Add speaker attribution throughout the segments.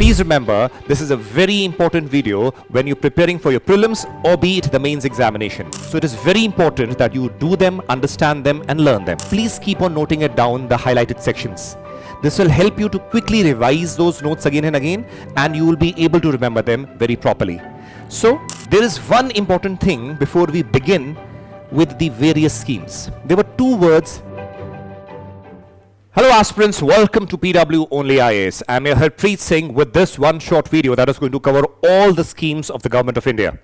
Speaker 1: Please remember, this is a very important video when you're preparing for your prelims or be it the mains examination. So it is very important that you do them, understand them and learn them. Please keep on noting it down the highlighted sections. This will help you to quickly revise those notes again and again, and you will be able to remember them very properly. So there is one important thing before we begin with the various schemes. There were two words. Hello aspirants, welcome to PW OnlyIAS. I'm your Harpreet Singh with this one short video that is going to cover all the schemes of the Government of India.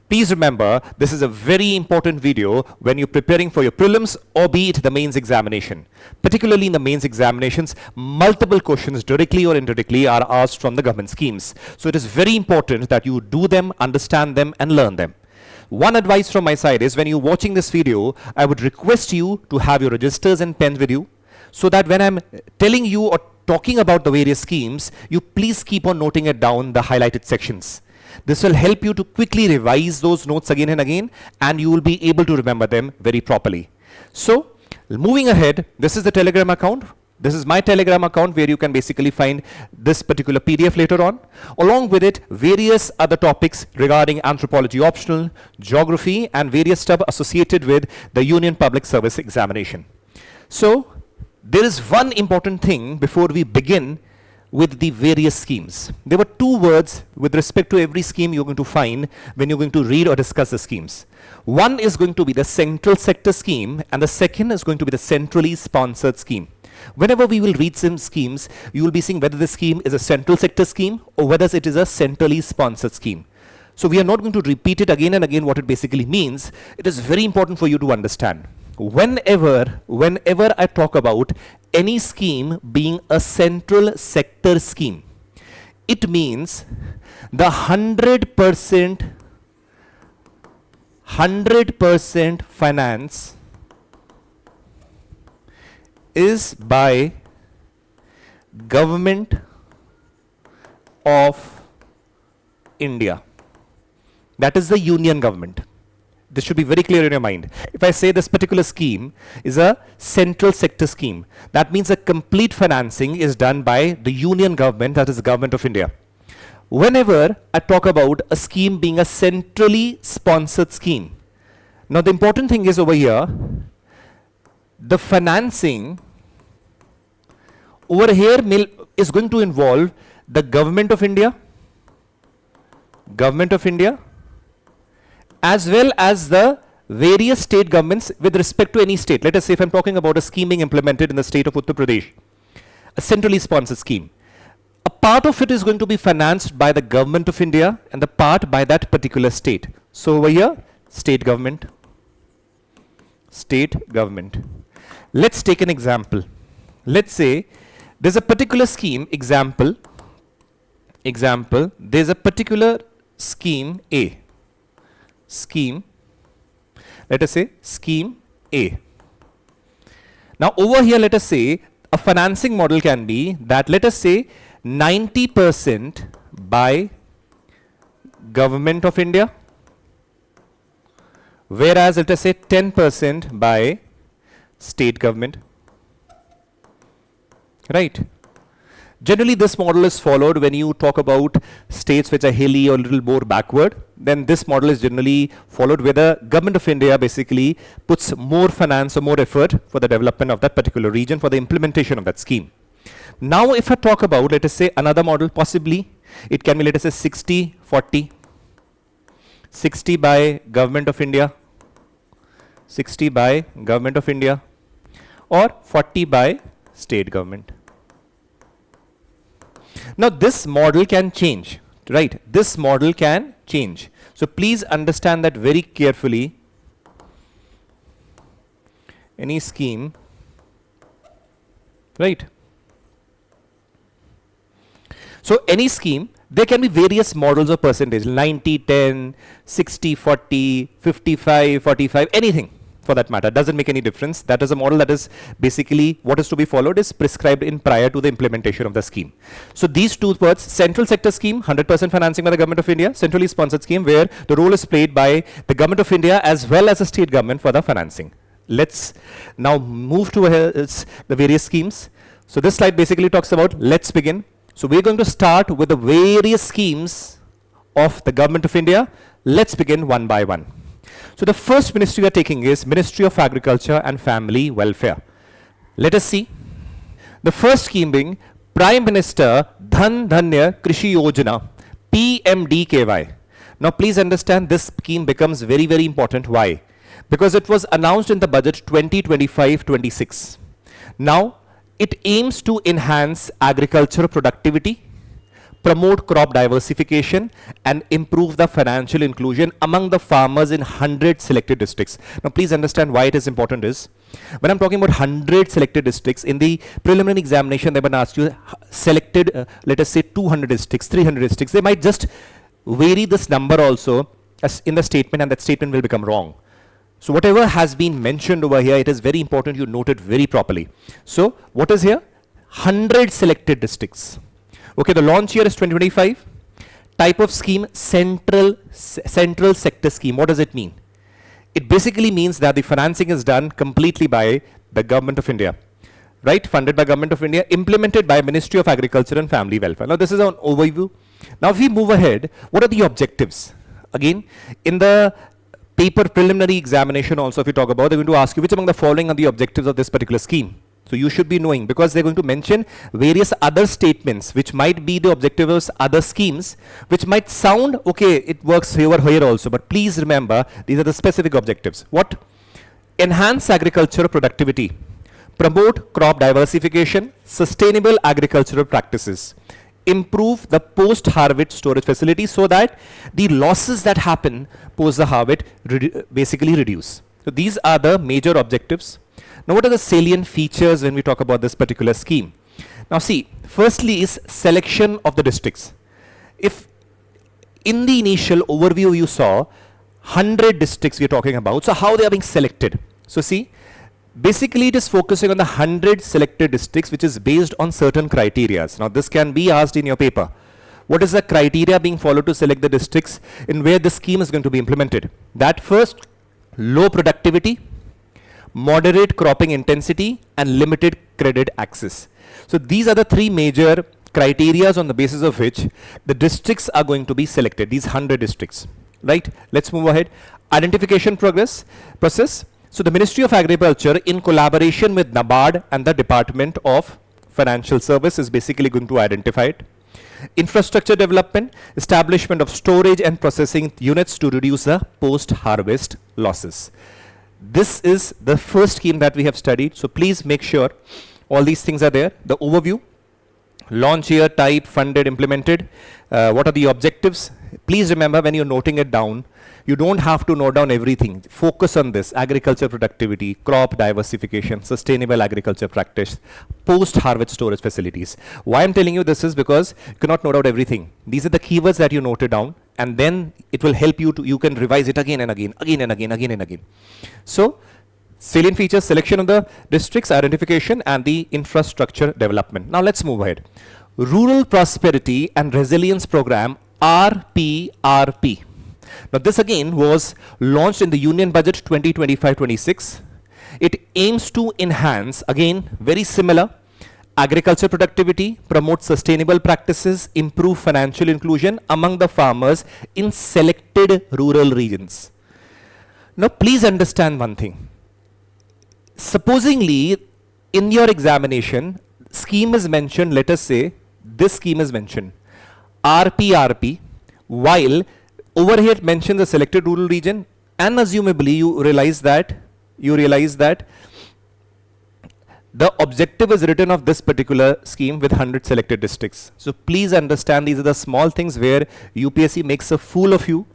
Speaker 1: Please remember, this is a very important video when you're preparing for your prelims or be it the mains examination. Particularly in the mains examinations, multiple questions directly or indirectly are asked from the government schemes. So it is very important that you do them, understand them and learn them. One advice from my side is when you're watching this video, I would request you to have your registers and pens with you, so that when I'm telling you or talking about the various schemes, you please keep on noting it down the highlighted sections. This will help you to quickly revise those notes again and again, and you will be able to remember them very properly. So, moving ahead, this is the Telegram account. This is my Telegram account where you can basically find this particular PDF later on. Along with it, various other topics regarding anthropology optional, geography, and various stuff associated with the Union Public Service Examination. So, there is one important thing before we begin with the various schemes. There were two words with respect to every scheme you're going to find when you're going to read or discuss the schemes. One is going to be the central sector scheme and the second is going to be the centrally sponsored scheme. Whenever we will read some schemes, you will be seeing whether the scheme is a central sector scheme or whether it is a centrally sponsored scheme. So we are not going to repeat it again and again what it basically means. It is very important for you to understand. Whenever I talk about any scheme being a central sector scheme, it means the 100% finance is by Government of India. That is the Union Government. This should be very clear in your mind. If I say this particular scheme is a central sector scheme, that means the complete financing is done by the Union Government, that is the Government of India. Whenever I talk about a scheme being a centrally sponsored scheme, now the important thing is over here, the financing over here is going to involve the Government of India, as well as the various state governments with respect to any state. Let us say if I'm talking about a scheme being implemented in the state of Uttar Pradesh, a centrally sponsored scheme. A part of it is going to be financed by the Government of India and the part by that particular state. So over here, state government. Let's take an example. Let's say there's a particular scheme, example, there's a particular scheme A. Let us say scheme A. Now over here, let us say a financing model can be that, let us say 90% by Government of India, whereas let us say 10% by state government. Right? Generally, this model is followed when you talk about states which are hilly or a little more backward. Then this model is generally followed where the Government of India basically puts more finance or more effort for the development of that particular region for the implementation of that scheme. Now, if I talk about, let us say, another model, possibly, it can be, let us say, 60-40. 60 by Government of India, or 40 by state government. Now this model can change, right? This model can change. So please understand that very carefully. Any scheme, right? So any scheme, there can be various models of percentage, 90, 10, 60, 40, 55, 45, anything. For that matter, doesn't make any difference. That is a model that is basically what is to be followed is prescribed in prior to the implementation of the scheme. So these two words, central sector scheme, 100% financing by the Government of India, centrally sponsored scheme where the role is played by the Government of India as well as the state government for the financing. Let's now move to the various schemes. So this slide basically talks about, let's begin. So we're going to start with the various schemes of the Government of India. Let's begin one by one. So the first ministry we are taking is Ministry of Agriculture and Family Welfare. Let us see. The first scheme being Prime Minister Dhan Dhanya Krishi Yojana, PMDKY. Now please understand, this scheme becomes very, very important. Why? Because it was announced in the budget 2025-26. Now it aims to enhance agriculture productivity, promote crop diversification, and improve the financial inclusion among the farmers in 100 selected districts. Now please understand why it is important is, when I'm talking about 100 selected districts, in the preliminary examination they might ask you selected, let us say 200 districts, 300 districts. They might just vary this number also as in the statement, and that statement will become wrong. So whatever has been mentioned over here, it is very important you note it very properly. So what is here? 100 selected districts. Okay, the launch year is 2025. Type of scheme, central sector scheme. What does it mean? It basically means that the financing is done completely by the Government of India, right? Funded by Government of India, implemented by Ministry of Agriculture and Family Welfare. Now this is an overview. Now if we move ahead, what are the objectives? Again, in the paper preliminary examination also, if you talk about, they're going to ask you which among the following are the objectives of this particular scheme. So you should be knowing, because they're going to mention various other statements which might be the objectives of other schemes, which might sound okay, it works here or here also, but please remember these are the specific objectives. What? Enhance agricultural productivity, promote crop diversification, sustainable agricultural practices, improve the post-harvest storage facilities so that the losses that happen post the harvest basically reduce. So these are the major objectives. Now what are the salient features when we talk about this particular scheme? Now see, firstly is selection of the districts. If in the initial overview you saw 100 districts we are talking about, so how they are being selected? So see, basically it is focusing on the 100 selected districts which is based on certain criteria. Now this can be asked in your paper. What is the criteria being followed to select the districts in where the scheme is going to be implemented? That first, low productivity, moderate cropping intensity, and limited credit access. So these are the three major criteria on the basis of which the districts are going to be selected, these 100 districts, right? Let's move ahead. Identification process. So the Ministry of Agriculture in collaboration with NABARD and the Department of Financial Service is basically going to identify it. Infrastructure development, establishment of storage and processing units to reduce the post-harvest losses. This is the first scheme that we have studied. So please make sure all these things are there. The overview, launch year, type, funded, implemented. What are the objectives? Please remember when you're noting it down, you don't have to note down everything. Focus on this: agriculture productivity, crop diversification, sustainable agriculture practice, post-harvest storage facilities. Why I'm telling you this is because you cannot note out everything. These are the keywords that you noted down, and then it will help you to, you can revise it again and again, again and again, again and again. So salient features, selection of the districts, identification, and the infrastructure development. Now let's move ahead. Rural Prosperity and Resilience Program, RPRP. Now this again was launched in the Union Budget 2025-26. It aims to enhance, again very similar, agriculture productivity, promote sustainable practices, improve financial inclusion among the farmers in selected rural regions. Now please understand one thing. Supposingly in your examination scheme is mentioned, let us say this scheme is mentioned, RPRP, while over here it mentions the selected rural region, and assumably you realize that the objective is written of this particular scheme with 100 selected districts. So please understand these are the small things where UPSC makes a fool of you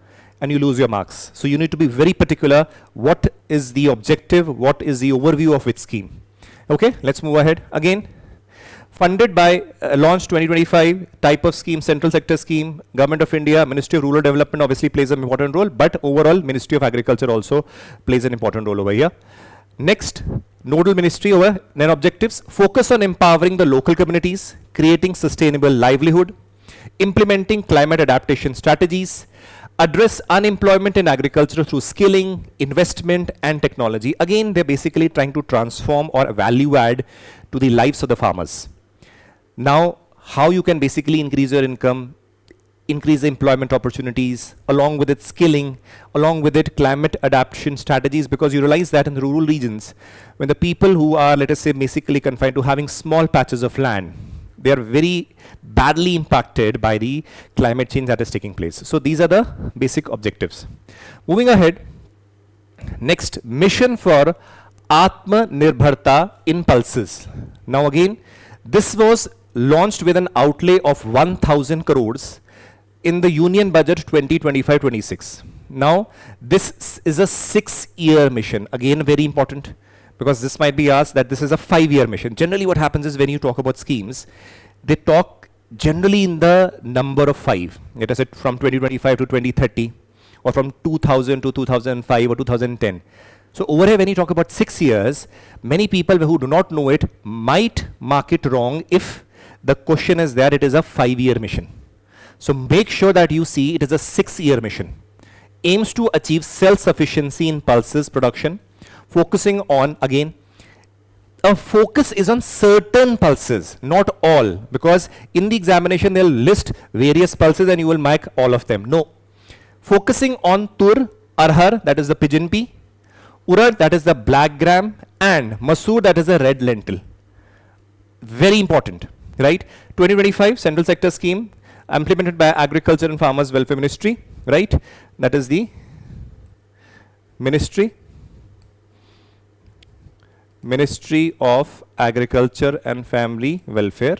Speaker 1: and you lose your marks. So you need to be very particular. What is the objective? What is the overview of which scheme? Okay, let's move ahead. Again, funded by launch 2025, type of scheme, central sector scheme, Government of India, Ministry of Rural Development obviously plays an important role, but overall Ministry of Agriculture also plays an important role over here. Next, nodal ministry over then objectives, focus on empowering the local communities, creating sustainable livelihood, implementing climate adaptation strategies, address unemployment in agriculture through skilling, investment and technology. Again, they're basically trying to transform or value add to the lives of the farmers. Now, how you can basically increase your income, increase the employment opportunities, along with it skilling, along with it climate adaptation strategies, because you realize that in the rural regions, when the people who are, let us say, basically confined to having small patches of land, they are very badly impacted by the climate change that is taking place. So these are the basic objectives. Moving ahead, next, mission for Atma Nirbharta in pulses. Now again, this was launched with an outlay of 1,000 crores in the Union Budget 2025-26. Now, this is a 6-year mission. Again, very important, because this might be asked that this is a 5-year mission. Generally, what happens is when you talk about schemes, they talk generally in the number of 5. Let us say from 2025 to 2030, or from 2000 to 2005 or 2010. So over here, when you talk about 6 years, many people who do not know it might mark it wrong if the question is that it is a 5-year mission. So make sure that you see it is a 6-year mission. Aims to achieve self-sufficiency in pulses production, focusing on, again, a focus is on certain pulses, not all, because in the examination they'll list various pulses and you will mark all of them. No. Focusing on tur, arhar, that is the pigeon pea, urad, that is the black gram, and masoor, that is the red lentil. Very important, right? 2025 Central Sector Scheme, implemented by Agriculture and Farmers Welfare Ministry, right? That is the Ministry of Agriculture and Family Welfare.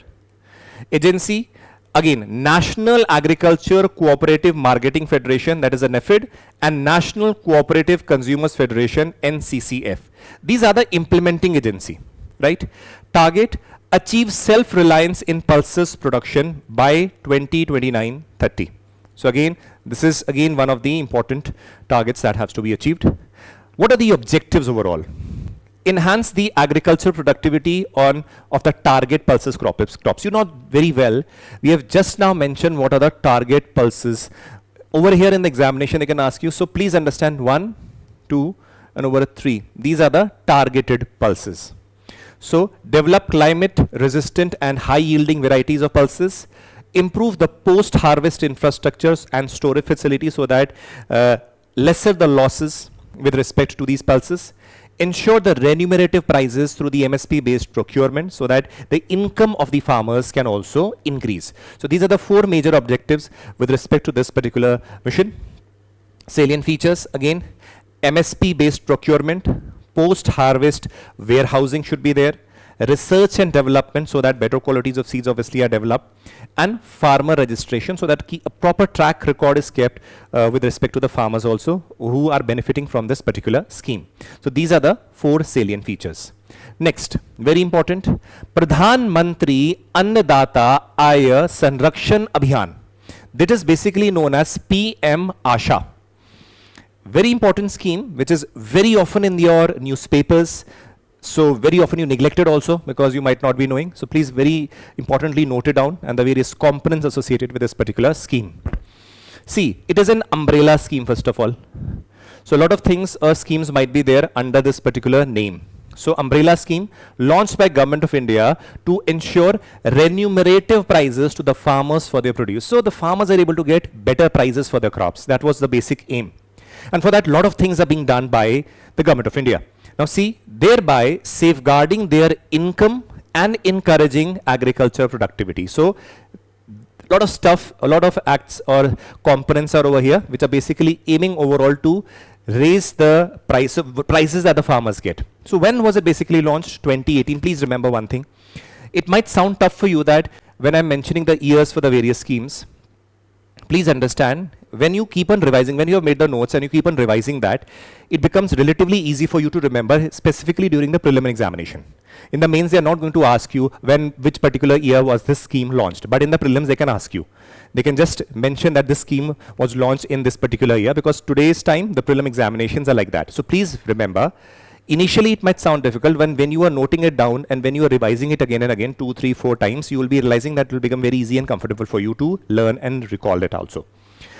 Speaker 1: Agency, again, National Agriculture Cooperative Marketing Federation, that is a NAFED, and National Cooperative Consumers Federation, NCCF. These are the implementing agency, right? Target, achieve self-reliance in pulses production by 2029-30. So again, this is again one of the important targets that has to be achieved. What are the objectives overall? Enhance the agricultural productivity of the target pulses crops. You know very well, we have just now mentioned what are the target pulses. Over here in the examination, they can ask you, so please understand 1, 2, and over 3. These are the targeted pulses. So develop climate resistant and high yielding varieties of pulses, improve the post harvest infrastructures and storage facilities so that lesser the losses with respect to these pulses, ensure the remunerative prices through the MSP based procurement so that the income of the farmers can also increase. So these are the 4 major objectives with respect to this particular mission. Salient features, again, MSP based procurement, post harvest warehousing should be there, research and development so that better qualities of seeds obviously are developed, and farmer registration so that a proper track record is kept with respect to the farmers also who are benefiting from this particular scheme. So these are the 4 salient features. Next, very important, Pradhan Mantri Annadata Aya Sanrakshan Abhiyan. That is basically known as PM-AASHA. Very important scheme which is very often in your newspapers. So very often you neglect it also because you might not be knowing. So please very importantly note it down and the various components associated with this particular scheme. See, it is an umbrella scheme first of all. So a lot of things or schemes might be there under this particular name. So umbrella scheme launched by Government of India to ensure remunerative prices to the farmers for their produce. So the farmers are able to get better prices for their crops. That was the basic aim. And for that, a lot of things are being done by the Government of India. Now see, thereby safeguarding their income and encouraging agriculture productivity. So a lot of stuff, a lot of acts or components are over here, which are basically aiming overall to raise the prices that the farmers get. So when was it basically launched? 2018. Please remember one thing. It might sound tough for you that when I'm mentioning the years for the various schemes, please understand, when you keep on revising, when you have made the notes and you keep on revising that, it becomes relatively easy for you to remember specifically during the preliminary examination. In the mains, they are not going to ask you which particular year was this scheme launched, but in the prelims, they can ask you. They can just mention that this scheme was launched in this particular year because today's time, the prelim examinations are like that. So please remember, initially it might sound difficult when you are noting it down and when you are revising it again and again, 2, 3, 4 times, you will be realizing that it will become very easy and comfortable for you to learn and recall it also.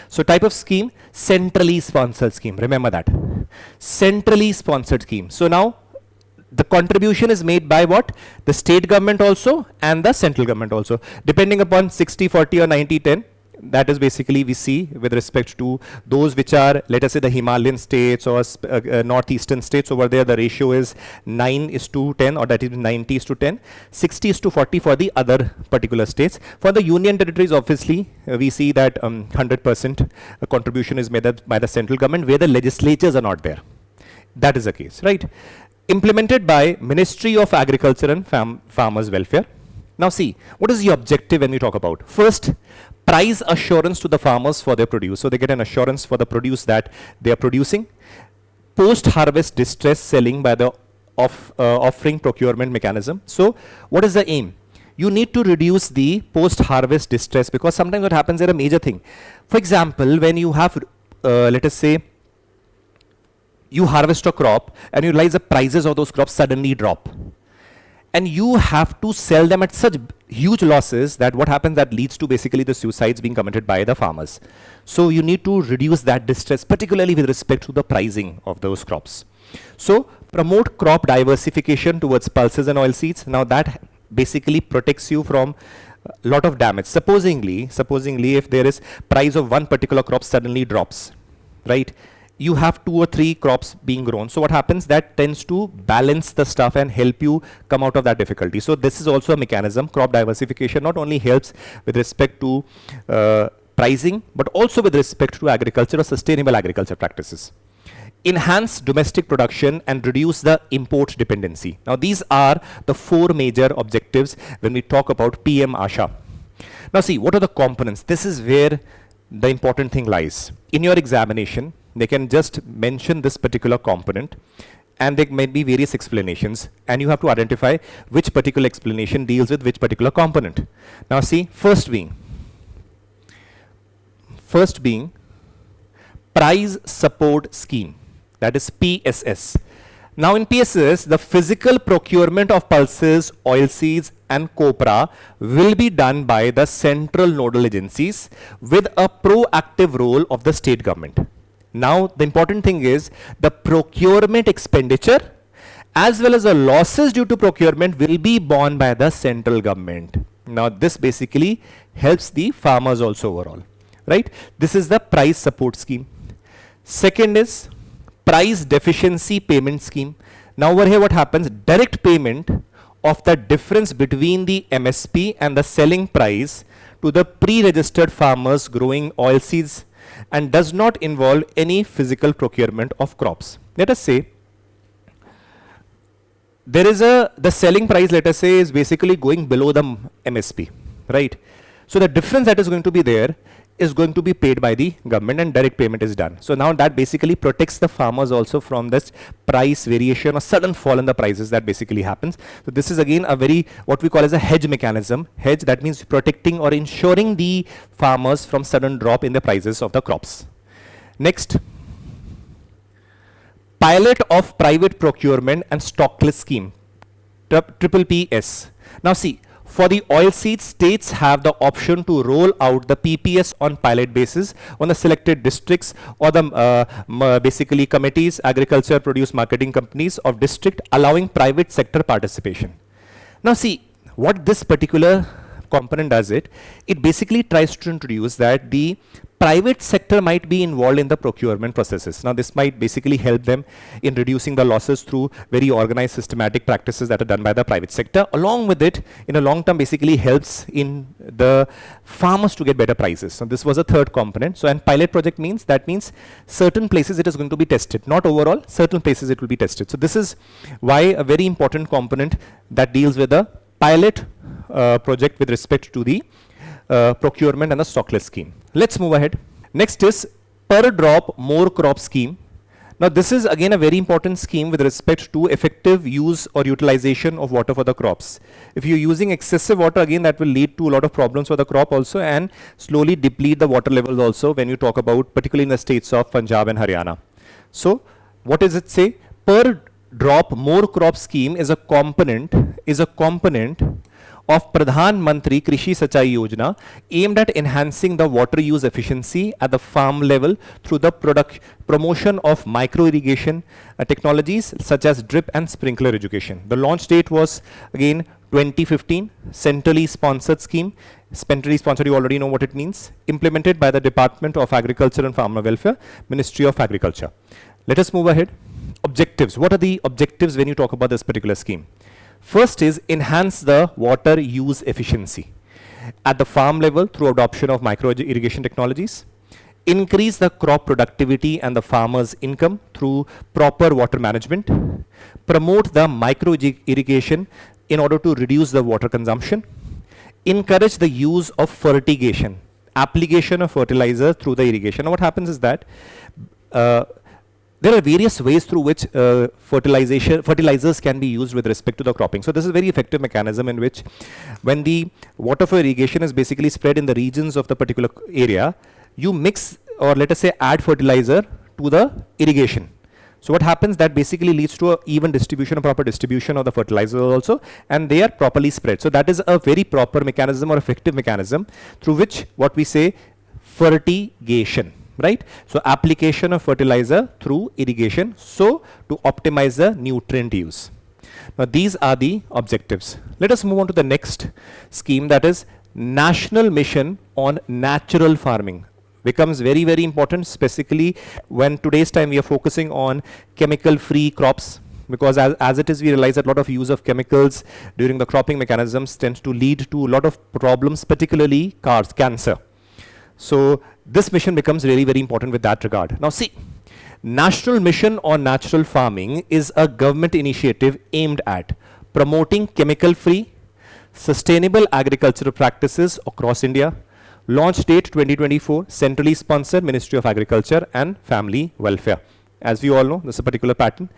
Speaker 1: So type of scheme, centrally sponsored scheme. Remember that. Centrally sponsored scheme. So now the contribution is made by what? The state government also and the central government also, depending upon 60-40 or 90-10. That is basically we see with respect to those which are, let us say, the Himalayan states or northeastern states. Over there the ratio is 9:10, or that is 90:10, 60:40 for the other particular states. For the union territories, obviously we see that 100% contribution is made by the central government, where the legislatures are not there. That is the case, right? Implemented by Ministry of Agriculture and Farmers Welfare. Now see, what is the objective when we talk about? First, price assurance to the farmers for their produce. So they get an assurance for the produce that they are producing. Post-harvest distress selling by the offering procurement mechanism. So what is the aim? You need to reduce the post-harvest distress, because sometimes what happens is a major thing. For example, when you have, let us say, you harvest a crop and you realize the prices of those crops suddenly drop. And you have to sell them at such huge losses that what happens, that leads to basically the suicides being committed by the farmers. So you need to reduce that distress, particularly with respect to the pricing of those crops. So promote crop diversification towards pulses and oilseeds. Now that basically protects you from a lot of damage. Supposingly if there is price of one particular crop suddenly drops, right? You have 2 or 3 crops being grown. So what happens, that tends to balance the stuff and help you come out of that difficulty. So this is also a mechanism. Crop diversification not only helps with respect to pricing, but also with respect to agriculture or sustainable agriculture practices. Enhance domestic production and reduce the import dependency. Now these are the 4 major objectives when we talk about PM-AASHA. Now see, what are the components? This is where the important thing lies. In your examination, they can just mention this particular component and there may be various explanations, and you have to identify which particular explanation deals with which particular component. Now see, first being price support scheme, that is PSS. Now in PSS, the physical procurement of pulses, oilseeds and copra will be done by the central nodal agencies with a proactive role of the state government. Now the important thing is the procurement expenditure as well as the losses due to procurement will be borne by the central government. Now this basically helps the farmers also overall, right? This is the price support scheme. Second is price deficiency payment scheme. Now over here what happens, direct payment of the difference between the MSP and the selling price to the pre-registered farmers growing oilseeds, and does not involve any physical procurement of crops. Let us say there is the selling price, let us say, is basically going below the MSP, right? So the difference that is going to be there is going to be paid by the government and direct payment is done. So now that basically protects the farmers also from this price variation or sudden fall in the prices that basically happens. So this is again a very, what we call as a hedge mechanism. Hedge, that means protecting or ensuring the farmers from sudden drop in the prices of the crops. Next, pilot of private procurement and stocklist scheme, PPPS. Now see, for the oilseed, states have the option to roll out the PPS on pilot basis on the selected districts or the basically committees, agriculture produce marketing companies of district, allowing private sector participation. Now see, what this particular component does, it basically tries to introduce that the private sector might be involved in the procurement processes. Now this might basically help them in reducing the losses through very organized systematic practices that are done by the private sector. Along with it, in a long term, basically helps in the farmers to get better prices. So this was a third component. So, and pilot project means, that means certain places it is going to be tested, not overall, certain places it will be tested. So this is why a very important component that deals with the pilot project with respect to the procurement and the stocklist scheme. Let's move ahead. Next is per drop more crop scheme. Now this is again a very important scheme with respect to effective use or utilization of water for the crops. If you're using excessive water, again that will lead to a lot of problems for the crop also and slowly deplete the water levels also when you talk about particularly in the states of Punjab and Haryana. So what does it say? Per drop more crop scheme is a component of Pradhan Mantri Krishi Sachai Yojana aimed at enhancing the water use efficiency at the farm level through the promotion of micro irrigation technologies such as drip and sprinkler irrigation. The launch date was again 2015, centrally sponsored scheme. Centrally sponsored, you already know what it means. Implemented by the Department of Agriculture and Farmer Welfare, Ministry of Agriculture. Let us move ahead. Objectives. What are the objectives when you talk about this particular scheme? First is enhance the water use efficiency at the farm level through adoption of micro irrigation technologies. Increase the crop productivity and the farmer's income through proper water management. Promote the micro irrigation in order to reduce the water consumption. Encourage the use of fertigation, application of fertilizer through the irrigation. Now what happens is that there are various ways through which fertilizers can be used with respect to the cropping. So this is a very effective mechanism in which when the water for irrigation is basically spread in the regions of the particular area, you mix or let us say add fertilizer to the irrigation. So what happens, that basically leads to an even distribution, a proper distribution of the fertilizer also, and they are properly spread. So that is a very proper mechanism or effective mechanism through which what we say fertigation, right? So application of fertilizer through irrigation, so to optimize the nutrient use. Now these are the objectives. Let us move on to the next scheme, that is National Mission on Natural Farming. Becomes very, very important, specifically when today's time we are focusing on chemical-free crops, because as it is, we realize that a lot of use of chemicals during the cropping mechanisms tends to lead to a lot of problems, particularly cancer. So this mission becomes really very important with that regard. Now see, National Mission on Natural Farming is a government initiative aimed at promoting chemical-free, sustainable agricultural practices across India. Launch date 2024, centrally sponsored, Ministry of Agriculture and Family Welfare. As we all know, this is a particular pattern.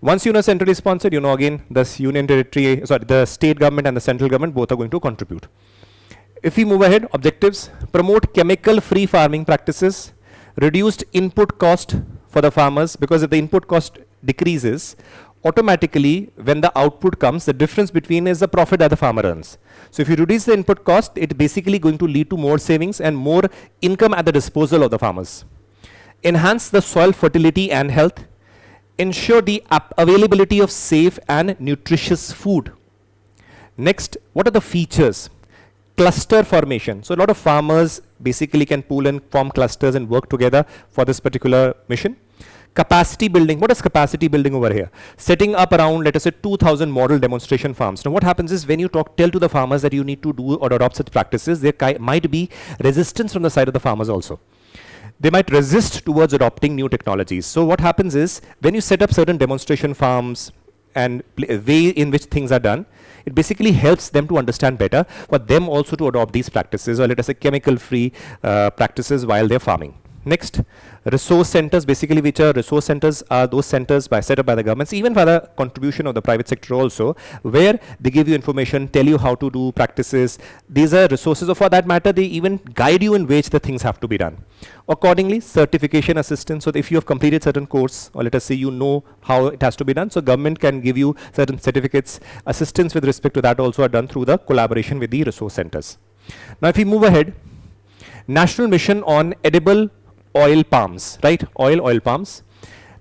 Speaker 1: Once you know centrally sponsored, you know again this union territory, the state government and the central government both are going to contribute. If we move ahead, objectives: promote chemical-free farming practices, reduced input cost for the farmers, because if the input cost decreases, automatically when the output comes, the difference between is the profit that the farmer earns. So if you reduce the input cost, it's basically going to lead to more savings and more income at the disposal of the farmers. Enhance the soil fertility and health. Ensure the availability of safe and nutritious food. Next, what are the features? Cluster formation. So a lot of farmers basically can pool and form clusters and work together for this particular mission. Capacity building. What is capacity building over here? Setting up around, let us say, 2,000 model demonstration farms. Now what happens is when you tell to the farmers that you need to do or adopt such practices, there might be resistance from the side of the farmers also. They might resist towards adopting new technologies. So what happens is when you set up certain demonstration farms and way in which things are done, it basically helps them to understand better, for them also to adopt these practices, or let us say chemical-free practices while they're farming. Next, resource centers, basically which are resource centers are those centers set up by the governments, even by the contribution of the private sector also, where they give you information, tell you how to do practices. These are resources, or for that matter, they even guide you in which the things have to be done. Accordingly, certification assistance. So if you have completed certain course, or let us say you know how it has to be done, so government can give you certain certificates. Assistance with respect to that also are done through the collaboration with the resource centers. Now if we move ahead, National Mission on Edible Oil Palms, right? Oil palms.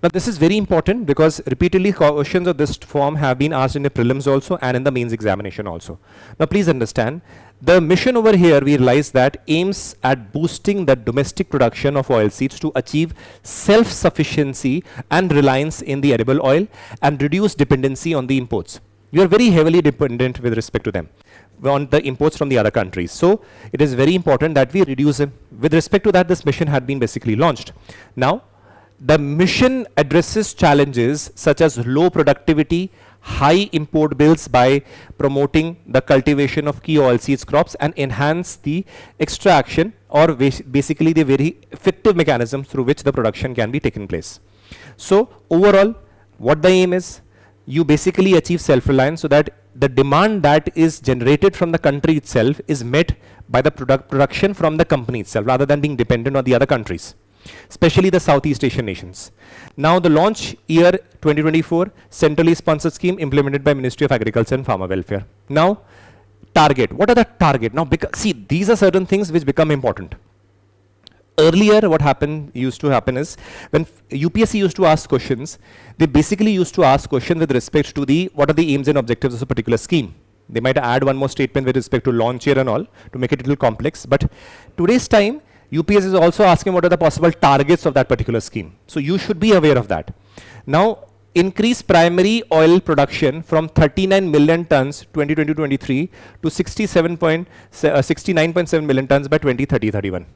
Speaker 1: Now this is very important because repeatedly questions of this form have been asked in the prelims also and in the mains examination also. Now please understand, the mission over here we realize that aims at boosting the domestic production of oilseeds to achieve self-sufficiency and reliance in the edible oil and reduce dependency on the imports. We are very heavily dependent with respect to them, on the imports from the other countries. So it is very important that we reduce them. With respect to that, this mission had been basically launched. Now, the mission addresses challenges such as low productivity, high import bills by promoting the cultivation of key oilseeds crops and enhance the extraction, or basically the very effective mechanisms through which the production can be taken place. So overall, what the aim is, you basically achieve self-reliance so that the demand that is generated from the country itself is met by the production from the company itself, rather than being dependent on the other countries, especially the Southeast Asian nations. Now the launch year 2024, centrally sponsored scheme implemented by Ministry of Agriculture and Farmer Welfare. Now Target. What are the target? Now, see, these are certain things which become important. Earlier, what used to happen is, when UPSC used to ask questions, they basically used to ask questions with respect to what are the aims and objectives of a particular scheme. They might add one more statement with respect to launch year and all to make it a little complex. But today's time, UPSC is also asking what are the possible targets of that particular scheme. So you should be aware of that. Now, increase primary oil production from 39 million tons 2020-23 to 69.7 million tons by 2030-31.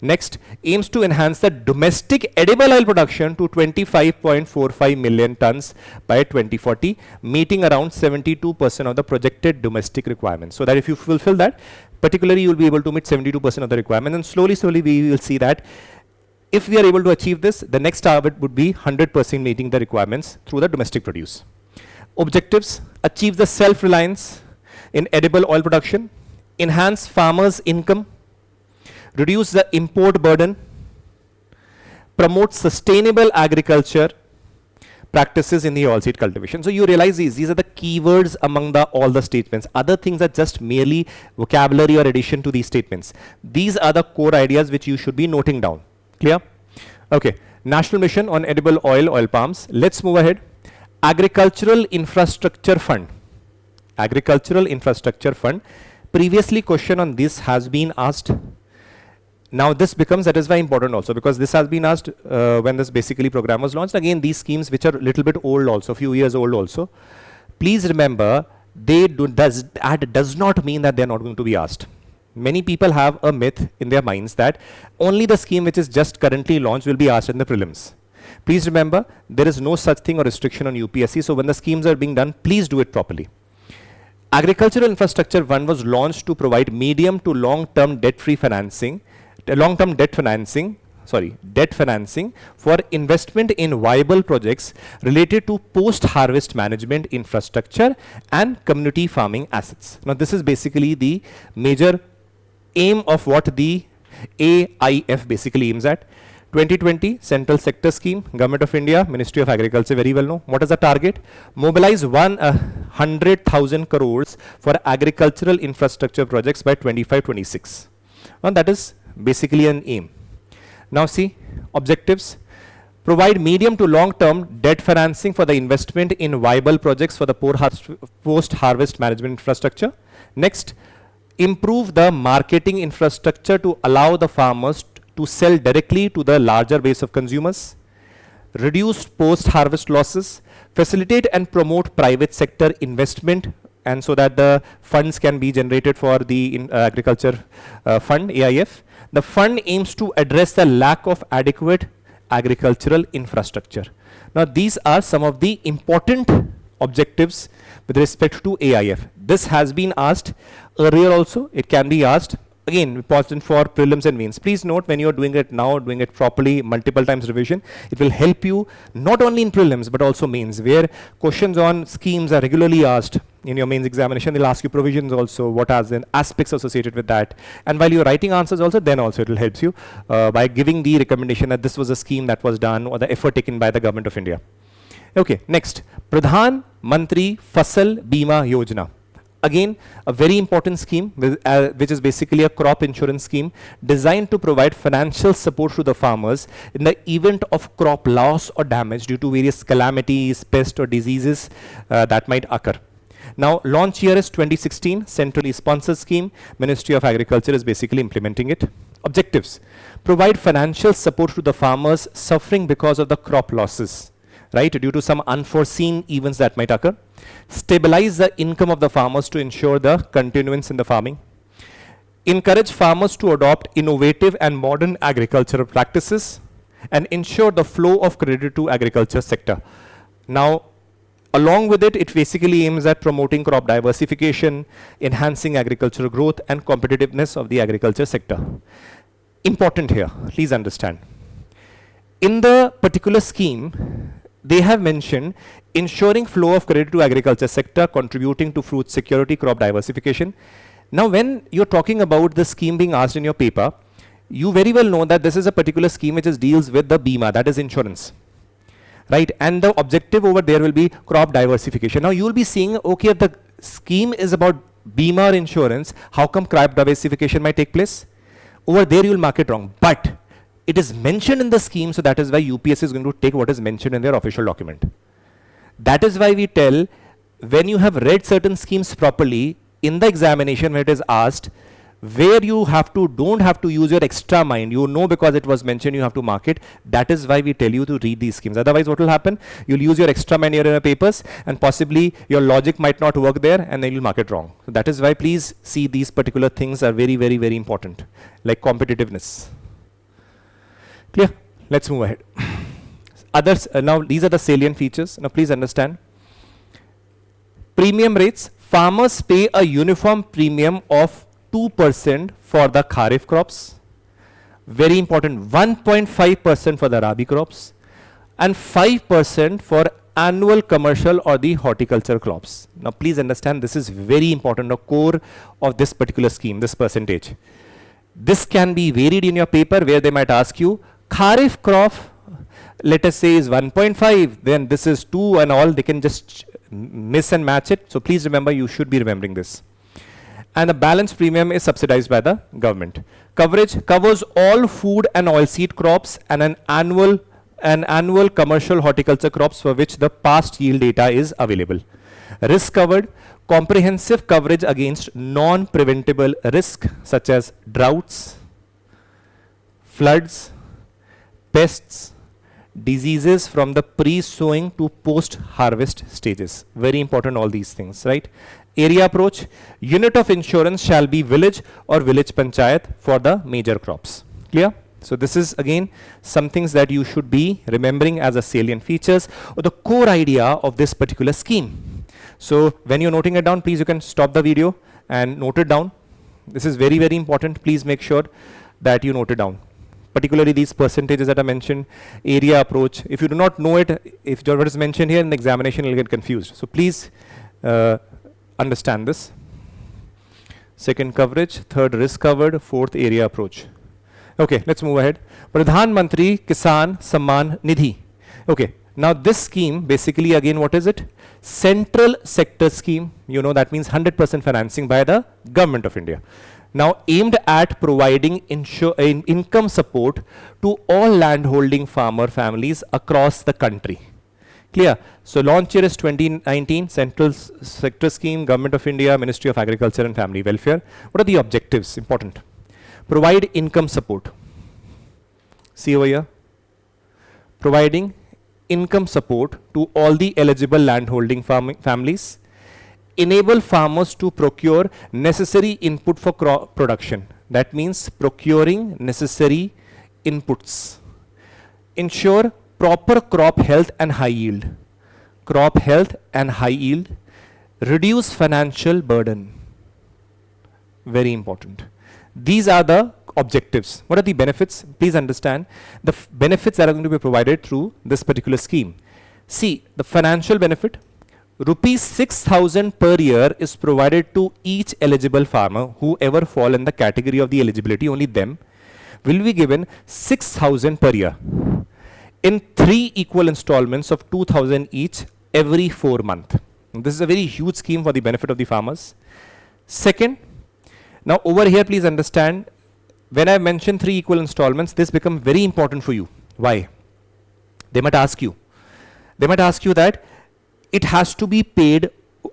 Speaker 1: Next, aims to enhance the domestic edible oil production to 25.45 million tons by 2040, meeting around 72% of the projected domestic requirements. So that if you fulfill that, particularly you will be able to meet 72% of the requirement, and slowly we will see that if we are able to achieve this, the next target would be 100% meeting the requirements through the domestic produce. Objectives: achieve the self-reliance in edible oil production, enhance farmers' income, reduce the import burden, promote sustainable agriculture practices in the oilseed cultivation. So you realize these are the keywords among all the statements. Other things are just merely vocabulary or addition to these statements. These are the core ideas which you should be noting down. Clear? Okay. National Mission on Edible Oil Palms. Let's move ahead. Agricultural Infrastructure Fund. Agricultural Infrastructure Fund. Previously, question on this has been asked. Now this becomes, that is why important also, because this has been asked when this basically program was launched. Again, these schemes which are a little bit old also, few years old also. Please remember, that does not mean that they are not going to be asked. Many people have a myth in their minds that only the scheme which is just currently launched will be asked in the prelims. Please remember, there is no such thing or restriction on UPSC. So when the schemes are being done, please do it properly. Agricultural Infrastructure Fund was launched to provide medium to long-term debt-free financing, debt financing for investment in viable projects related to post-harvest management infrastructure and community farming assets. Now this is basically the major aim of what the AIF basically aims at. 2020 Central Sector Scheme, Government of India, Ministry of Agriculture, very well known. What is the target? Mobilize 100,000 crores for agricultural infrastructure projects by 25-26. Now that is basically an aim. Now see, objectives: provide medium to long term debt financing for the investment in viable projects for the post-harvest management infrastructure. Next, improve the marketing infrastructure to allow the farmers to sell directly to the larger base of consumers. Reduce post-harvest losses. Facilitate and promote private sector investment, and so that the funds can be generated for the agriculture fund, AIF. The fund aims to address the lack of adequate agricultural infrastructure. Now these are some of the important objectives with respect to AIF. This has been asked earlier also. It can be asked again, important for prelims and mains. Please note, when you are doing it now, doing it properly, multiple times revision, it will help you not only in prelims but also mains, where questions on schemes are regularly asked. In your mains examination, they'll ask you provisions also, what are the aspects associated with that. And while you're writing answers also, then also it will help you by giving the recommendation that this was a scheme that was done or the effort taken by the Government of India. Okay, next, Pradhan Mantri Fasal Bima Yojana. Again, a very important scheme, which is basically a crop insurance scheme designed to provide financial support to the farmers in the event of crop loss or damage due to various calamities, pests or diseases that might occur. Now, launch year is 2016, centrally sponsored scheme. Ministry of Agriculture is basically implementing it. Objectives: provide financial support to the farmers suffering because of the crop losses, right, due to some unforeseen events that might occur. Stabilize the income of the farmers to ensure the continuance in the farming. Encourage farmers to adopt innovative and modern agricultural practices and ensure the flow of credit to agriculture sector. Now, along with it, it basically aims at promoting crop diversification, enhancing agricultural growth and competitiveness of the agriculture sector. Important here, please understand. In the particular scheme, they have mentioned ensuring flow of credit to agriculture sector, contributing to food security, crop diversification. Now, when you're talking about the scheme being asked in your paper, you very well know that this is a particular scheme which deals with the bima, that is insurance, right? And the objective over there will be crop diversification. Now, you will be seeing, okay, the scheme is about bima or insurance, how come crop diversification might take place? Over there you will mark it wrong. But it is mentioned in the scheme, so that is why UPSC is going to take what is mentioned in their official document. That is why we tell, when you have read certain schemes properly, in the examination when it is asked, where you don't have to use your extra mind, you know, because it was mentioned, you have to mark it. That is why we tell you to read these schemes. Otherwise, what will happen? You'll use your extra mind here in your papers, and possibly your logic might not work there, and then you'll mark it wrong. So that is why please see these particular things are very, very, very important, like competitiveness. Clear? Let's move ahead. Others, now these are the salient features. Now please understand. Premium rates. Farmers pay a uniform premium of 2% for the Kharif crops, very important, 1.5% for the Rabi crops, and 5% for annual commercial or the horticulture crops. Now please understand, this is very important, the core of this particular scheme, this percentage. This can be varied in your paper, where they might ask you, Kharif crop, let us say, is 1.5, then this is 2 and all. They can just miss and match it. So please remember, you should be remembering this. And the balance premium is subsidized by the government. Coverage covers all food and oilseed crops and an annual commercial horticulture crops for which the past yield data is available. Risk covered, comprehensive coverage against non-preventable risk such as droughts, floods, pests, diseases from the pre-sowing to post-harvest stages. Very important, all these things, right? Area approach, unit of insurance shall be village or village panchayat for the major crops. Clear? So this is again some things that you should be remembering as a salient features or the core idea of this particular scheme. So when you're noting it down, please you can stop the video and note it down. This is very, very important. Please make sure that you note it down. Particularly these percentages that are mentioned, area approach. If you do not know it, if what is mentioned here in the examination, you'll get confused. So please understand this. Second, coverage. Third, risk covered. Fourth, area approach. Okay, let's move ahead. Pradhan Mantri Kisan Samman Nidhi. Okay, now this scheme basically, again, what is it? Central sector scheme. You know, that means 100% financing by the government of India. Now aimed at providing income support to all landholding farmer families across the country. Clear? So launch year is 2019, Central Sector Scheme, Government of India, Ministry of Agriculture and Family Welfare. What are the objectives? Important. Provide income support. See over here. Providing income support to all the eligible landholding families. Enable farmers to procure necessary input for crop production. That means procuring necessary inputs. Ensure proper crop health and high yield. Crop health and high yield. Reduce financial burden. Very important. These are the objectives. What are the benefits? Please understand the benefits that are going to be provided through this particular scheme. See, the financial benefit. Rupees 6,000 per year is provided to each eligible farmer, whoever fall in the category of the eligibility, only them will be given 6,000 per year in 3 equal installments of 2,000 each every 4 months. This is a very huge scheme for the benefit of the farmers. Second, now over here please understand, when I mention 3 equal installments, this becomes very important for you. Why? They might ask you that it has to be paid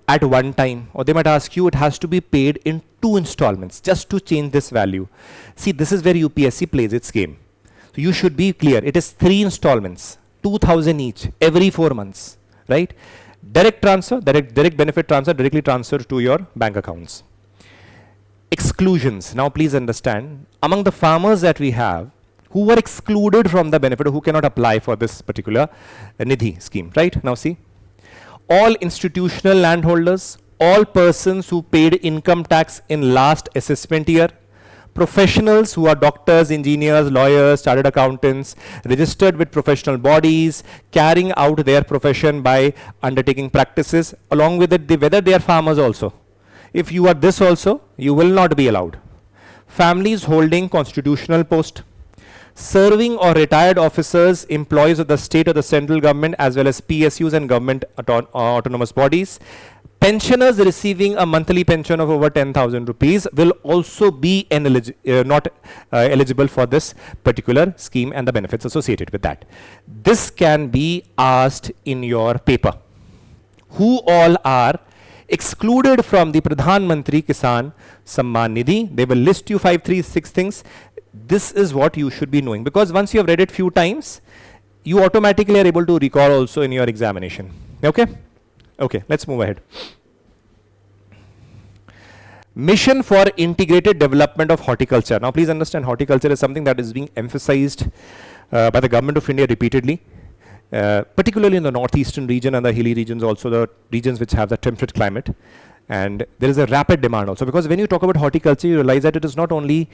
Speaker 1: at one time, or they might ask you it has to be paid in 2 installments just to change this value. See, this is where UPSC plays its game. So you should be clear. It is 3 installments, 2,000 each every 4 months, right? Direct transfer, direct benefit transfer, directly transferred to your bank accounts. Exclusions. Now please understand, among the farmers that we have who were excluded from the benefit, who cannot apply for this particular Nidhi scheme, right? Now see, all institutional landholders, all persons who paid income tax in last assessment year, professionals who are doctors, engineers, lawyers, chartered accountants, registered with professional bodies, carrying out their profession by undertaking practices, along with it, whether they are farmers also. If you are this also, you will not be allowed. Families holding constitutional post, serving or retired officers, employees of the state or the central government, as well as PSUs and government autonomous bodies, Pensioners receiving a monthly pension of over 10,000 rupees will also be not eligible for this particular scheme and the benefits associated with that. This can be asked in your paper. Who all are excluded from the Pradhan Mantri Kisan Samman Nidhi? They will list you 5, 3, 6 things. This is what you should be knowing, because once you have read it few times, you automatically are able to recall also in your examination. Okay? Okay, let's move ahead. Mission for Integrated Development of Horticulture. Now please understand, horticulture is something that is being emphasized by the Government of India repeatedly, particularly in the northeastern region and the hilly regions, also the regions which have the temperate climate. And there is a rapid demand also, because when you talk about horticulture, you realize that it is not only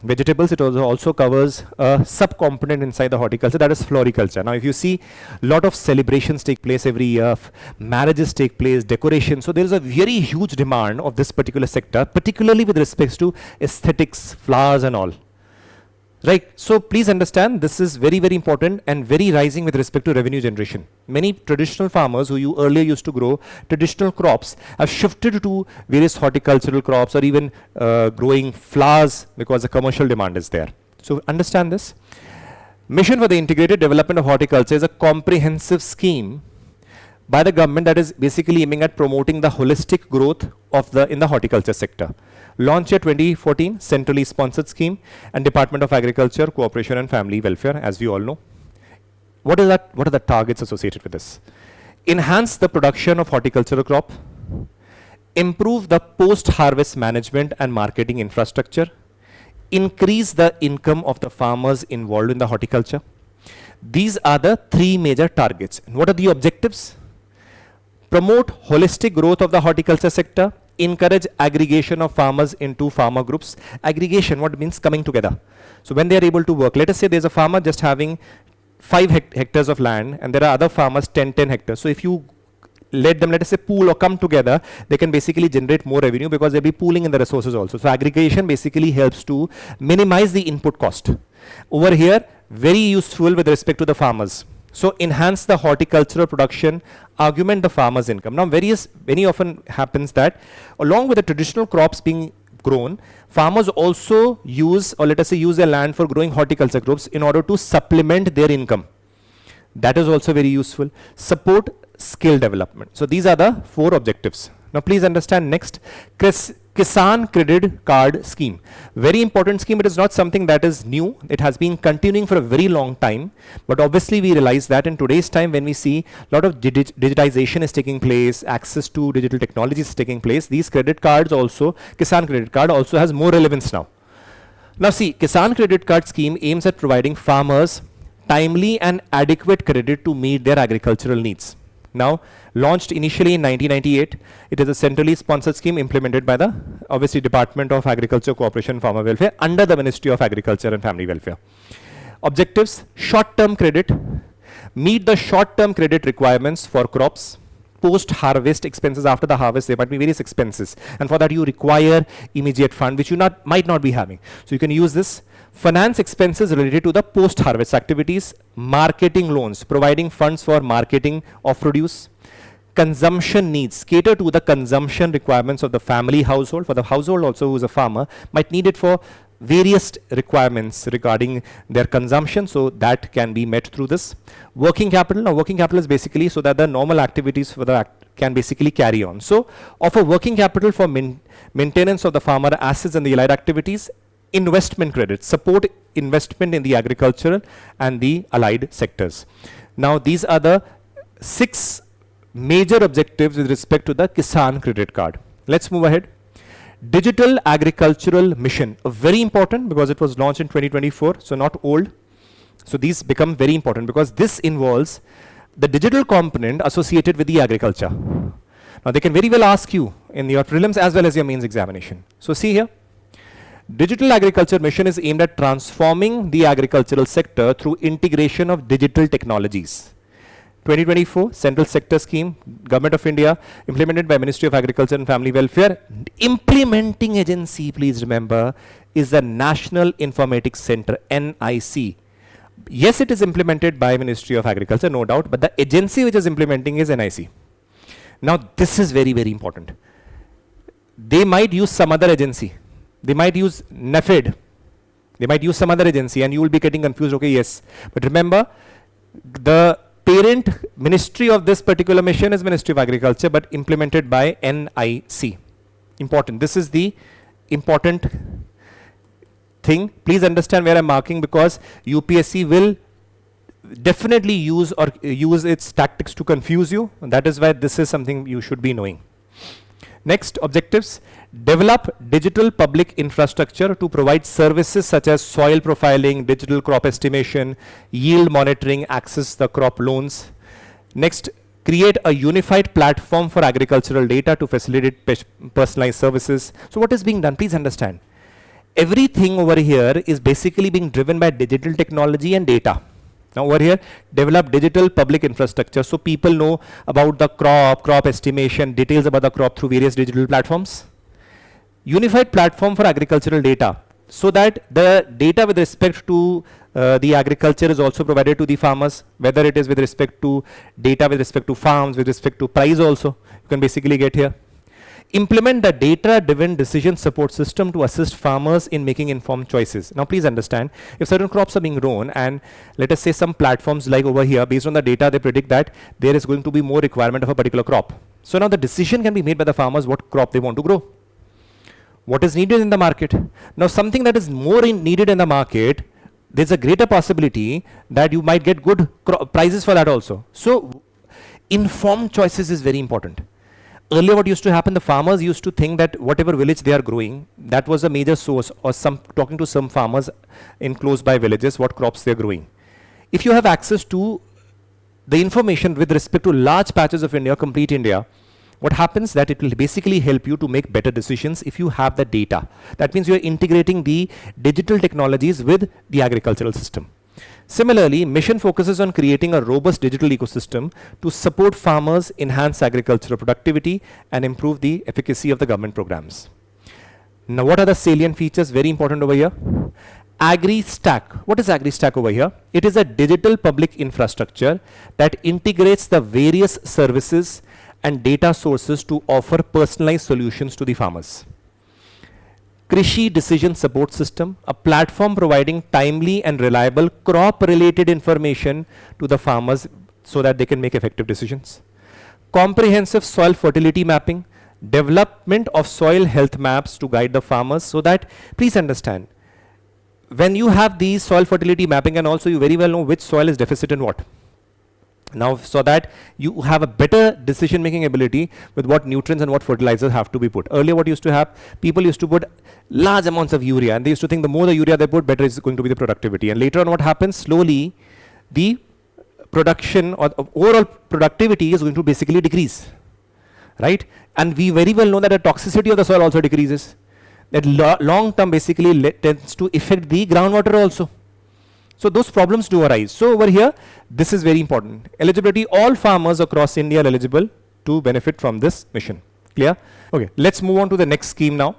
Speaker 1: vegetables, it also covers a sub-component inside the horticulture, that is floriculture. Now if you see, a lot of celebrations take place every year, marriages take place, decoration. So there is a very huge demand of this particular sector, particularly with respect to aesthetics, flowers and all. Right, so please understand, this is very, very important and very rising with respect to revenue generation. Many traditional farmers who you earlier used to grow traditional crops have shifted to various horticultural crops or even growing flowers because the commercial demand is there. So understand this. Mission for the Integrated Development of Horticulture is a comprehensive scheme by the government that is basically aiming at promoting the holistic growth of in the horticulture sector. Launched year 2014, centrally sponsored scheme, and Department of Agriculture, Cooperation and Family Welfare, as we all know. What is that? What are the targets associated with this? Enhance the production of horticultural crop, improve the post-harvest management and marketing infrastructure, increase the income of the farmers involved in the horticulture. These are the 3 major targets. And what are the objectives? Promote holistic growth of the horticulture sector, encourage aggregation of farmers into farmer groups. Aggregation, what means? Coming together. So when they are able to work, let us say there's a farmer just having 5 hectares of land and there are other farmers 10 hectares. So if you let them, let us say, pool or come together, they can basically generate more revenue because they'll be pooling in the resources also. So aggregation basically helps to minimize the input cost. Over here, very useful with respect to the farmers. So enhance the horticultural production, augment the farmer's income. Now very often happens that along with the traditional crops being grown, farmers also use, or let us say use their land for growing horticulture crops in order to supplement their income. That is also very useful. Support skill development. So these are the 4 objectives. Now please understand next, Kisan Credit Card Scheme. Very important scheme. It is not something that is new. It has been continuing for a very long time. But obviously we realize that in today's time, when we see a lot of digitization is taking place, access to digital technologies is taking place, these credit cards also, Kisan Credit Card also has more relevance now. Now see, Kisan Credit Card Scheme aims at providing farmers timely and adequate credit to meet their agricultural needs. Now, launched initially in 1998, it is a centrally sponsored scheme implemented by the, obviously, Department of Agriculture, Cooperation and Farmer Welfare under the Ministry of Agriculture and Family Welfare. Objectives: short-term credit, meet the short-term credit requirements for crops, post-harvest expenses. After the harvest, there might be various expenses, and for that you require immediate fund, which you might not be having. So you can use this. Finance expenses related to the post-harvest activities, marketing loans, providing funds for marketing of produce, consumption needs, cater to the consumption requirements of the family household. For the household also who is a farmer, might need it for various requirements regarding their consumption, so that can be met through this. Working capital. Now working capital is basically so that the normal activities for the can basically carry on. So offer working capital for maintenance of the farmer assets and the allied activities. Investment credit, support investment in the agricultural and the allied sectors. Now these are the 6 major objectives with respect to the Kisan credit card. Let's move ahead. Digital Agricultural Mission, very important because it was launched in 2024, so not old. So these become very important because this involves the digital component associated with the agriculture. Now they can very well ask you in your prelims as well as your mains examination. So see here. Digital Agriculture Mission is aimed at transforming the agricultural sector through integration of digital technologies. 2024 Central Sector Scheme, Government of India, implemented by Ministry of Agriculture and Family Welfare. Implementing agency, please remember, is the National Informatics Center, NIC. Yes, it is implemented by Ministry of Agriculture, no doubt, but the agency which is implementing is NIC. Now this is very, very important. They might use some other agency. They might use NAFED. They might use some other agency and you will be getting confused. Okay, yes. But remember, the parent ministry of this particular mission is Ministry of Agriculture, but implemented by NIC. Important. This is the important thing. Please understand where I'm marking, because UPSC will definitely use its tactics to confuse you. And that is why this is something you should be knowing. Next, objectives. Develop digital public infrastructure to provide services such as soil profiling, digital crop estimation, yield monitoring, access the crop loans. Next, create a unified platform for agricultural data to facilitate personalized services. So what is being done? Please understand. Everything over here is basically being driven by digital technology and data. Now over here, develop digital public infrastructure so people know about the crop estimation, details about the crop through various digital platforms. Unified platform for agricultural data, so that the data with respect to the agriculture is also provided to the farmers, whether it is with respect to data with respect to farms, with respect to price also, you can basically get here. Implement the data-driven decision support system to assist farmers in making informed choices. Now please understand, if certain crops are being grown and let us say some platforms like over here, based on the data they predict that there is going to be more requirement of a particular crop. So now the decision can be made by the farmers what crop they want to grow. What is needed in the market. Now something that is more needed in the market, there's a greater possibility that you might get good prices for that also. So informed choices is very important. Earlier what used to happen, the farmers used to think that whatever village they are growing, that was a major source, or talking to some farmers in close by villages what crops they are growing. If you have access to the information with respect to large patches of India, complete India, what happens that it will basically help you to make better decisions if you have the data. That means you are integrating the digital technologies with the agricultural system. Similarly, mission focuses on creating a robust digital ecosystem to support farmers, enhance agricultural productivity, and improve the efficacy of the government programs. Now, what are the salient features? Very important over here. AgriStack. What is AgriStack over here? It is a digital public infrastructure that integrates the various services and data sources to offer personalized solutions to the farmers. Krishi Decision Support System, a platform providing timely and reliable crop-related information to the farmers so that they can make effective decisions. Comprehensive soil fertility mapping, development of soil health maps to guide the farmers so that, please understand, when you have these soil fertility mapping, and also you very well know which soil is deficient in what. Now, so that you have a better decision making ability with what nutrients and what fertilizers have to be put. Earlier what used to have, people used to put large amounts of urea and they used to think the more the urea they put, better is going to be the productivity. And later on what happens, slowly the production or overall productivity is going to basically decrease, right? And we very well know that the toxicity of the soil also decreases. That long term basically tends to affect the groundwater also. So those problems do arise. So over here, this is very important. Eligibility, all farmers across India are eligible to benefit from this mission. Clear? Okay, let's move on to the next scheme now.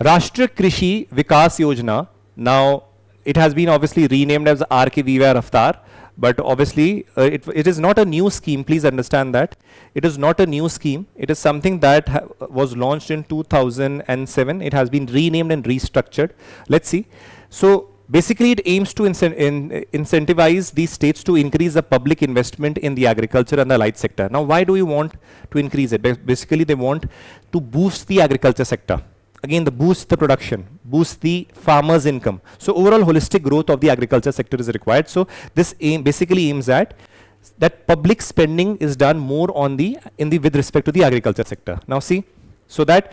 Speaker 1: Rashtriya Krishi Vikas Yojana. Now, it has been obviously renamed as RK Viva Raftar, but obviously it is not a new scheme. Please understand that. It is not a new scheme. It is something that was launched in 2007. It has been renamed and restructured. Let's see. So, basically, it aims to incentivize the states to increase the public investment in the agriculture and the light sector. Now, why do you want to increase it? Basically, they want to boost the agriculture sector. Again, boost the production, boost the farmer's income. So, overall holistic growth of the agriculture sector is required. So, this basically aims at that public spending is done more on with respect to the agriculture sector. Now, see, so that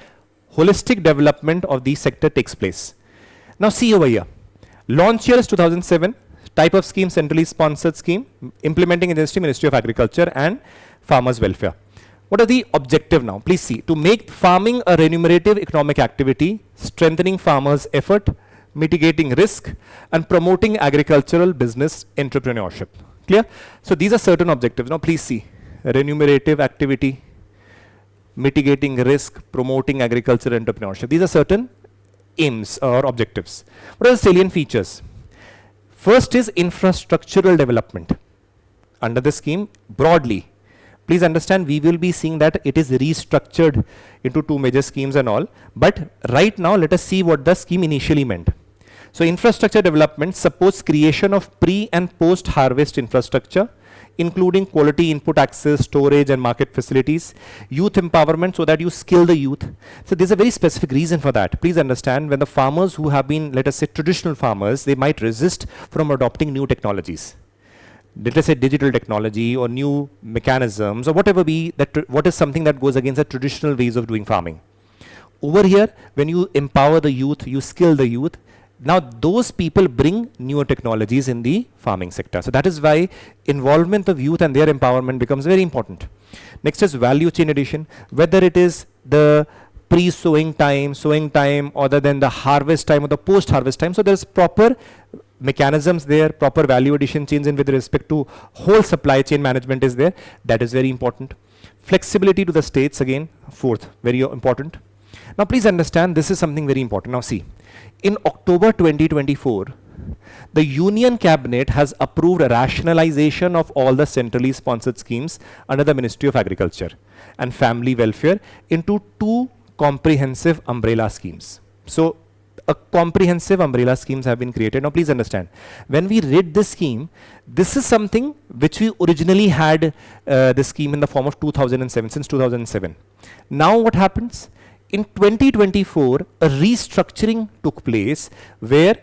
Speaker 1: holistic development of the sector takes place. Now, see over here. Launch year is 2007, type of scheme, centrally sponsored scheme, implementing agency, Ministry of Agriculture and Farmers Welfare. What are the objective now? Please see, to make farming a remunerative economic activity, strengthening farmers' effort, mitigating risk, and promoting agricultural business entrepreneurship. Clear? So these are certain objectives. Now please see, remunerative activity, mitigating risk, promoting agricultural entrepreneurship. These are certain aims or objectives. What are the salient features? First is infrastructural development. Under the scheme, broadly, Please understand, we will be seeing that it is restructured into two major schemes and all. But right now, let us see what the scheme initially meant. So infrastructure development supports creation of pre and post harvest infrastructure, including quality input access, storage and market facilities, youth empowerment so that you skill the youth. So there's a very specific reason for that. Please understand, when the farmers who have been, let us say, traditional farmers, they might resist from adopting new technologies. Let us say digital technology or new mechanisms or whatever be that, what is something that goes against the traditional ways of doing farming. Over here, when you empower the youth, you skill the youth, now those people bring newer technologies in the farming sector. So that is why involvement of youth and their empowerment becomes very important. Next is value chain addition, whether it is the pre-sowing time, other than the harvest time or the post-harvest time. So there's proper mechanisms there, proper value addition chains in with respect to whole supply chain management is there. That is very important. Flexibility to the states, again, fourth, very important. Now please understand, this is something very important. Now see, in October 2024, the Union Cabinet has approved a rationalization of all the centrally sponsored schemes under the Ministry of Agriculture and Family Welfare into two comprehensive umbrella schemes. So a comprehensive umbrella schemes have been created. Now please understand, when we read this scheme, this is something which we originally had the scheme in the form of 2007, since 2007. Now what happens? In 2024, a restructuring took place where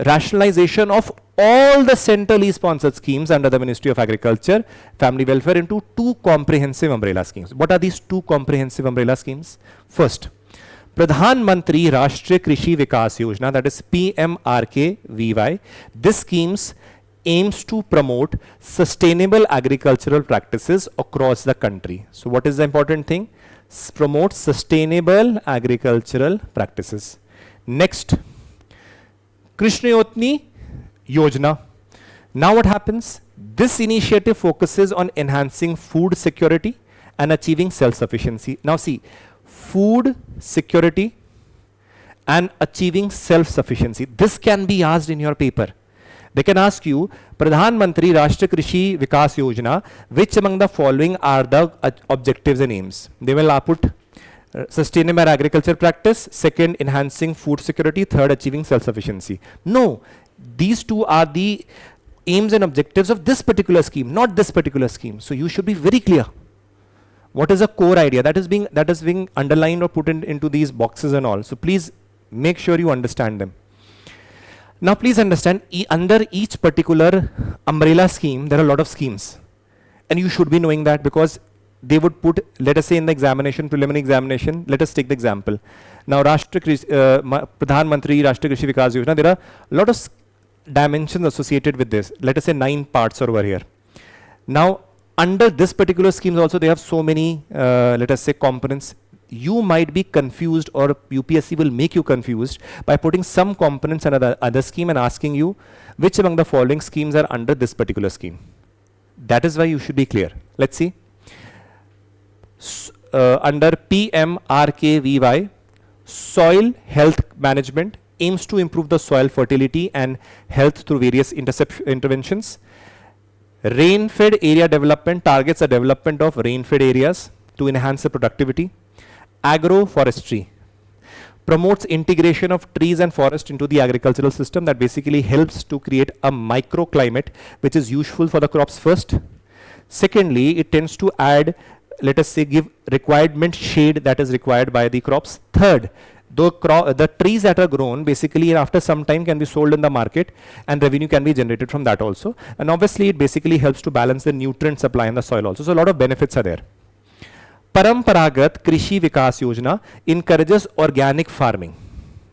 Speaker 1: rationalization of all the centrally sponsored schemes under the Ministry of Agriculture, Family Welfare into two comprehensive umbrella schemes. What are these two comprehensive umbrella schemes? First, Pradhan Mantri Rashtriya Krishi Vikas Yojana, that is PM-AASHA. This schemes aims to promote sustainable agricultural practices across the country. So what is the important thing? Promote sustainable agricultural practices. Next, Krishnayotni Yojana. Now what happens? This initiative focuses on enhancing food security and achieving self-sufficiency. Now see, food security and achieving self-sufficiency. This can be asked in your paper. They can ask you, Pradhan Mantri Rashtriya Krishi Vikas Yojana, which among the following are the objectives and aims? They will put sustainable agriculture practice, second, enhancing food security, third, achieving self-sufficiency. No, these two are the aims and objectives of this particular scheme, not this particular scheme. So you should be very clear. What is a core idea that is being underlined or put into these boxes and all. So please make sure you understand them. Now please understand, under each particular umbrella scheme, there are a lot of schemes. And you should be knowing that, because they would put, let us say in the examination, preliminary examination, let us take the example. Now Pradhan Mantri Rashtriya Krishi Vikas Yojana, there are a lot of dimensions associated with this. Let us say 9 parts over here. Now under this particular schemes also, they have so many, let us say, components. You might be confused, or UPSC will make you confused by putting some components under other scheme and asking you which among the following schemes are under this particular scheme. That is why you should be clear. Let's see. Under PM-AASHA, soil health management aims to improve the soil fertility and health through various interventions. Rainfed area development targets the development of rainfed areas to enhance the productivity. Agroforestry promotes integration of trees and forest into the agricultural system, that basically helps to create a microclimate which is useful for the crops first. Secondly, it tends to add, let us say, give requirement shade that is required by the crops. Third, the trees that are grown basically after some time can be sold in the market and revenue can be generated from that also. And obviously it basically helps to balance the nutrient supply in the soil also. So a lot of benefits are there. Paramparagat Krishi Vikas Yojana encourages organic farming,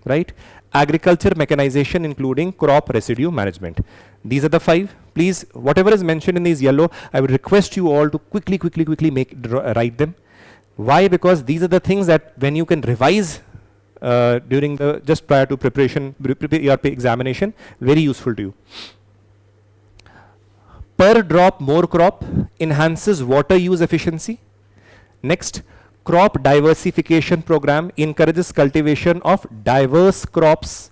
Speaker 1: right? Agriculture mechanization, including crop residue management. These are the 5. Please, whatever is mentioned in these yellow, I would request you all to quickly write them. Why? Because these are the things that when you can revise during the, just prior to preparation, your examination, very useful to you. Per drop more crop enhances water use efficiency. Next, crop diversification program encourages cultivation of diverse crops.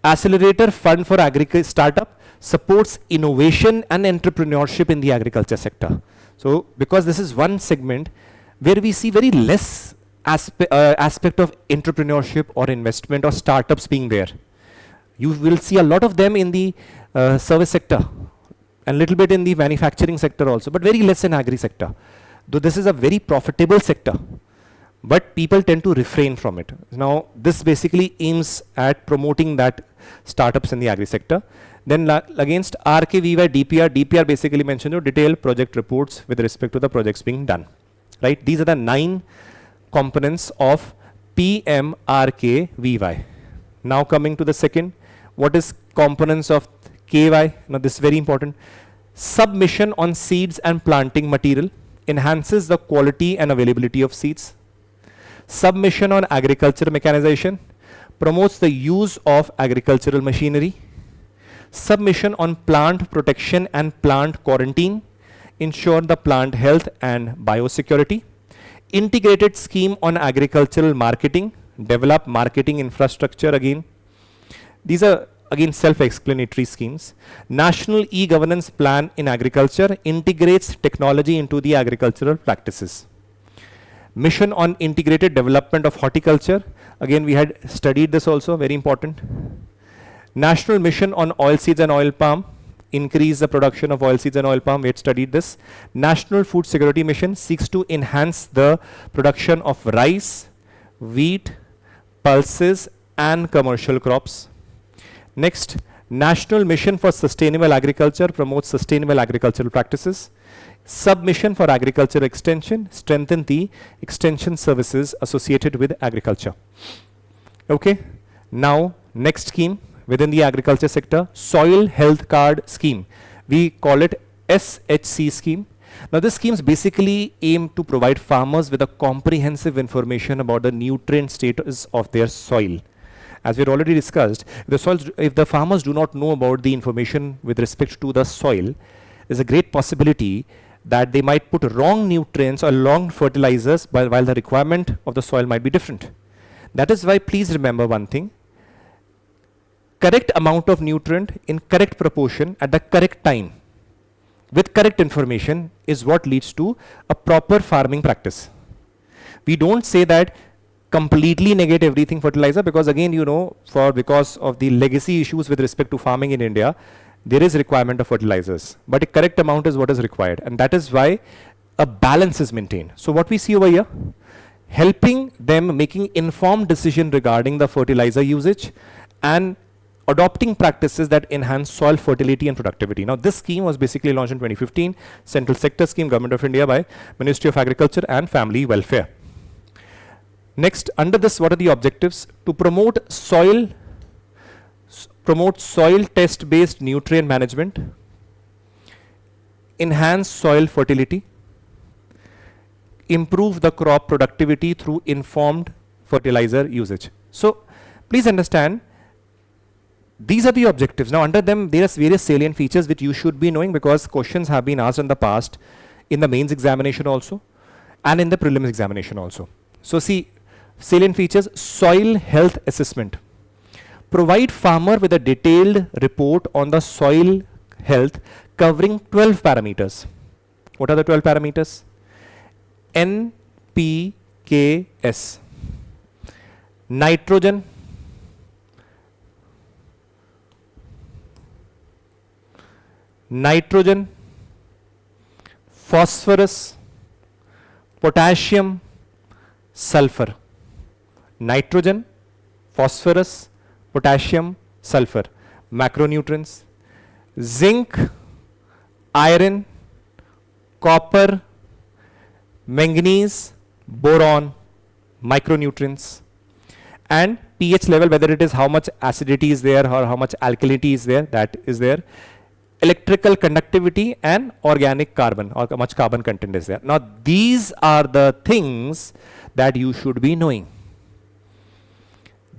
Speaker 1: Accelerator fund for agriculture startup supports innovation and entrepreneurship in the agriculture sector. So because this is one segment where we see very less aspect of entrepreneurship or investment or startups being there. You will see a lot of them in the service sector and a little bit in the manufacturing sector also, but very less in agri sector. Though this is a very profitable sector, but people tend to refrain from it. Now, this basically aims at promoting that startups in the agri sector. Then against RKVY DPR, DPR basically mentioned your detailed project reports with respect to the projects being done. Right? These are the 9 components of PMRKVY. Now coming to the second, what is components of KY? Now this is very important. Submission on seeds and planting material enhances the quality and availability of seeds. Submission on agriculture mechanization promotes the use of agricultural machinery. Submission on plant protection and plant quarantine ensure the plant health and biosecurity. Integrated scheme on agricultural marketing, develop marketing infrastructure again. These are again self-explanatory schemes. National e-governance plan in agriculture integrates technology into the agricultural practices. Mission on integrated development of horticulture. Again, we had studied this also, very important. National mission on oilseeds and oil palm. Increase the production of oilseeds and oil palm. We had studied this. National food security mission seeks to enhance the production of rice, wheat, pulses and commercial crops. Next, National Mission for Sustainable Agriculture promotes sustainable agricultural practices. Submission for Agriculture Extension strengthen the extension services associated with agriculture. Okay. Now, next scheme within the agriculture sector, Soil Health Card Scheme. We call it SHC scheme. Now, this schemes basically aim to provide farmers with a comprehensive information about the nutrient status of their soil. As we had already discussed, if the farmers do not know about the information with respect to the soil, there's a great possibility that they might put wrong nutrients or wrong fertilizers while the requirement of the soil might be different. That is why please remember one thing. Correct amount of nutrient in correct proportion at the correct time with correct information is what leads to a proper farming practice. We don't say that completely negate everything fertilizer, because again, you know, because of the legacy issues with respect to farming in India, there is requirement of fertilizers, but a correct amount is what is required, and that is why a balance is maintained. So what we see over here, helping them making informed decision regarding the fertilizer usage and adopting practices that enhance soil fertility and productivity. Now, this scheme was basically launched in 2015, Central Sector Scheme, Government of India by Ministry of Agriculture and Family Welfare. Next, under this, what are the objectives? To promote soil test-based nutrient management, enhance soil fertility, improve the crop productivity through informed fertilizer usage. So, please understand, these are the objectives. Now, under them, there are various salient features which you should be knowing, because questions have been asked in the past in the mains examination also and in the prelims examination also. So, see, salient features: soil health assessment. Provide farmer with a detailed report on the soil health covering 12 parameters. What are the 12 parameters? NPKs. Nitrogen, phosphorus, potassium, sulfur. Nitrogen, phosphorus, potassium, sulfur. Macronutrients: zinc, iron, copper, manganese, boron. Micronutrients. And pH level, whether it is how much acidity is there or how much alkalinity is there, that is there. Electrical conductivity and organic carbon, or how much carbon content is there. Now, these are the things that you should be knowing.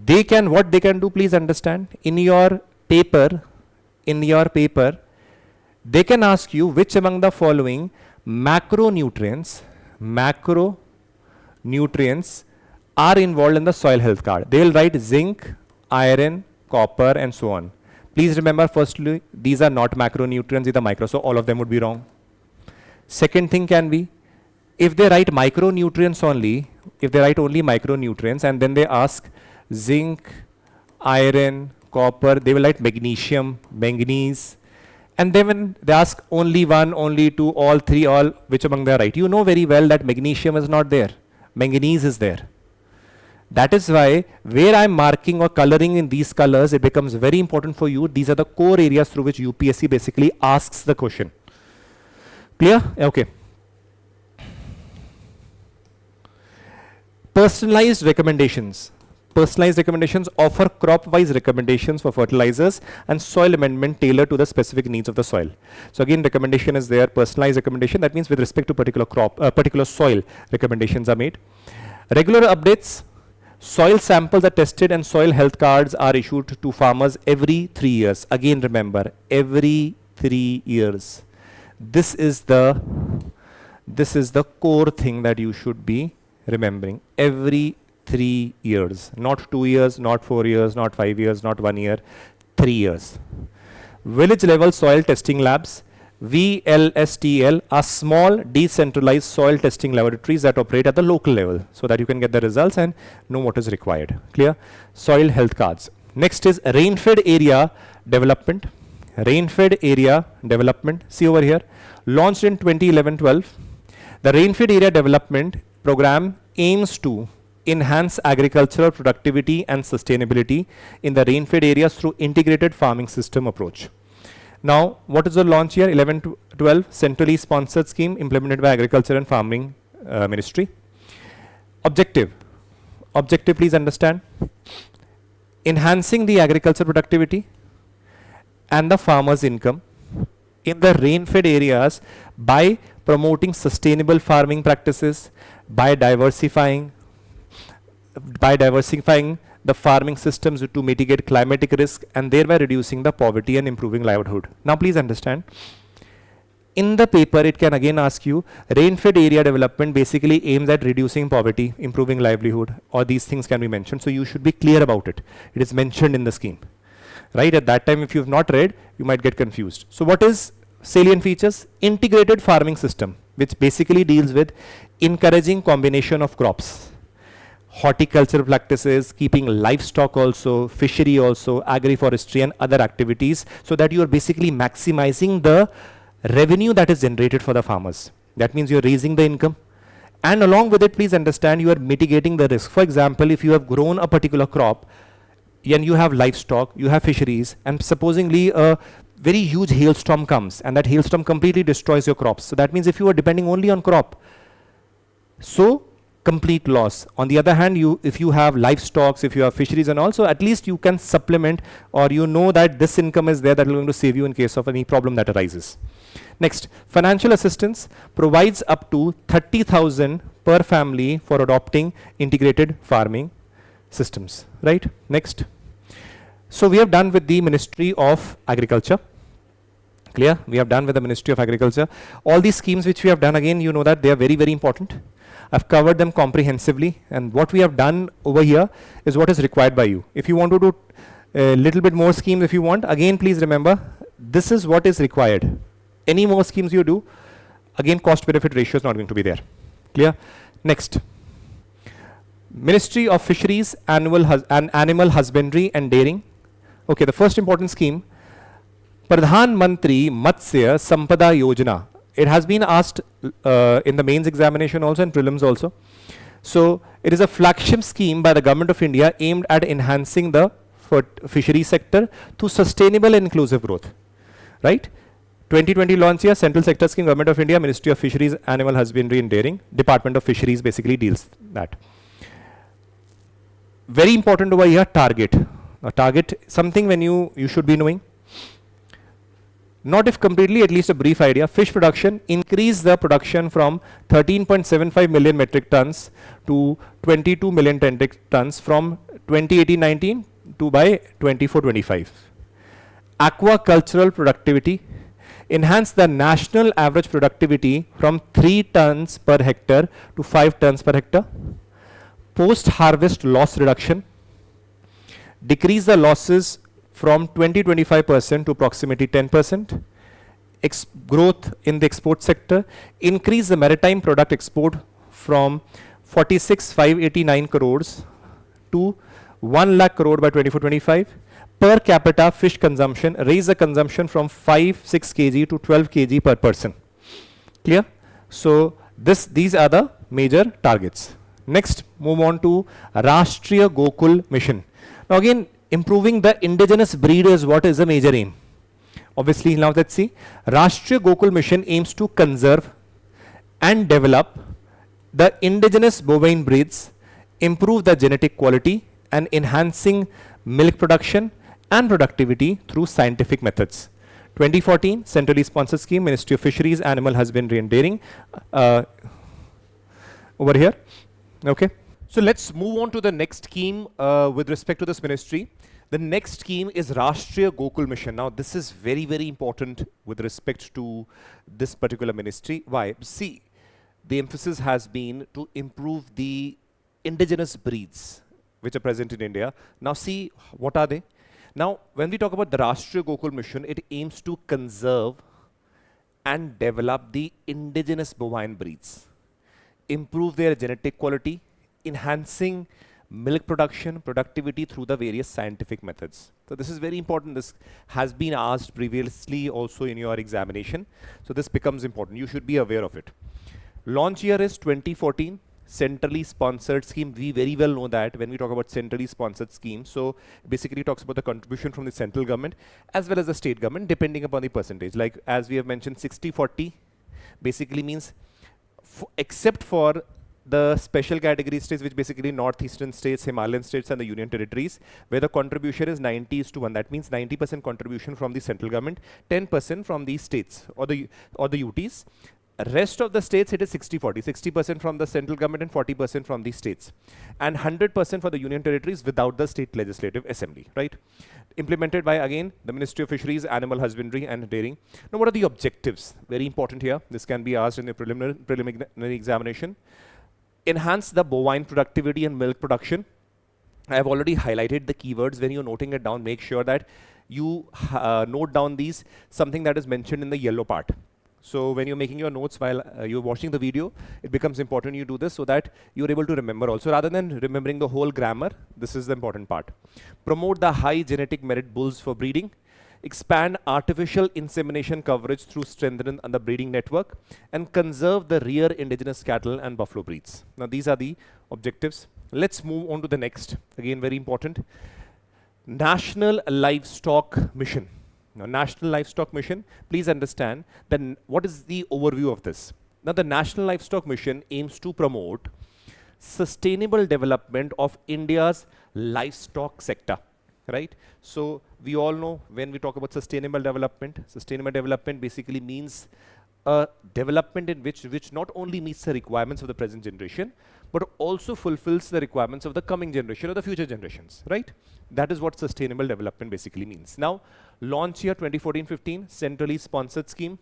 Speaker 1: What they can do, please understand, in your paper, they can ask you which among the following macronutrients are involved in the soil health card. They will write zinc, iron, copper, and so on. Please remember, firstly, these are not macronutrients, these are micro, so all of them would be wrong. Second thing can be, if they write micronutrients only, if they write only micronutrients and then they ask zinc, iron, copper, they will write magnesium, manganese. And then when they ask only one, only two, all three, all, which among they are right? You know very well that magnesium is not there. Manganese is there. That is why where I am marking or coloring in these colors, it becomes very important for you. These are the core areas through which UPSC basically asks the question. Clear? Okay. Personalized recommendations. Personalized recommendations offer crop-wise recommendations for fertilizers and soil amendment tailored to the specific needs of the soil. So again, recommendation is there, personalized recommendation. That means with respect to particular crop, particular soil, recommendations are made. Regular updates. Soil samples are tested and soil health cards are issued to farmers every 3 years. Again, remember, every 3 years. This is the core thing that you should be remembering. Every 3 years, not 2 years, not 4 years, not 5 years, not 1 year, 3 years. Village level soil testing labs, VLSTL, are small decentralized soil testing laboratories that operate at the local level so that you can get the results and know what is required. Clear? Soil health cards. Next is Rainfed area development. Rainfed area development, see over here, launched in 2011-12. The Rainfed area development program aims to enhance agricultural productivity and sustainability in the rainfed areas through integrated farming system approach. Now, what is the launch here? 11-12, centrally sponsored scheme implemented by Agriculture and Farming Ministry. Objective. Objective, please understand. Enhancing the agriculture productivity and the farmer's income in the rain-fed areas by promoting sustainable farming practices, by diversifying the farming systems to mitigate climatic risk and thereby reducing the poverty and improving livelihood. Now please understand, in the paper it can again ask you, rain-fed area development basically aims at reducing poverty, improving livelihood, or these things can be mentioned. So you should be clear about it. It is mentioned in the scheme. Right? At that time, if you have not read, you might get confused. So what is salient features? Integrated farming system, which basically deals with encouraging combination of crops, horticulture practices, keeping livestock also, fishery also, agri-forestry and other activities, so that you are basically maximizing the revenue that is generated for the farmers. That means you are raising the income. And along with it, please understand, you are mitigating the risk. For example, if you have grown a particular crop, and you have livestock, you have fisheries, and supposingly a very huge hailstorm comes, and that hailstorm completely destroys your crops. So that means if you are depending only on crop, so complete loss. On the other hand, if you have livestock, if you have fisheries and also, at least you can supplement, or you know that this income is there that is going to save you in case of any problem that arises. Next, financial assistance provides up to 30,000 per family for adopting integrated farming systems. Right? Next. So we have done with the Ministry of Agriculture. Clear? We have done with the Ministry of Agriculture. All these schemes which we have done, again, you know that they are very, very important. I've covered them comprehensively, and what we have done over here is what is required by you. If you want to do a little bit more schemes, if you want, again, please remember, this is what is required. Any more schemes you do, again, cost-benefit ratio is not going to be there. Clear? Next. Ministry of Fisheries, Animal Husbandry and Dairying. Okay, the first important scheme, Pradhan Mantri Matsya Sampada Yojana. It has been asked in the mains examination also and prelims also. So it is a flagship scheme by the Government of India aimed at enhancing the fishery sector to sustainable and inclusive growth. Right? 2020 launch year, Central Sector Scheme, Government of India, Ministry of Fisheries, Animal Husbandry and Dairying. Department of Fisheries basically deals that. Very important over here, target. Now, target, something when you should be knowing. Not if completely, at least a brief idea. Fish production, increase the production from 13.75 million metric tons to 22 million metric tons from 2018-19 to by 24-25. Aquacultural productivity, enhance the national average productivity from 3 tons per hectare to 5 tons per hectare. Post-harvest loss reduction, decrease the losses from 20-25% to approximately 10%. growth in the export sector, increase the maritime product export from 46,589 crores to 1 lakh crore by 24-25. Per capita fish consumption, raise the consumption from 5-6 kg to 12 kg per person. Clear? So these are the major targets. Next, move on to Rashtriya Gokul Mission. Now again, improving the indigenous breed is what is the major aim. Obviously, now let's see. Rashtriya Gokul Mission aims to conserve and develop the indigenous bovine breeds, improve the genetic quality, and enhancing milk production and productivity through scientific methods. 2014, centrally sponsored scheme, Ministry of Fisheries, Animal Husbandry and Dairying. Over here. Okay. So let's move on to the next scheme with respect to this ministry. The next scheme is Rashtriya Gokul Mission. Now this is very, very important with respect to this particular ministry. Why? See, the emphasis has been to improve the indigenous breeds which are present in India. Now see, what are they? Now, when we talk about the Rashtriya Gokul Mission, it aims to conserve and develop the indigenous bovine breeds, improve their genetic quality, enhancing milk production, productivity through the various scientific methods. So this is very important. This has been asked previously also in your examination. So this becomes important. You should be aware of it. Launch year is 2014. Centrally sponsored scheme. We very well know that when we talk about centrally sponsored schemes. So basically talks about the contribution from the central government as well as the state government depending upon the percentage. Like as we have mentioned, 60-40 basically means except for the special category states, which basically northeastern states, Himalayan states and the union territories, where the contribution is 90:1. That means 90% contribution from the central government, 10% from the states or the UTs. Rest of the states, it is 60-40, 60% from the central government and 40% from the states, and 100% for the union territories without the state legislative assembly, right? Implemented by, again, the Ministry of Fisheries, Animal Husbandry and Dairying. Now, what are the objectives? Very important here. This can be asked in the preliminary examination. Enhance the bovine productivity and milk production. I have already highlighted the keywords. When you're noting it down, make sure that you note down these, something that is mentioned in the yellow part. So when you're making your notes while you're watching the video, it becomes important you do this so that you're able to remember also. Rather than remembering the whole grammar, this is the important part. Promote the high genetic merit bulls for breeding. Expand artificial insemination coverage through strengthening the breeding network. And conserve the rare indigenous cattle and buffalo breeds. Now these are the objectives. Let's move on to the next. Again, very important. National Livestock Mission. Now, National Livestock Mission, please understand that what is the overview of this? Now, the National Livestock Mission aims to promote sustainable development of India's livestock sector, right? So, we all know when we talk about sustainable development basically means a development in which not only meets the requirements of the present generation, but also fulfills the requirements of the coming generation or the future generations, right? That is what sustainable development basically means. Now, launch year 2014-15, centrally sponsored scheme,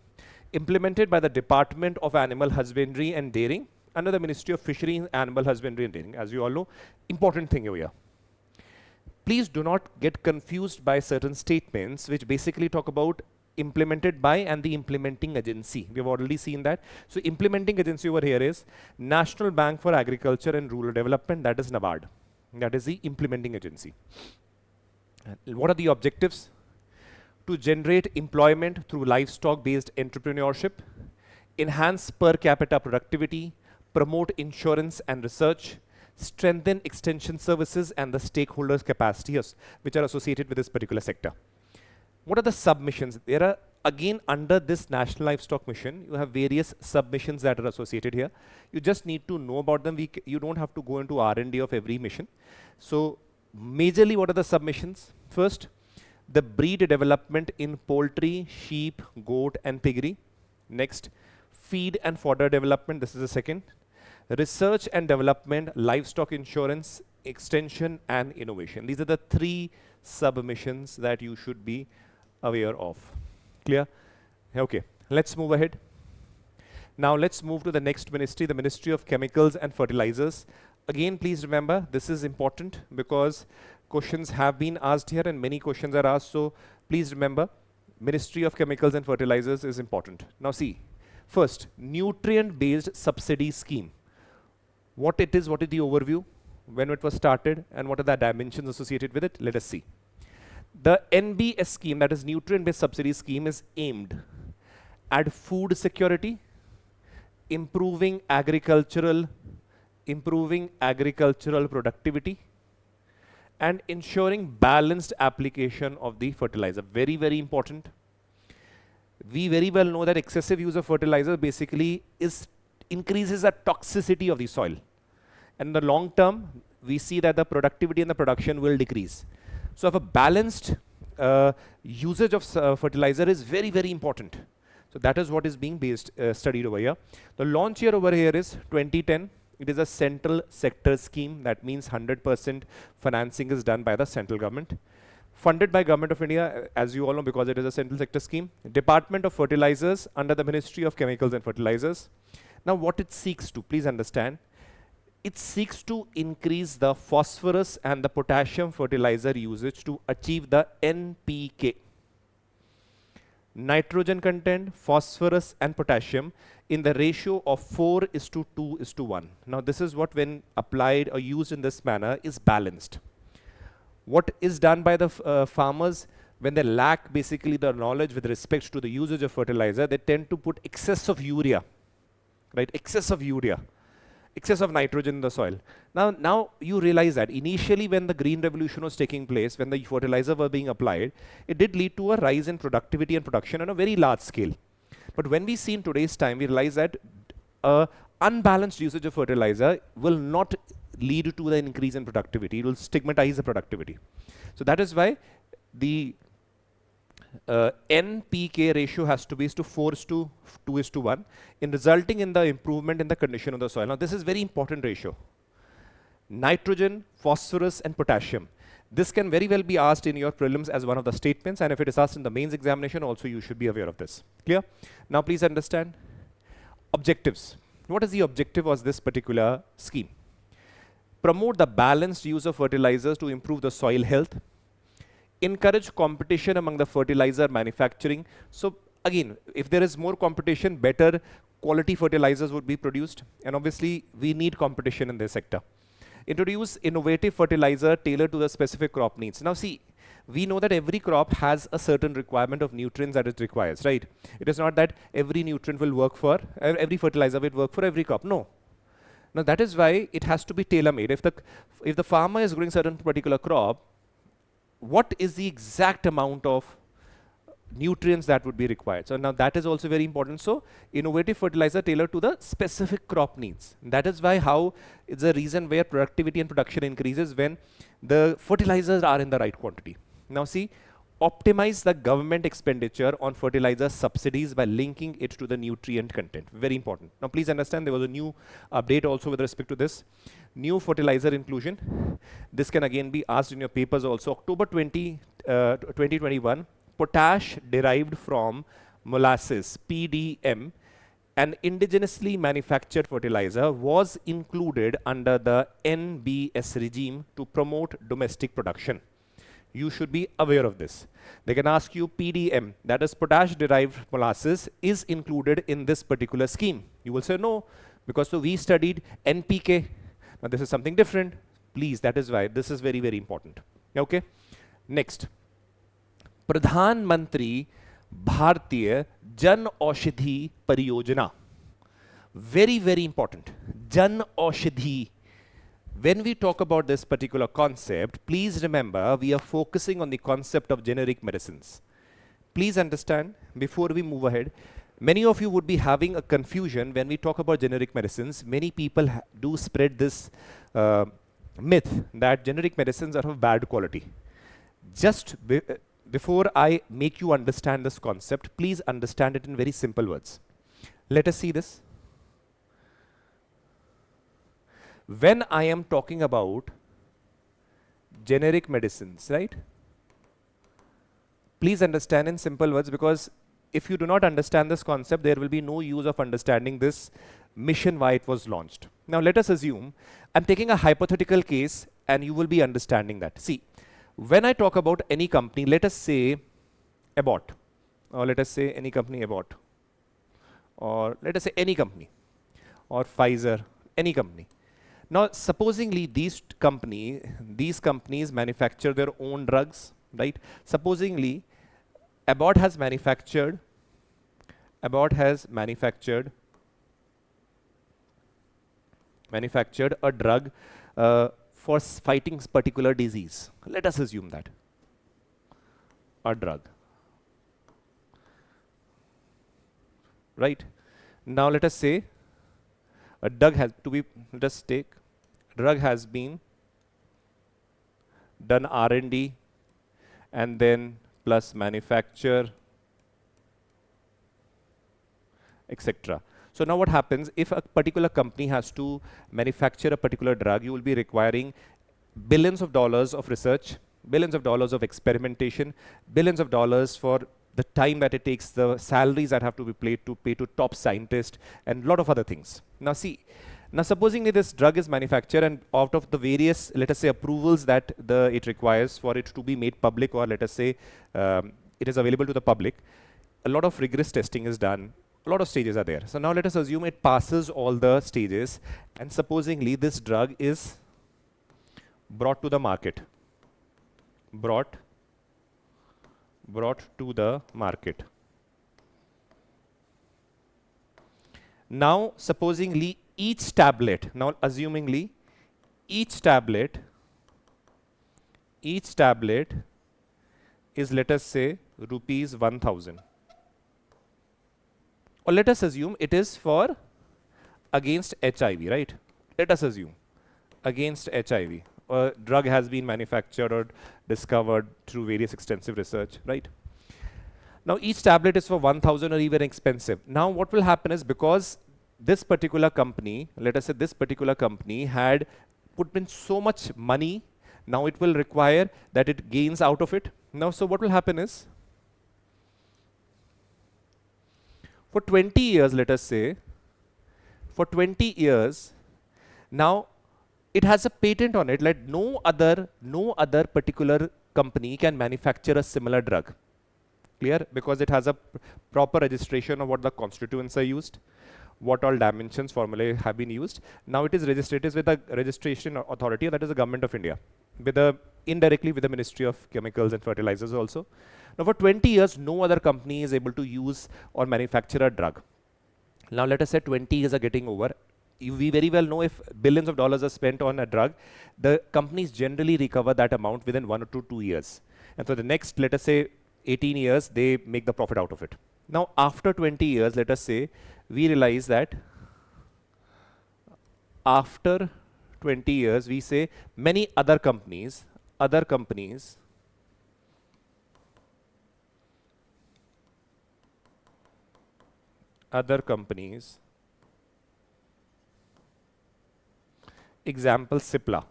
Speaker 1: implemented by the Department of Animal Husbandry and Dairying under the Ministry of Fisheries, Animal Husbandry and Dairying. As you all know, important thing over here. Please do not get confused by certain statements which basically talk about implemented by and the implementing agency. We have already seen that. So implementing agency over here is National Bank for Agriculture and Rural Development, that is NABARD. That is the implementing agency. What are the objectives? To generate employment through livestock-based entrepreneurship, enhance per capita productivity, promote insurance and research, strengthen extension services and the stakeholders' capacities which are associated with this particular sector. What are the submissions? There are, again, under this National Livestock Mission, you have various submissions that are associated here. You just need to know about them. You don't have to go into R&D of every mission. So, majorly, what are the submissions? First, the breed development in poultry, sheep, goat, and piggery. Next, feed and fodder development. This is the second. Research and development, livestock insurance, extension, and innovation. These are the three submissions that you should be aware of. Clear? Okay, let's move ahead. Now let's move to the next ministry, the Ministry of Chemicals and Fertilizers. Again, please remember, this is important because questions have been asked here and many questions are asked. So please remember, Ministry of Chemicals and Fertilizers is important. Now see, first, nutrient-based subsidy scheme. What it is, what is the overview, when it was started, and what are the dimensions associated with it? Let us see. The NBS scheme, that is nutrient-based subsidy scheme, is aimed at food security, improving agricultural productivity, and ensuring balanced application of the fertilizer. Very, very important. We very well know that excessive use of fertilizer basically increases the toxicity of the soil. And in the long term, we see that the productivity and the production will decrease. So, a balanced usage of fertilizer is very, very important. So, that is what is being studied over here. The launch year over here is 2010. It is a central sector scheme. That means 100% financing is done by the central government. Funded by Government of India, as you all know, because it is a central sector scheme. Department of Fertilizers under the Ministry of Chemicals and Fertilizers. Now, what it seeks to, please understand, it seeks to increase the phosphorus and the potassium fertilizer usage to achieve the NPK. Nitrogen content, phosphorus and potassium in the ratio of 4:2:1. Now this is what, when applied or used in this manner, is balanced. What is done by the farmers when they lack basically the knowledge with respect to the usage of fertilizer, they tend to put excess of urea, right? Excess of nitrogen in the soil. Now you realize that initially when the green revolution was taking place, when the fertilizer were being applied, it did lead to a rise in productivity and production on a very large scale. But when we see in today's time, we realize that unbalanced usage of fertilizer will not lead to the increase in productivity. It will stigmatize the productivity. So that is why the NPK ratio has to be 4:2:1 in resulting in the improvement in the condition of the soil. Now this is very important ratio. Nitrogen, phosphorus and potassium. This can very well be asked in your prelims as one of the statements, and if it is asked in the mains examination also, you should be aware of this. Clear? Now please understand objectives. What is the objective of this particular scheme? Promote the balanced use of fertilizers to improve the soil health. Encourage competition among the fertilizer manufacturing. So again, if there is more competition, better quality fertilizers would be produced, and obviously we need competition in this sector. Introduce innovative fertilizer tailored to the specific crop needs. Now see, we know that every crop has a certain requirement of nutrients that it requires, right? It is not that every nutrient will work for, every fertilizer will work for every crop, no. Now that is why it has to be tailor-made. If the farmer is growing certain particular crop, what is the exact amount of nutrients that would be required? So now that is also very important. So innovative fertilizer tailored to the specific crop needs. That is why how it's a reason where productivity and production increases when the fertilizers are in the right quantity. Now see, optimize the government expenditure on fertilizer subsidies by linking it to the nutrient content. Very important. Now please understand, there was a new update also with respect to this. New fertilizer inclusion. This can again be asked in your papers also. October 2021, potash derived from molasses, PDM, an indigenously manufactured fertilizer, was included under the NBS regime to promote domestic production. You should be aware of this. They can ask you PDM, that is potash derived molasses, is included in this particular scheme. You will say no, because so we studied NPK. Now this is something different. Please, that is why this is very, very important. Okay. Next. Pradhan Mantri Bharatiya Jan Aushadhi Pariyojana. Very, very important. Jan Aushadhi. When we talk about this particular concept, please remember we are focusing on the concept of generic medicines. Please understand, before we move ahead, many of you would be having a confusion when we talk about generic medicines. Many people do spread this myth that generic medicines are of bad quality. Just before I make you understand this concept, please understand it in very simple words. Let us see this. When I am talking about generic medicines, right? Please understand in simple words, because if you do not understand this concept, there will be no use of understanding this mission, why it was launched. Now let us assume I'm taking a hypothetical case and you will be understanding that. See, when I talk about any company, let us say Abbott. or let us say any company Abbott, or let us say any company, or Pfizer, any company. Now, supposingly these companies manufacture their own drugs, right? Supposingly Abbott has manufactured a drug for fighting particular disease. Let us assume that a drug, right? Now let us say a drug has to be, let us take, drug has been done R&D and then plus manufacture, etc. So now what happens, if a particular company has to manufacture a particular drug, you will be requiring billions of dollars of research, billions of dollars of experimentation, billions of dollars for the time that it takes, the salaries that have to be paid to top scientists, and a lot of other things. Now see, now supposingly this drug is manufactured, and out of the various, let us say, approvals that it requires for it to be made public, or let us say it is available to the public, a lot of rigorous testing is done, a lot of stages are there. So now let us assume it passes all the stages, and supposingly this drug is brought to the market, brought to the market. Now supposingly each tablet, now assumingly each tablet is, let us say, rupees 1000, or let us assume it is for against HIV, right? Let us assume against HIV. A drug has been manufactured or discovered through various extensive research, right? Now each tablet is for 1000 or even expensive. Now what will happen is, because this particular company, let us say this particular company had put in so much money, now it will require that it gains out of it. Now so what will happen is, for 20 years, let us say, for 20 years, now it has a patent on it, like no other particular company can manufacture a similar drug. Clear? Because it has a proper registration of what the constituents are used, what all dimensions formulae have been used. Now it is registered with a registration authority, that is the Government of India, with indirectly with the Ministry of Chemicals and Fertilizers also. Now for 20 years, no other company is able to use or manufacture a drug. Now let us say 20 years are getting over. We very well know if billions of dollars are spent on a drug, the companies generally recover that amount within 1 or 2 years. And for the next, let us say, 18 years, they make the profit out of it. Now after 20 years, let us say, we realize that after 20 years, we say many other companies example Cipla.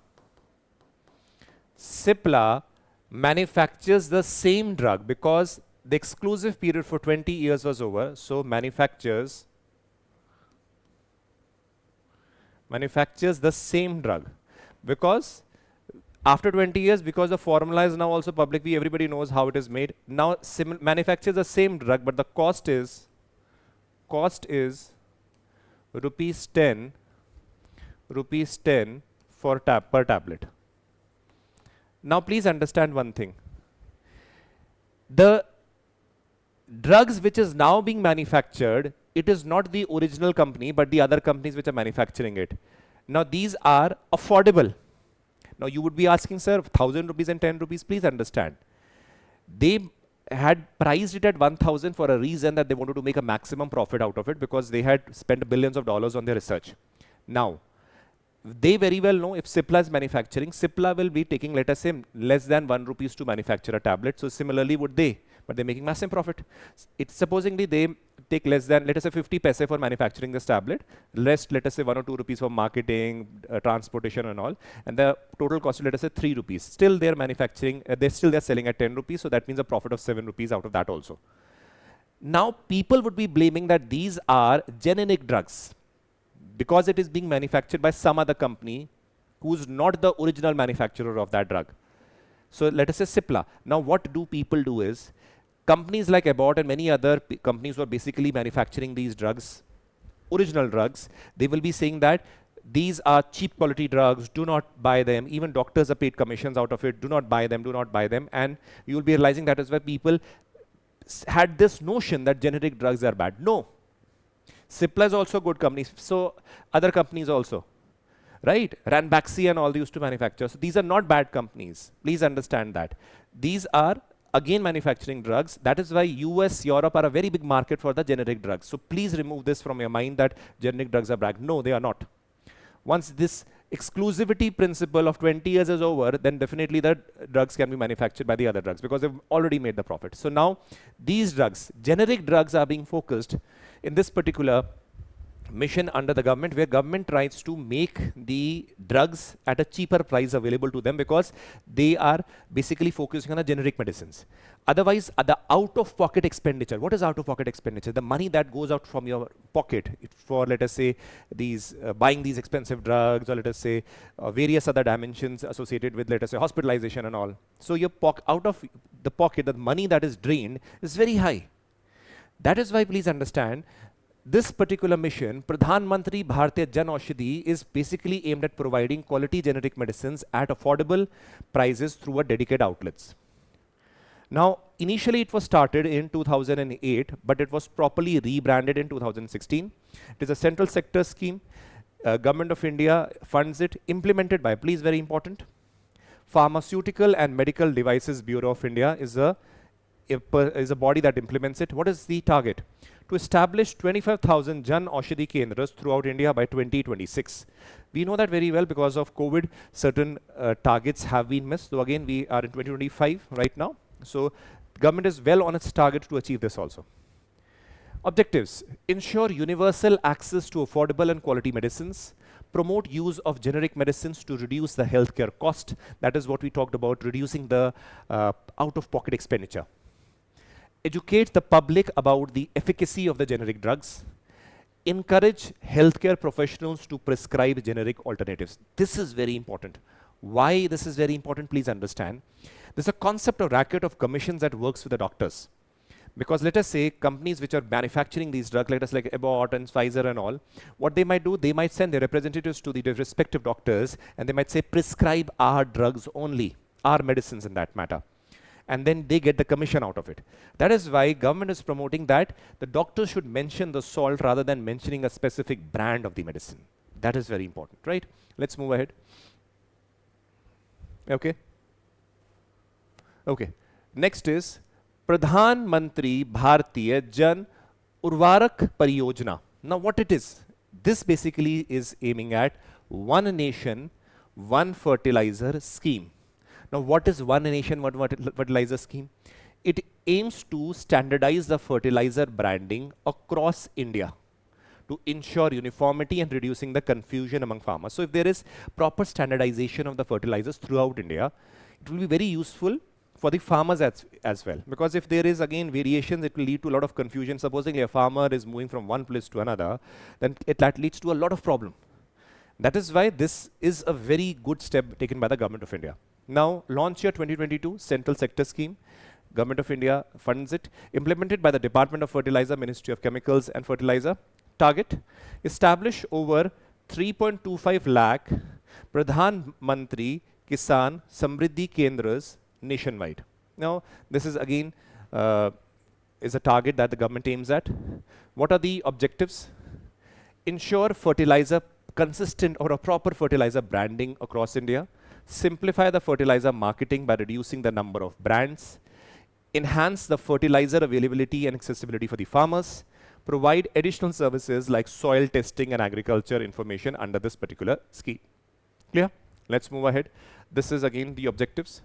Speaker 1: Cipla manufactures the same drug because the exclusive period for 20 years was over, so manufactures the same drug, because after 20 years, because the formula is now also public, everybody knows how it is made. Now manufactures the same drug, but the cost is rupees 10 for per tablet. Now please understand one thing. The drugs which is now being manufactured, it is not the original company, but the other companies which are manufacturing it. Now these are affordable. Now you would be asking, sir, 1000 rupees and 10 rupees, please understand. They had priced it at 1000 for a reason, that they wanted to make a maximum profit out of it, because they had spent billions of dollars on their research. Now, they very well know if Cipla is manufacturing, Cipla will be taking, let us say, less than 1 rupees to manufacture a tablet. So similarly would they, but they're making massive profit. It's supposingly they take less than, let us say, 50 paise for manufacturing this tablet, rest, let us say, 1 or 2 rupees for marketing, transportation and all, and the total cost, let us say, 3 rupees. Still they're manufacturing, they're selling at 10 rupees, so that means a profit of 7 rupees out of that also. Now people would be blaming that these are generic drugs, because it is being manufactured by some other company who's not the original manufacturer of that drug. So let us say Cipla. Now what do people do is, companies like Abbott and many other companies who are basically manufacturing these drugs, original drugs, they will be saying that these are cheap quality drugs, do not buy them. Even doctors are paid commissions out of it, do not buy them, do not buy them. And you will be realizing that is why people had this notion that generic drugs are bad. No. Cipla is also good companies, so other companies also, right? Ranbaxy and all they used to manufacture. So these are not bad companies. Please understand that. These are again manufacturing drugs. That is why US, Europe are a very big market for the generic drugs. So please remove this from your mind that generic drugs are bad. No, they are not. Once this exclusivity principle of 20 years is over, then definitely the drugs can be manufactured by the other drugs because they've already made the profit. So now these drugs, generic drugs, are being focused in this particular mission under the government, where government tries to make the drugs at a cheaper price available to them because they are basically focusing on the generic medicines. Otherwise, the out-of-pocket expenditure. What is out-of-pocket expenditure? The money that goes out from your pocket for, let us say, these buying these expensive drugs, or let us say various other dimensions associated with, let us say, hospitalization and all. So your out of the pocket, the money that is drained is very high. That is why, please understand, this particular mission, Pradhan Mantri Bharatiya Jan Aushadhi, is basically aimed at providing quality generic medicines at affordable prices through a dedicated outlets. Now, initially it was started in 2008, but it was properly rebranded in 2016. It is a central sector scheme. Government of India funds it, implemented by, please, very important, Pharmaceutical and Medical Devices Bureau of India is a body that implements it. What is the target? To establish 25,000 Jan Aushadhi Kendras throughout India by 2026. We know that very well because of COVID, certain targets have been missed. So again, we are in 2025 right now. So government is well on its target to achieve this also. Objectives: ensure universal access to affordable and quality medicines, promote use of generic medicines to reduce the healthcare cost. That is what we talked about, reducing the out-of-pocket expenditure. Educate the public about the efficacy of the generic drugs. Encourage healthcare professionals to prescribe generic alternatives. This is very important. Why this is very important, please understand. There's a concept of racket of commissions that works with the doctors. Because let us say companies which are manufacturing these drugs, let us like Abbott and Pfizer and all, what they might do, they might send their representatives to the respective doctors and they might say, prescribe our drugs only, our medicines in that matter. And then they get the commission out of it. That is why government is promoting that the doctor should mention the salt rather than mentioning a specific brand of the medicine. That is very important, right? Let's move ahead. Okay. Okay. Next is Pradhan Mantri Bharatiya Jan Urvarak Pariyojana. Now what it is? This basically is aiming at one nation, one fertilizer scheme. Now what is one nation, one fertilizer scheme? It aims to standardize the fertilizer branding across India to ensure uniformity and reducing the confusion among farmers. So if there is proper standardization of the fertilizers throughout India, it will be very useful for the farmers as well. Because if there is again variations, it will lead to a lot of confusion. Supposing a farmer is moving from one place to another, then that leads to a lot of problem. That is why this is a very good step taken by the Government of India. Now, launch year 2022, Central Sector Scheme. Government of India funds it. Implemented by the Department of Fertilizer, Ministry of Chemicals and Fertilizer. Target: establish over 3.25 lakh Pradhan Mantri Kisan Samriddhi Kendras nationwide. Now, this is again is a target that the government aims at. What are the objectives? Ensure fertilizer consistent or a proper fertilizer branding across India. Simplify the fertilizer marketing by reducing the number of brands. Enhance the fertilizer availability and accessibility for the farmers. Provide additional services like soil testing and agriculture information under this particular scheme. Clear? Let's move ahead. This is again the objectives.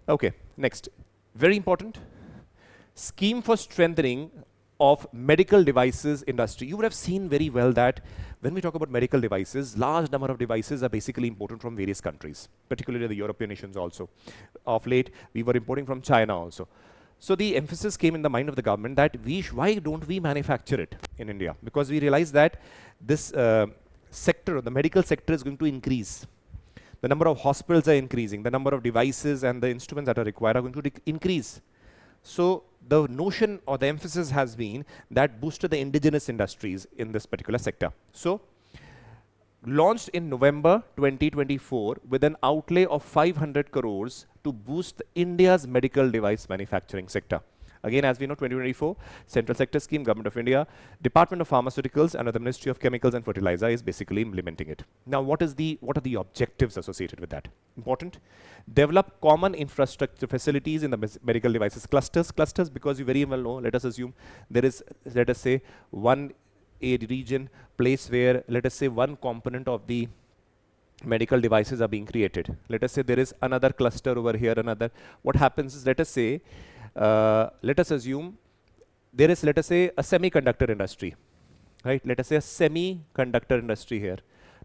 Speaker 1: Okay, next. Very important. Scheme for strengthening of medical devices industry. You would have seen very well that when we talk about medical devices, large number of devices are basically imported from various countries, particularly the European nations also. Of late, we were importing from China also. So the emphasis came in the mind of the government that why don't we manufacture it in India? Because we realized that this sector, the medical sector, is going to increase. The number of hospitals are increasing. The number of devices and the instruments that are required are going to increase. So the notion or the emphasis has been that boosted the indigenous industries in this particular sector. So, launched in November 2024 with an outlay of 500 crores to boost India's medical device manufacturing sector. Again, as we know, 2024 Central Sector Scheme, Government of India, Department of Pharmaceuticals and the Ministry of Chemicals and Fertilizer is basically implementing it. Now, what are the objectives associated with that? Important. Develop common infrastructure facilities in the medical devices clusters because you very well know, let us assume there is, let us say, one region, place where, let us say, one component of the medical devices are being created. Let us say there is another cluster over here, another. What happens is, let us say, let us assume there is, let us say, a semiconductor industry, right? Let us say a semiconductor industry here.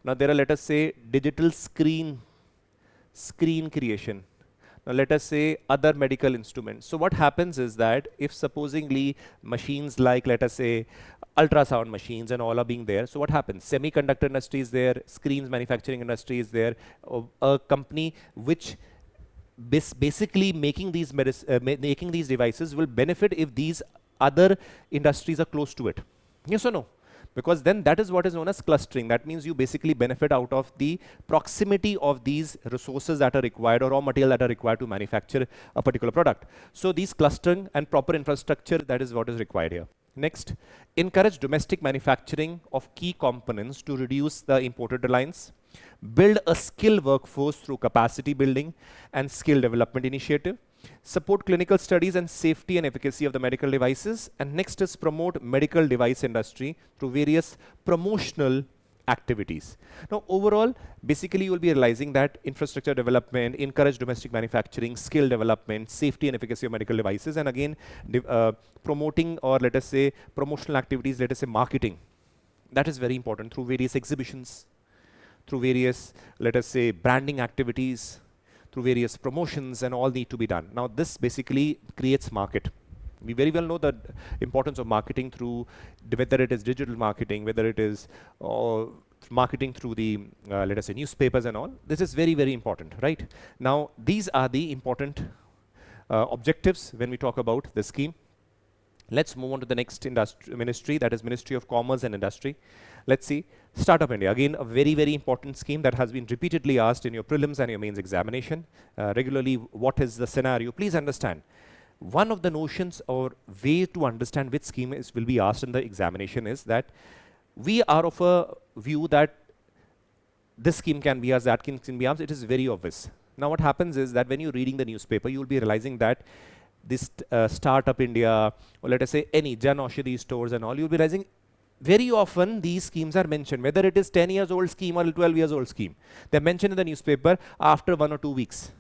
Speaker 1: Now there are, let us say, digital screen creation. Now let us say other medical instruments. So what happens is that if supposingly machines like, let us say, ultrasound machines and all are being there, so what happens? Semiconductor industry is there, screens manufacturing industry is there, a company which basically making these devices will benefit if these other industries are close to it. Yes or no? Because then that is what is known as clustering. That means you basically benefit out of the proximity of these resources that are required or raw material that are required to manufacture a particular product. So these clustering and proper infrastructure, that is what is required here. Next, encourage domestic manufacturing of key components to reduce the imported reliance. Build a skilled workforce through capacity building and skill development initiative. Support clinical studies and safety and efficacy of the medical devices. And next is promote medical device industry through various promotional activities. Now overall, basically you will be realizing that infrastructure development, encourage domestic manufacturing, skill development, safety and efficacy of medical devices, and again promoting, or let us say promotional activities, let us say marketing. That is very important through various exhibitions, through various, let us say, branding activities, through various promotions, and all need to be done. Now this basically creates market. We very well know the importance of marketing through, whether it is digital marketing, whether it is marketing through the, let us say, newspapers and all. This is very, very important, right? Now, these are the important objectives when we talk about the scheme. Let's move on to the next ministry, that is Ministry of Commerce and Industry. Let's see, Startup India. Again, a very, very important scheme that has been repeatedly asked in your prelims and your mains examination. Regularly, what is the scenario? Please understand. One of the notions or way to understand which scheme will be asked in the examination is that we are of a view that this scheme can be asked, that scheme can be asked. It is very obvious. Now what happens is that when you're reading the newspaper, you will be realizing that this Startup India, or let us say any Jan Aushadhi stores and all, you'll be realizing very often these schemes are mentioned, whether it is 10 years old scheme or 12 years old scheme. They're mentioned in the newspaper after 1 or 2 weeks.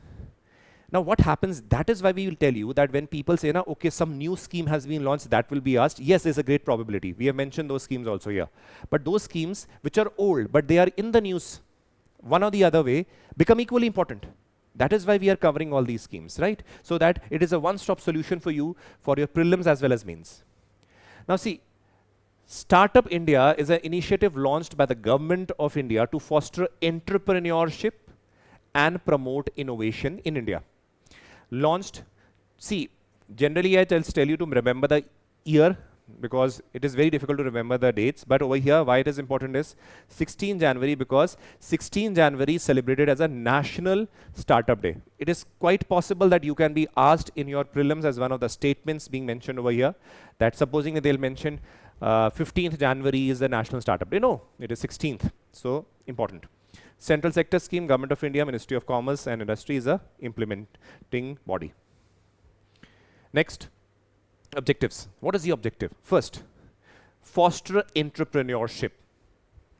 Speaker 1: Now what happens, that is why we will tell you that when people say, na, okay, some new scheme has been launched, that will be asked. Yes, there's a great probability. We have mentioned those schemes also here. But those schemes which are old, but they are in the news, one or the other way, become equally important. That is why we are covering all these schemes, right? So that it is a one-stop solution for you, for your prelims as well as mains. Now see, Startup India is an initiative launched by the Government of India to foster entrepreneurship and promote innovation in India. Launched, see, generally I tell you to remember the year because it is very difficult to remember the dates, but over here why it is important is 16 January because 16 January is celebrated as a National Startup Day. It is quite possible that you can be asked in your prelims as one of the statements being mentioned over here that supposing that they'll mention 15th January is the National Startup Day. No, it is 16th. So important. Central Sector Scheme, Government of India, Ministry of Commerce and Industry is a implementing body. Next, objectives. What is the objective? First, foster entrepreneurship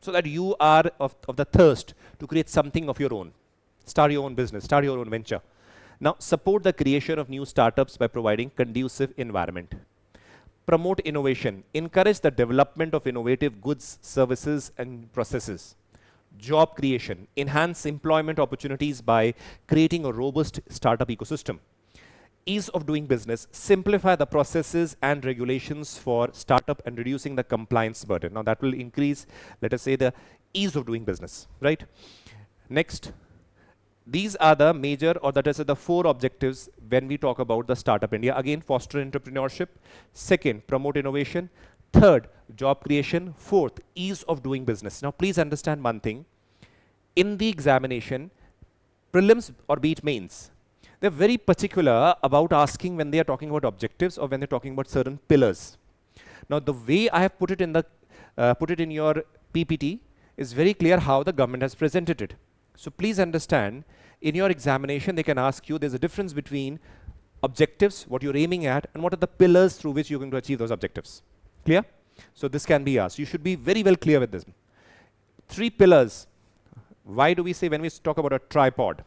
Speaker 1: so that you are of the thirst to create something of your own. Start your own business, start your own venture. Now, support the creation of new startups by providing conducive environment. Promote innovation. Encourage the development of innovative goods, services and processes. Job creation. Enhance employment opportunities by creating a robust startup ecosystem. Ease of doing business. Simplify the processes and regulations for startup and reducing the compliance burden. Now that will increase, let us say, the ease of doing business, right? Next, these are the major, or that is the 4 objectives when we talk about the Startup India. Again, foster entrepreneurship. Second, promote innovation. Third, job creation. Fourth, ease of doing business. Now, please understand one thing. In the examination, prelims or be it mains, they're very particular about asking when they are talking about objectives or when they're talking about certain pillars. Now, the way I have put it in your PPT is very clear how the government has presented it. So please understand, in your examination, they can ask you, there's a difference between objectives, what you're aiming at, and what are the pillars through which you're going to achieve those objectives. Clear? So this can be asked. You should be very well clear with this. 3 pillars. Why do we say when we talk about a tripod?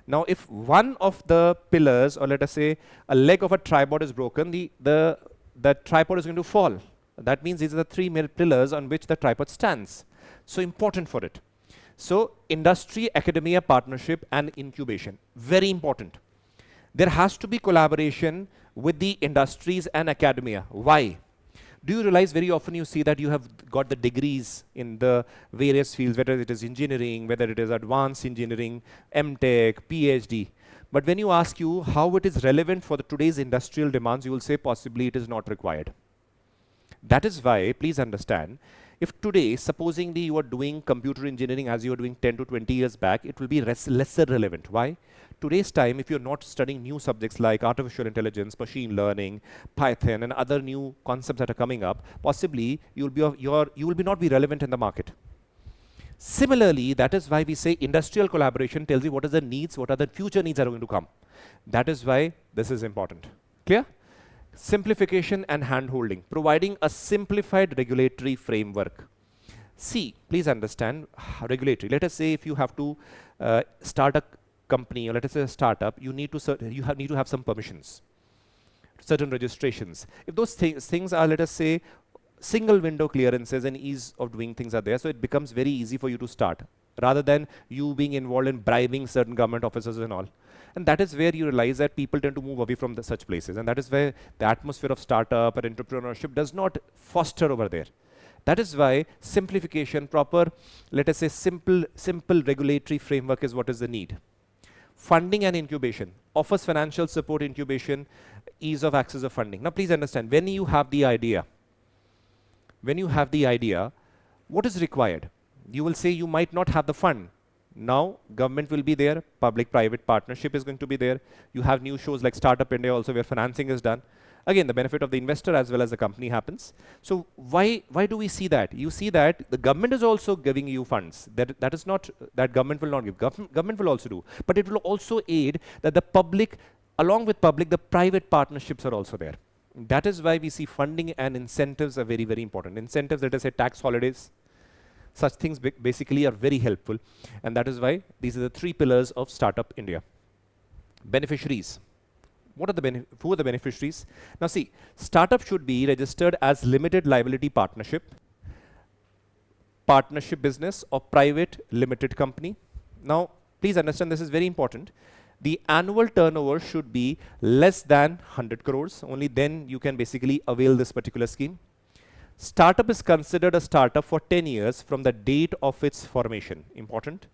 Speaker 1: Now, if one of the pillars, or let us say a leg of a tripod is broken, the tripod is going to fall. That means these are the 3 pillars on which the tripod stands. So important for it. So industry, academia, partnership and incubation. Very important. There has to be collaboration with the industries and academia. Why? Do you realize very often you see that you have got the degrees in the various fields, whether it is engineering, whether it is advanced engineering, MTech, PhD. But when you ask you how it is relevant for today's industrial demands, you will say possibly it is not required. That is why, please understand, if today, supposingly you are doing computer engineering as you were doing 10 to 20 years back, it will be lesser relevant. Why? Today's time, if you're not studying new subjects like artificial intelligence, machine learning, Python, and other new concepts that are coming up, possibly you will not be relevant in the market. Similarly, that is why we say industrial collaboration tells you what are the needs, what are the future needs that are going to come. That is why this is important. Clear? Simplification and hand-holding, providing a simplified regulatory framework. See, please understand, regulatory. Let us say if you have to start a company, or let us say a startup, you need to have some permissions, certain registrations. If those things are, let us say, single window clearances and ease of doing things are there, so it becomes very easy for you to start, rather than you being involved in bribing certain government officers and all. And that is where you realize that people tend to move away from such places. And that is where the atmosphere of startup and entrepreneurship does not foster over there. That is why simplification, proper, let us say simple regulatory framework is what is the need. Funding and incubation, offers financial support, incubation, ease of access of funding. Now please understand, when you have the idea, what is required? You will say you might not have the fund. Now, government will be there, public-private partnership is going to be there. You have new shows like Startup India also where financing is done. Again, the benefit of the investor as well as the company happens. So why do we see that? You see that the government is also giving you funds. That is not that government will not give. Government will also do. But it will also aid that the public, along with public, the private partnerships are also there. That is why we see funding and incentives are very, very important. Incentives, let us say tax holidays, such things basically are very helpful, and that is why these are the 3 pillars of Startup India. Beneficiaries. Who are the beneficiaries? Now see, startup should be registered as limited liability partnership business, or private limited company. Now please understand, this is very important. The annual turnover should be less than 100 crores. Only then you can basically avail this particular scheme. Startup is considered a startup for 10 years from the date of its formation. Important.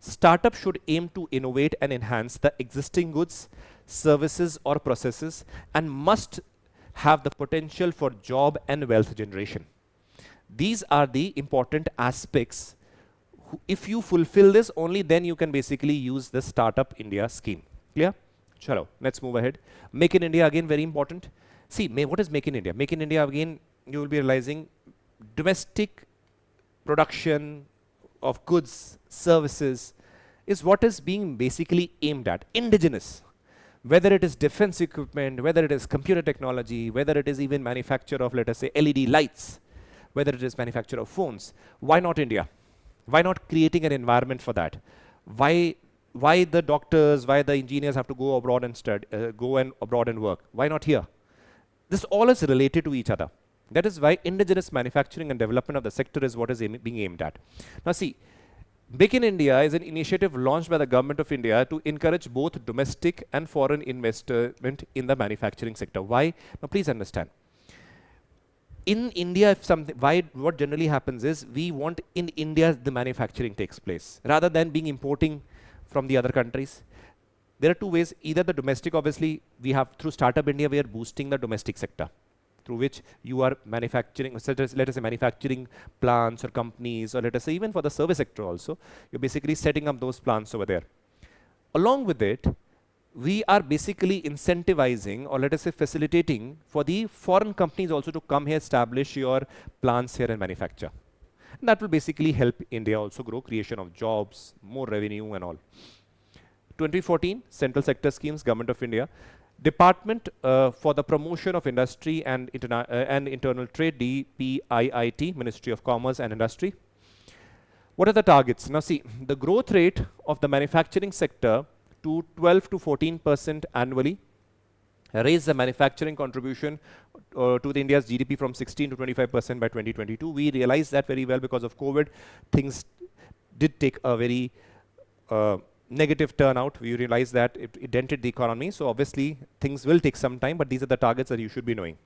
Speaker 1: Startup should aim to innovate and enhance the existing goods, services or processes, and must have the potential for job and wealth generation. These are the important aspects. If you fulfill this, only then you can basically use the Startup India scheme. Clear? Chalo, let's move ahead. Make in India, again very important. See, what is Make in India? Make in India, again, you will be realizing domestic production of goods, services is what is being basically aimed at. Indigenous. Whether it is defense equipment, whether it is computer technology, whether it is even manufacture of, let us say, LED lights, whether it is manufacture of phones. Why not India? Why not creating an environment for that? Why the doctors, why the engineers have to go abroad and study, abroad and work? Why not here? This all is related to each other. That is why indigenous manufacturing and development of the sector is what is being aimed at. Now see, Make in India is an initiative launched by the Government of India to encourage both domestic and foreign investment in the manufacturing sector. Why? Now please understand. In India, what generally happens is we want in India the manufacturing takes place rather than being importing from the other countries? There are two ways. Either the domestic, obviously, we have through Startup India, we are boosting the domestic sector, through which you are manufacturing, let us say manufacturing plants or companies, or let us say even for the service sector also, you're basically setting up those plants over there. Along with it, we are basically incentivizing, or let us say facilitating, for the foreign companies also to come here, establish your plants here and manufacture. And that will basically help India also grow, creation of jobs, more revenue and all. 2014, Central Sector Schemes, Government of India. Department for the Promotion of Industry and Internal Trade, DPIIT, Ministry of Commerce and Industry. What are the targets? Now see, the growth rate of the manufacturing sector to 12 to 14% annually, raise the manufacturing contribution to the India's GDP from 16 to 25% by 2022. We realized that very well because of COVID. Things did take a very negative turnout. We realized that it dented the economy. So obviously things will take some time, but these are the targets that you should be knowing.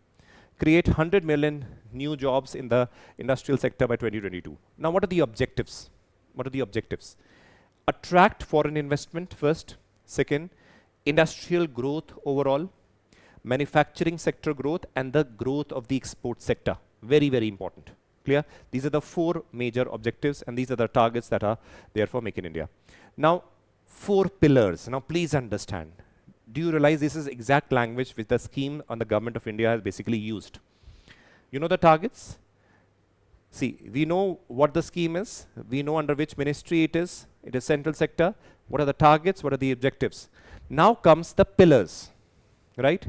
Speaker 1: Create 100 million new jobs in the industrial sector by 2022. Now what are the objectives? What are the objectives? Attract foreign investment first. Second, industrial growth overall, manufacturing sector growth, and the growth of the export sector. Very, very important. Clear? These are the four major objectives, and these are the targets that are there for Make in India. Now, 4 pillars. Now, please understand. Do you realize this is exact language which the scheme on the Government of India has basically used? You know the targets? See, we know what the scheme is. We know under which ministry it is. It is central sector. What are the targets? What are the objectives? Now comes the pillars, right?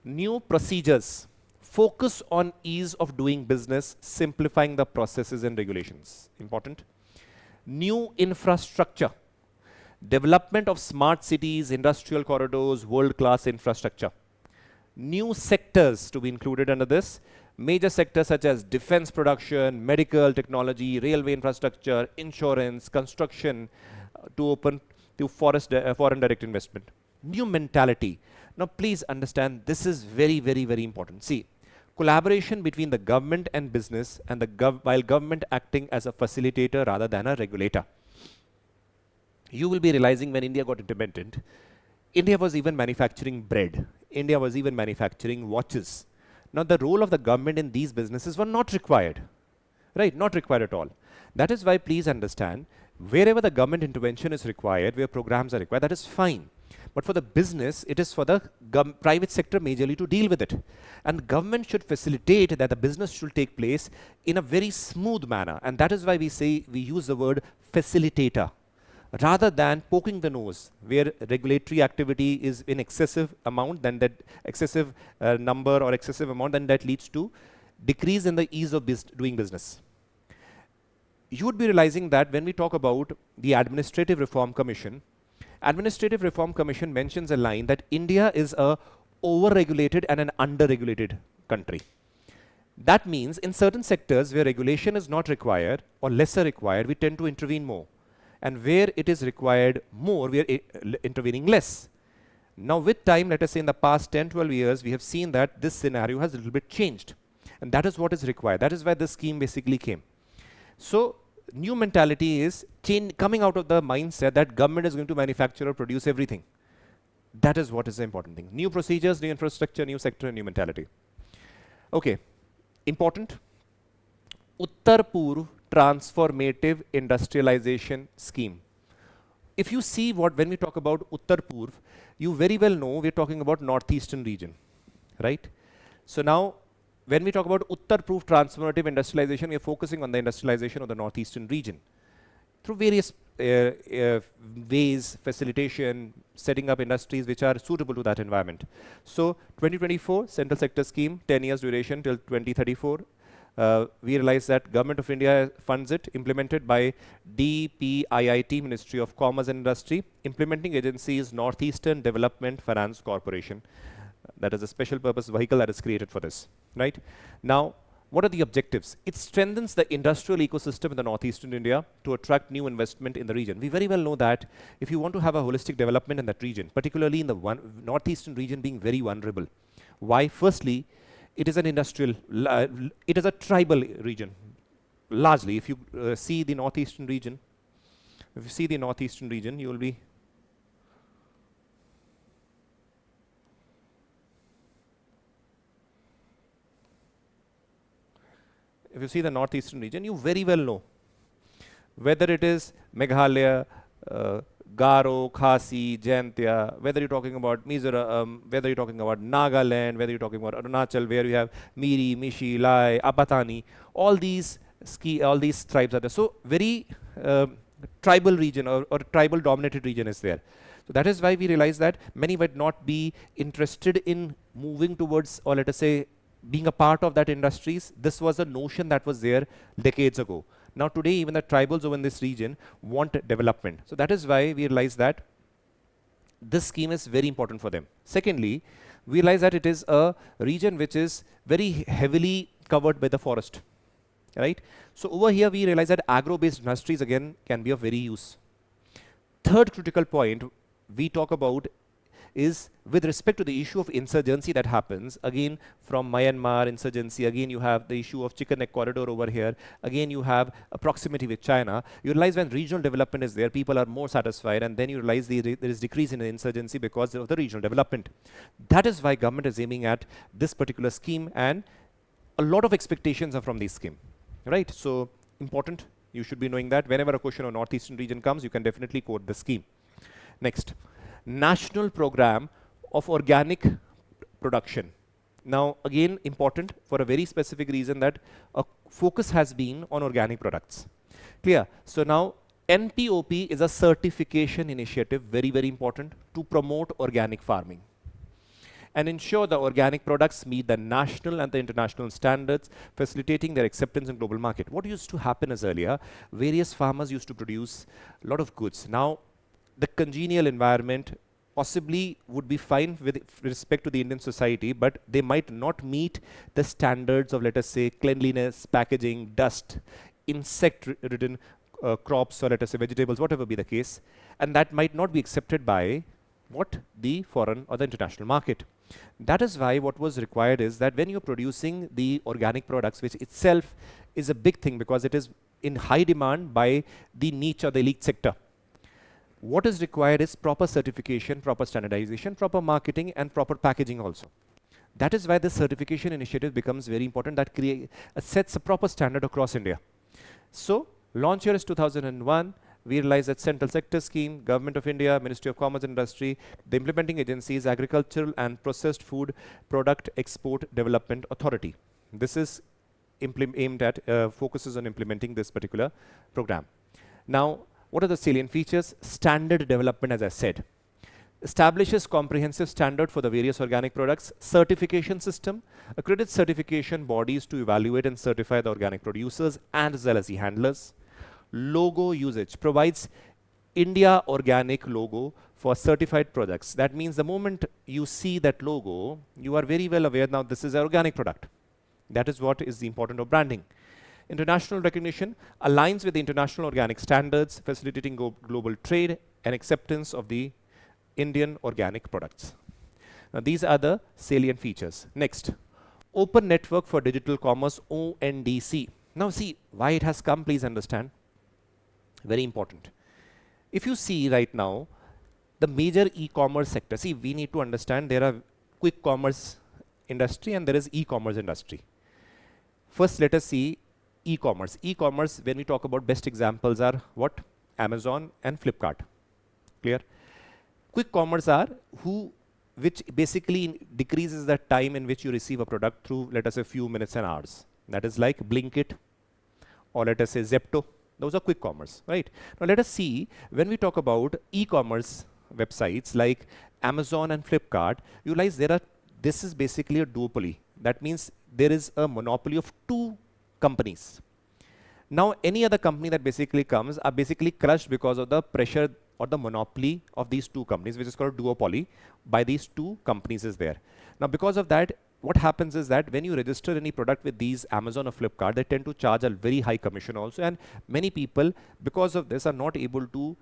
Speaker 1: New procedures. Focus on ease of doing business, simplifying the processes and regulations. Important. New infrastructure. Development of smart cities, industrial corridors, world-class infrastructure. New sectors to be included under this. Major sectors such as defense production, medical technology, railway infrastructure, insurance, construction, to open to foreign direct investment. New mentality. Now please understand, this is very, very, very important. See, collaboration between the government and business, and while government acting as a facilitator rather than a regulator. You will be realizing when India got independent, India was even manufacturing bread. India was even manufacturing watches. Now the role of the government in these businesses were not required, right? Not required at all. That is why please understand, wherever the government intervention is required, where programs are required, that is fine. But for the business, it is for the private sector majorly to deal with it. And government should facilitate that the business should take place in a very smooth manner. And that is why we say, we use the word facilitator, rather than poking the nose, where regulatory activity is in excessive amount, then that excessive number or excessive amount, then that leads to decrease in the ease of doing business. You would be realizing that when we talk about the Administrative Reform Commission mentions a line that India is a over-regulated and an under-regulated country. That means in certain sectors where regulation is not required or lesser required, we tend to intervene more. And where it is required more, we are intervening less. Now with time, let us say in the past 10, 12 years, we have seen that this scenario has a little bit changed. And that is what is required. That is why this scheme basically came. So new mentality is coming out of the mindset that government is going to manufacture or produce everything. That is what is the important thing. New procedures, new infrastructure, new sector, and new mentality. Okay, important. Uttar Purv Transformative Industrialization Scheme. If you see when we talk about Uttar Purv, you very well know we're talking about northeastern region, right? So now, when we talk about Uttar Purv Transformative Industrialization, we are focusing on the industrialization of the northeastern region through various ways, facilitation, setting up industries which are suitable to that environment. So 2024 Central Sector Scheme, 10 years duration till 2034. We realize that Government of India funds it, implemented by DPIIT, Ministry of Commerce and Industry. Implementing agency is Northeastern Development Finance Corporation. That is a special purpose vehicle that is created for this, right? Now, what are the objectives? It strengthens the industrial ecosystem in the northeastern India to attract new investment in the region. We very well know that if you want to have a holistic development in that region, particularly in the northeastern region being very vulnerable. Why? Firstly, it is an industrial, it is a tribal region, largely. If you see the northeastern region, If you see the northeastern region, you will be if you see the northeastern region, you very well know whether it is Meghalaya, Garo, Khasi, Jaintia, whether you're talking about Mizoram, whether you're talking about Nagaland, whether you're talking about Arunachal, where you have Miri, Mishi, Lai, Apatani, all these tribes are there. So very tribal region or tribal dominated region is there. So that is why we realize that many would not be interested in moving towards, or let us say, being a part of that industries. This was a notion that was there decades ago. Now today, even the tribals over in this region want development. So that is why we realize that this scheme is very important for them. Secondly, we realize that it is a region which is very heavily covered by the forest, right? So over here, we realize that agro-based industries again can be of very use. Third critical point we talk about is with respect to the issue of insurgency that happens, again from Myanmar insurgency, again you have the issue of Chicken Neck Corridor over here, again you have a proximity with China. You realize when regional development is there, people are more satisfied, and then you realize there is decrease in the insurgency because of the regional development. That is why government is aiming at this particular scheme, and a lot of expectations are from this scheme, right? So important, you should be knowing that whenever a question on northeastern region comes, you can definitely quote the scheme. Next, National Program of Organic Production. Now again important for a very specific reason that a focus has been on organic products. Clear? So now NPOP is a certification initiative, very, very important to promote organic farming and ensure the organic products meet the national and the international standards, facilitating their acceptance in global market. What used to happen is earlier, various farmers used to produce a lot of goods. Now the congenial environment possibly would be fine with respect to the Indian society, but they might not meet the standards of, let us say, cleanliness, packaging, dust, insect-ridden crops, or let us say vegetables, whatever be the case, and that might not be accepted by what? The foreign or the international market. That is why what was required is that when you're producing the organic products, which itself is a big thing because it is in high demand by the niche or the elite sector, what is required is proper certification, proper standardization, proper marketing, and proper packaging also. That is why the certification initiative becomes very important, that sets a proper standard across India. So launch year is 2001. We realize that Central Sector Scheme, Government of India, Ministry of Commerce and Industry, the implementing agencies, Agricultural and Processed Food Product Export Development Authority. This is aimed at, focuses on implementing this particular program. Now, what are the salient features? Standard development, as I said. Establishes comprehensive standard for the various organic products. Certification system. Accredits certification bodies to evaluate and certify the organic producers and as well as the handlers. Logo usage. Provides India Organic logo for certified products. That means the moment you see that logo, you are very well aware now this is an organic product. That is what is the importance of branding. International recognition, aligns with the international organic standards, facilitating global trade and acceptance of the Indian organic products. Now these are the salient features. Next, Open Network for Digital Commerce, ONDC. Now see, why it has come, please understand. Very important. If you see right now, the major e-commerce sector, see, we need to understand there are quick commerce industry and there is e-commerce industry. First, let us see e-commerce. E-commerce, when we talk about best examples are what? Amazon and Flipkart. Clear? Quick commerce are which basically decreases the time in which you receive a product through, let us say, few minutes and hours. That is like Blinkit or let us say Zepto. Those are quick commerce, right? Now let us see, when we talk about e-commerce websites like Amazon and Flipkart, you realize this is basically a duopoly. That means there is a monopoly of two companies. Now any other company that basically comes are basically crushed because of the pressure or the monopoly of these two companies, which is called duopoly, by these two companies is there. Now because of that, what happens is that when you register any product with these Amazon or Flipkart, they tend to charge a very high commission also, and many people because of this are not able to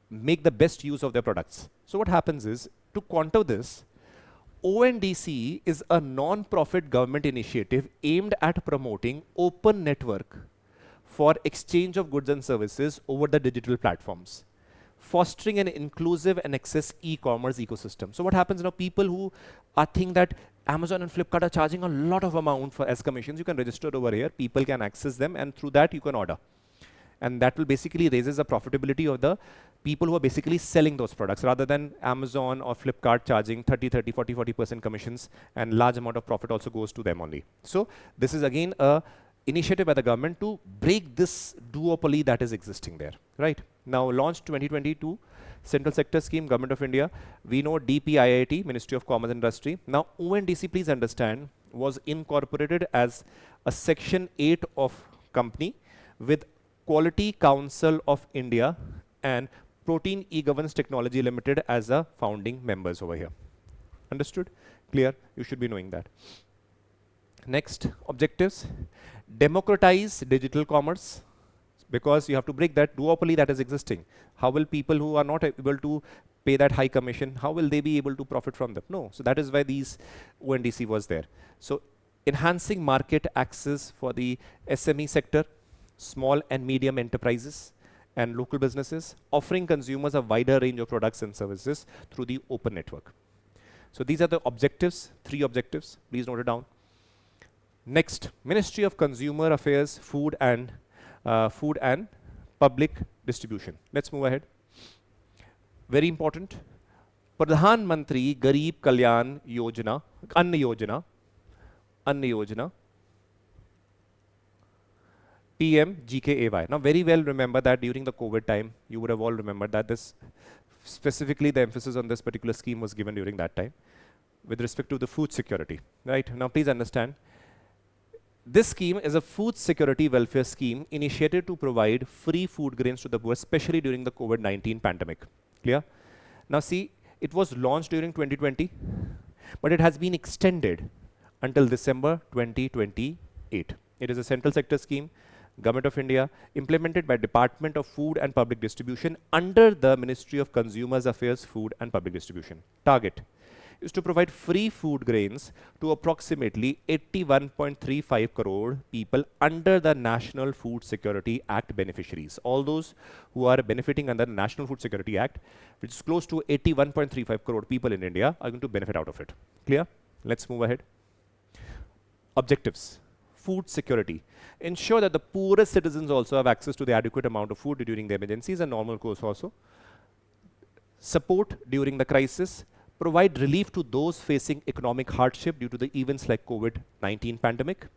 Speaker 1: make the best use of their products. So what happens is, to counter this, ONDC is a non-profit government initiative aimed at promoting open network for exchange of goods and services over the digital platforms, fostering an inclusive and access e-commerce ecosystem. So what happens now, people who are think that Amazon and Flipkart are charging a lot of amount for as commissions, you can register over here, people can access them, and through that you can order. And that will basically raises the profitability of the people who are basically selling those products, rather than Amazon or Flipkart charging 40% commissions, and large amount of profit also goes to them only. So this is again a initiative by the government to break this duopoly that is existing there, right? Now launched 2022, Central Sector Scheme, Government of India. We know DPIIT, Ministry of Commerce and Industry. Now ONDC, please understand, was incorporated as a Section 8 of company with Quality Council of India and Protein E-Governance Technology Limited as the founding members over here. Understood? Clear? You should be knowing that. Next, objectives. Democratize digital commerce, because you have to break that duopoly that is existing. How will people who are not able to pay that high commission, how will they be able to profit from them? No. So that is why these ONDC was there. So enhancing market access for the SME sector, small and medium enterprises and local businesses, offering consumers a wider range of products and services through the open network. So these are the objectives, 3 objectives. Please note it down. Next, Ministry of Consumer Affairs, Food and Public Distribution. Let's move ahead. Very important. Pradhan Mantri Garib Kalyan Yojana, Anna Yojana, PM-GKAY. Now very well remember that during the COVID time, you would have all remembered that this, specifically the emphasis on this particular scheme was given during that time with respect to the food security, right? Now please understand, this scheme is a food security welfare scheme initiated to provide free food grains to the poor, especially during the COVID-19 pandemic. Clear? Now see, it was launched during 2020, but it has been extended until December 2028. It is a central sector scheme, Government of India, implemented by Department of Food and Public Distribution under the Ministry of Consumers Affairs, Food and Public Distribution. Target is to provide free food grains to approximately 81.35 crore people under the National Food Security Act beneficiaries. All those who are benefiting under the National Food Security Act, which is close to 81.35 crore people in India, are going to benefit out of it. Clear? Let's move ahead. Objectives. Food security. Ensure that the poorest citizens also have access to the adequate amount of food during the emergencies and normal course also. Support during the crisis. Provide relief to those facing economic hardship due to the events like COVID-19 pandemic.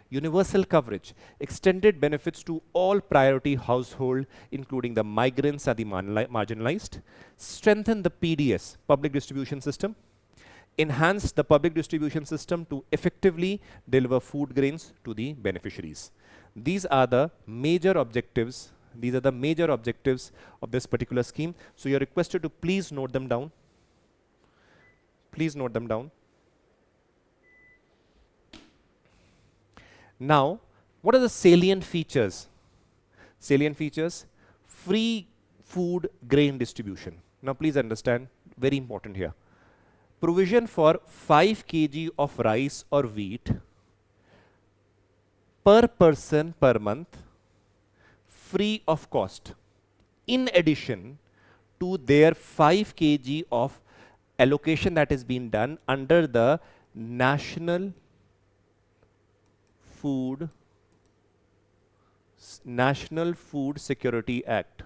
Speaker 1: Universal coverage. Extended benefits to all priority household, including the migrants and the marginalized. Strengthen the PDS, public distribution system. Enhance the public distribution system to effectively deliver food grains to the beneficiaries. These are the major objectives. These are the major objectives of this particular scheme. So you're requested to please note them down. Please note them down. Now, what are the salient features? Salient features, free food grain distribution. Now please understand, very important here. Provision for 5 kg of rice or wheat per person per month, free of cost, in addition to their 5 kg of allocation that is being done under the National Food Security Act.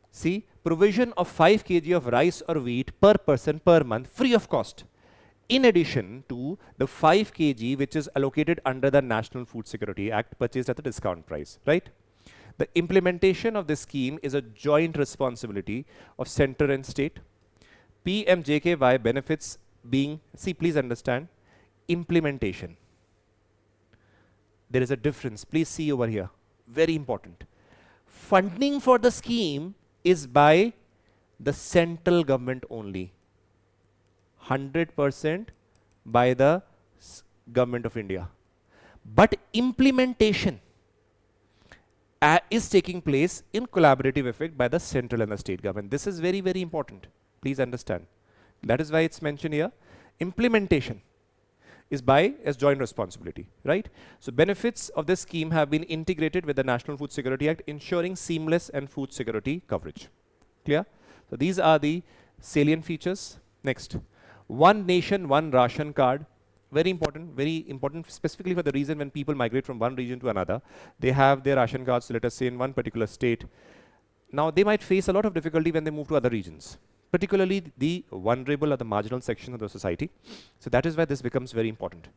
Speaker 1: See, provision of 5 kg of rice or wheat per person per month, free of cost, in addition to the 5 kg which is allocated under the National Food Security Act, purchased at the discount price, right? The implementation of this scheme is a joint responsibility of center and state. PM-JKY benefits being, see, please understand, implementation. There is a difference. Please see over here. Very important. Funding for the scheme is by the central government only. 100% by the Government of India. But implementation is taking place in collaborative effect by the central and the state government. This is very, very important. Please understand. That is why it's mentioned here. Implementation is by as joint responsibility, right? So benefits of this scheme have been integrated with the National Food Security Act, ensuring seamless and food security coverage. Clear? So these are the salient features. Next, one nation, one ration card. Very important, specifically for the reason when people migrate from one region to another, they have their ration cards, let us say, in one particular state. Now, they might face a lot of difficulty when they move to other regions, particularly the vulnerable or the marginal section of the society. So that is why this becomes very important.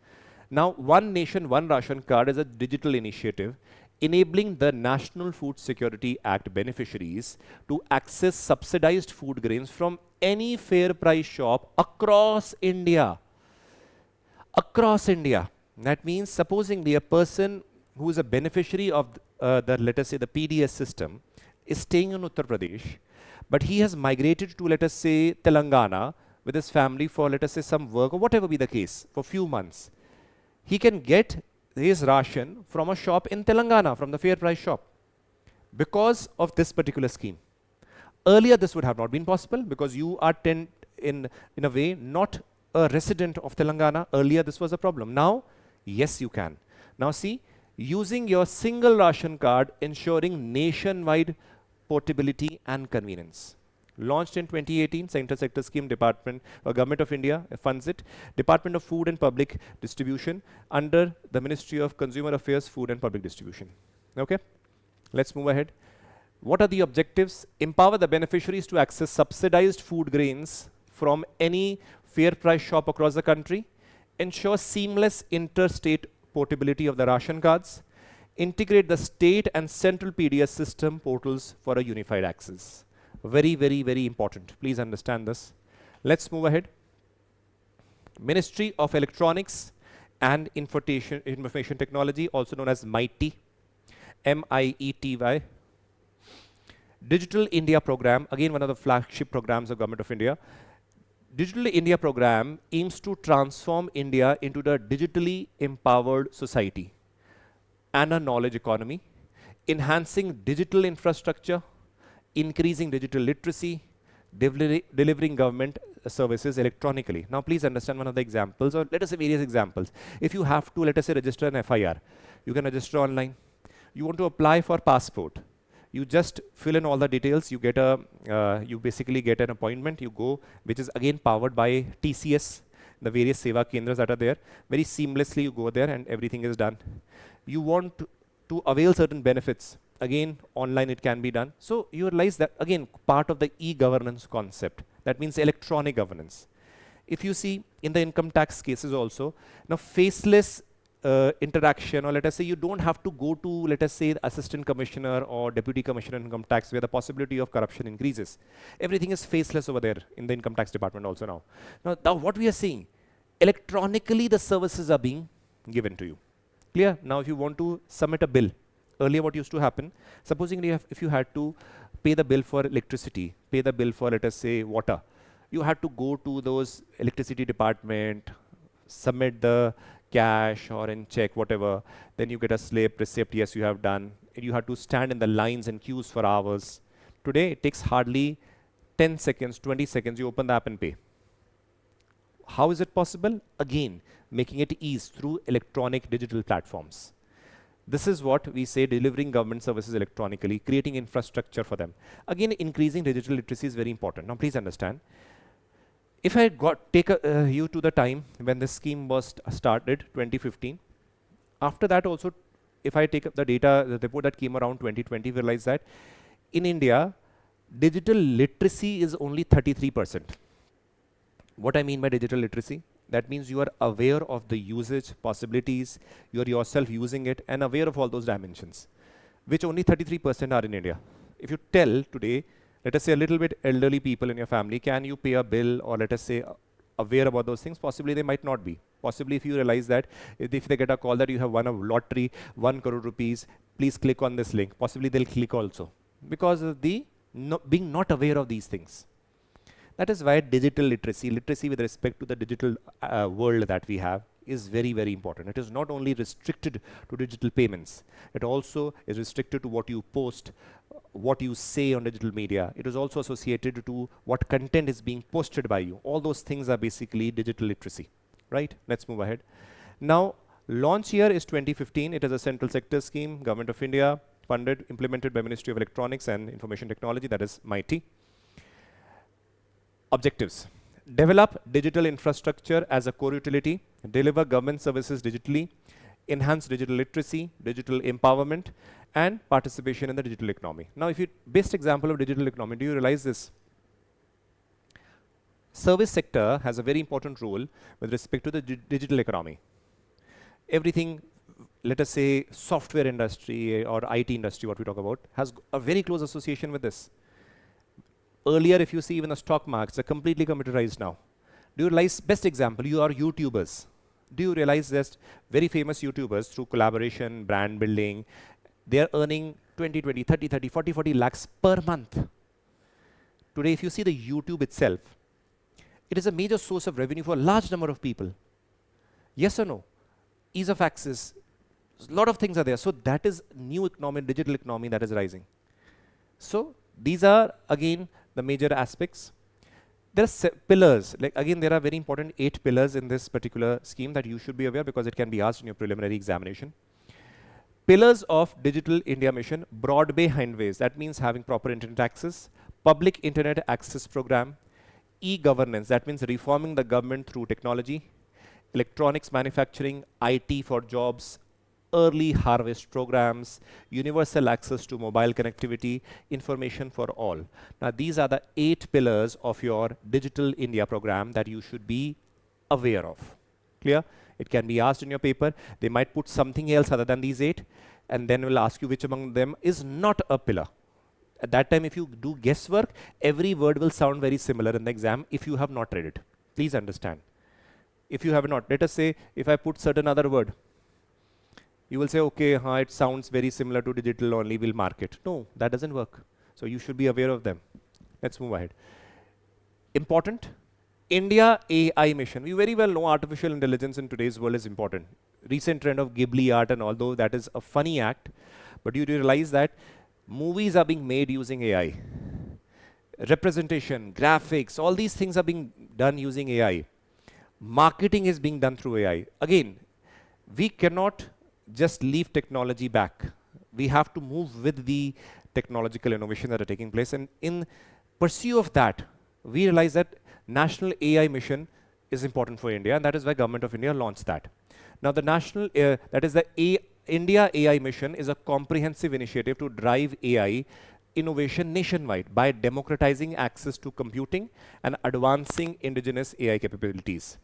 Speaker 1: Now, one nation, one ration card is a digital initiative enabling the National Food Security Act beneficiaries to access subsidized food grains from any fair price shop across India. Across India. That means supposingly a person who is a beneficiary of let us say the PDS system is staying in Uttar Pradesh, but he has migrated to, let us say, Telangana with his family for, let us say, some work or whatever be the case for few months. He can get his ration from a shop in Telangana, from the fair price shop, because of this particular scheme. Earlier this would have not been possible because you are in a way not a resident of Telangana. Earlier this was a problem. Now, yes, you can. Now see, using your single ration card, ensuring nationwide portability and convenience. Launched in 2018, Central Sector Scheme Department, Government of India funds it. Department of Food and Public Distribution under the Ministry of Consumer Affairs, Food and Public Distribution. Okay, let's move ahead. What are the objectives? Empower the beneficiaries to access subsidized food grains from any fair price shop across the country. Ensure seamless interstate portability of the ration cards. Integrate the state and central PDS system portals for a unified access. Very important. Please understand this. Let's move ahead. Ministry of Electronics and Information Technology, also known as MITEY, M-I-E-T-Y. Digital India Program, again one of the flagship programs of Government of India. Digital India Program aims to transform India into the digitally empowered society and a knowledge economy, enhancing digital infrastructure, increasing digital literacy, delivering government services electronically. Now please understand one of the examples, or let us say various examples. If you have to, let us say, register an FIR, you can register online. You want to apply for passport, you just fill in all the details, you get you basically get an appointment, you go, which is again powered by TCS, the various Seva Kendras that are there. Very seamlessly you go there and everything is done. You want to avail certain benefits, again online it can be done. So you realize that again part of the e-governance concept, that means electronic governance. If you see in the income tax cases also, now faceless interaction, or let us say you don't have to go to, let us say, the assistant commissioner or deputy commissioner in income tax where the possibility of corruption increases. Everything is faceless over there in the income tax department also now. Now what we are seeing, electronically the services are being given to you. Clear? Now if you want to submit a bill, earlier what used to happen, supposing if you had to pay the bill for electricity, pay the bill for, let us say, water, you had to go to those electricity department, submit the cash or in check, whatever, then you get a slip, receipt, yes you have done, and you have to stand in the lines and queues for hours. Today it takes hardly 10 seconds, 20 seconds, you open the app and pay. How is it possible? Again, making it ease through electronic digital platforms. This is what we say, delivering government services electronically, creating infrastructure for them. Again, increasing digital literacy is very important. Now please understand, if I take you to the time when this scheme was started, 2015, after that also, if I take up the data, the report that came around 2020, we realize that in India, digital literacy is only 33%. What I mean by digital literacy? That means you are aware of the usage possibilities, you are yourself using it and aware of all those dimensions, which only 33% are in India. If you tell today, let us say a little bit elderly people in your family, can you pay a bill, or let us say aware about those things? Possibly they might not be. Possibly if you realize that if they get a call that you have won a lottery, 1 crore rupees, please click on this link. Possibly they'll click also because of the being not aware of these things. That is why digital literacy with respect to the digital world that we have is very, very important. It is not only restricted to digital payments. It also is restricted to what you post, what you say on digital media. It is also associated to what content is being posted by you. All those things are basically digital literacy, right? Let's move ahead. Now, launch year is 2015. It is a central sector scheme, Government of India, funded, implemented by Ministry of Electronics and Information Technology, that is MIT. Objectives: develop digital infrastructure as a core utility, deliver government services digitally, enhance digital literacy, digital empowerment, and participation in the digital economy. Now, if you best example of digital economy, do you realize this? Service sector has a very important role with respect to the digital economy. Everything, let us say software industry or IT industry, what we talk about, has a very close association with this. Earlier, if you see even the stock markets are completely computerized now. Do you realize, best example, you are YouTubers. Do you realize that very famous YouTubers through collaboration, brand building, they are earning 20, 30, 40 lakhs per month. Today, if you see the YouTube itself, it is a major source of revenue for a large number of people. Yes or no? Ease of access, a lot of things are there. So that is new economy, digital economy that is rising. So these are again the major aspects. There are pillars, like again there are very important 8 pillars in this particular scheme that you should be aware because it can be asked in your preliminary examination. Pillars of Digital India Mission: broadband highways, that means having proper internet access, public internet access program, e-governance, that means reforming the government through technology, electronics manufacturing, IT for jobs, early harvest programs, universal access to mobile connectivity, information for all. Now, these are the 8 pillars of your Digital India program that you should be aware of. Clear? It can be asked in your paper. They might put something else other than these 8, and then will ask you which among them is not a pillar. At that time, if you do guesswork, every word will sound very similar in the exam if you have not read it. Please understand. If you have not, let us say, if I put certain other word, you will say, okay, it sounds very similar to digital only, we'll mark it. No, that doesn't work. So you should be aware of them. Let's move ahead. Important, India AI mission. We very well know artificial intelligence in today's world is important. Recent trend of Ghibli art and although that is a funny act, but you realize that movies are being made using AI. Representation, graphics, all these things are being done using AI. Marketing is being done through AI. Again, we cannot just leave technology back. We have to move with the technological innovations that are taking place. And in pursuit of that, we realize that National AI Mission is important for India, and that is why Government of India launched that. Now, the National, that is the India AI Mission is a comprehensive initiative to drive AI innovation nationwide by democratizing access to computing and advancing indigenous AI capabilities.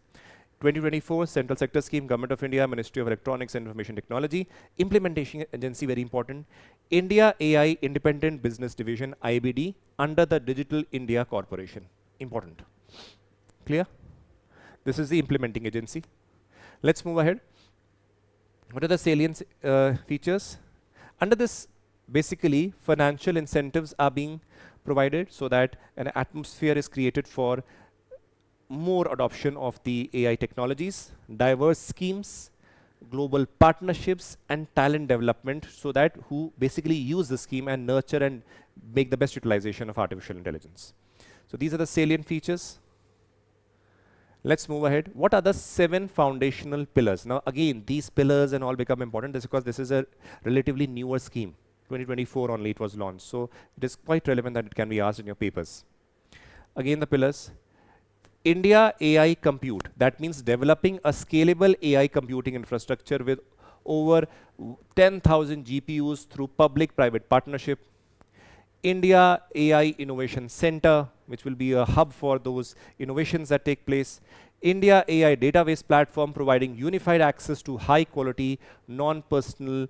Speaker 1: 2024 Central Sector Scheme, Government of India, Ministry of Electronics and Information Technology, Implementation Agency, very important, India AI Independent Business Division, IBD, under the Digital India Corporation. Important. Clear? This is the implementing agency. Let's move ahead. What are the salient features? Under this, basically, financial incentives are being provided so that an atmosphere is created for more adoption of the AI technologies, diverse schemes, global partnerships, and talent development so that who basically use the scheme and nurture and make the best utilization of artificial intelligence. So these are the salient features. Let's move ahead. What are the 7 foundational pillars? Now again, these pillars and all become important because this is a relatively newer scheme. 2024 only it was launched. So it is quite relevant that it can be asked in your papers. Again, the pillars. India AI Compute, that means developing a scalable AI computing infrastructure with over 10,000 GPUs through public-private partnership. India AI Innovation Center, which will be a hub for those innovations that take place. India AI Database Platform, providing unified access to high-quality, non-personal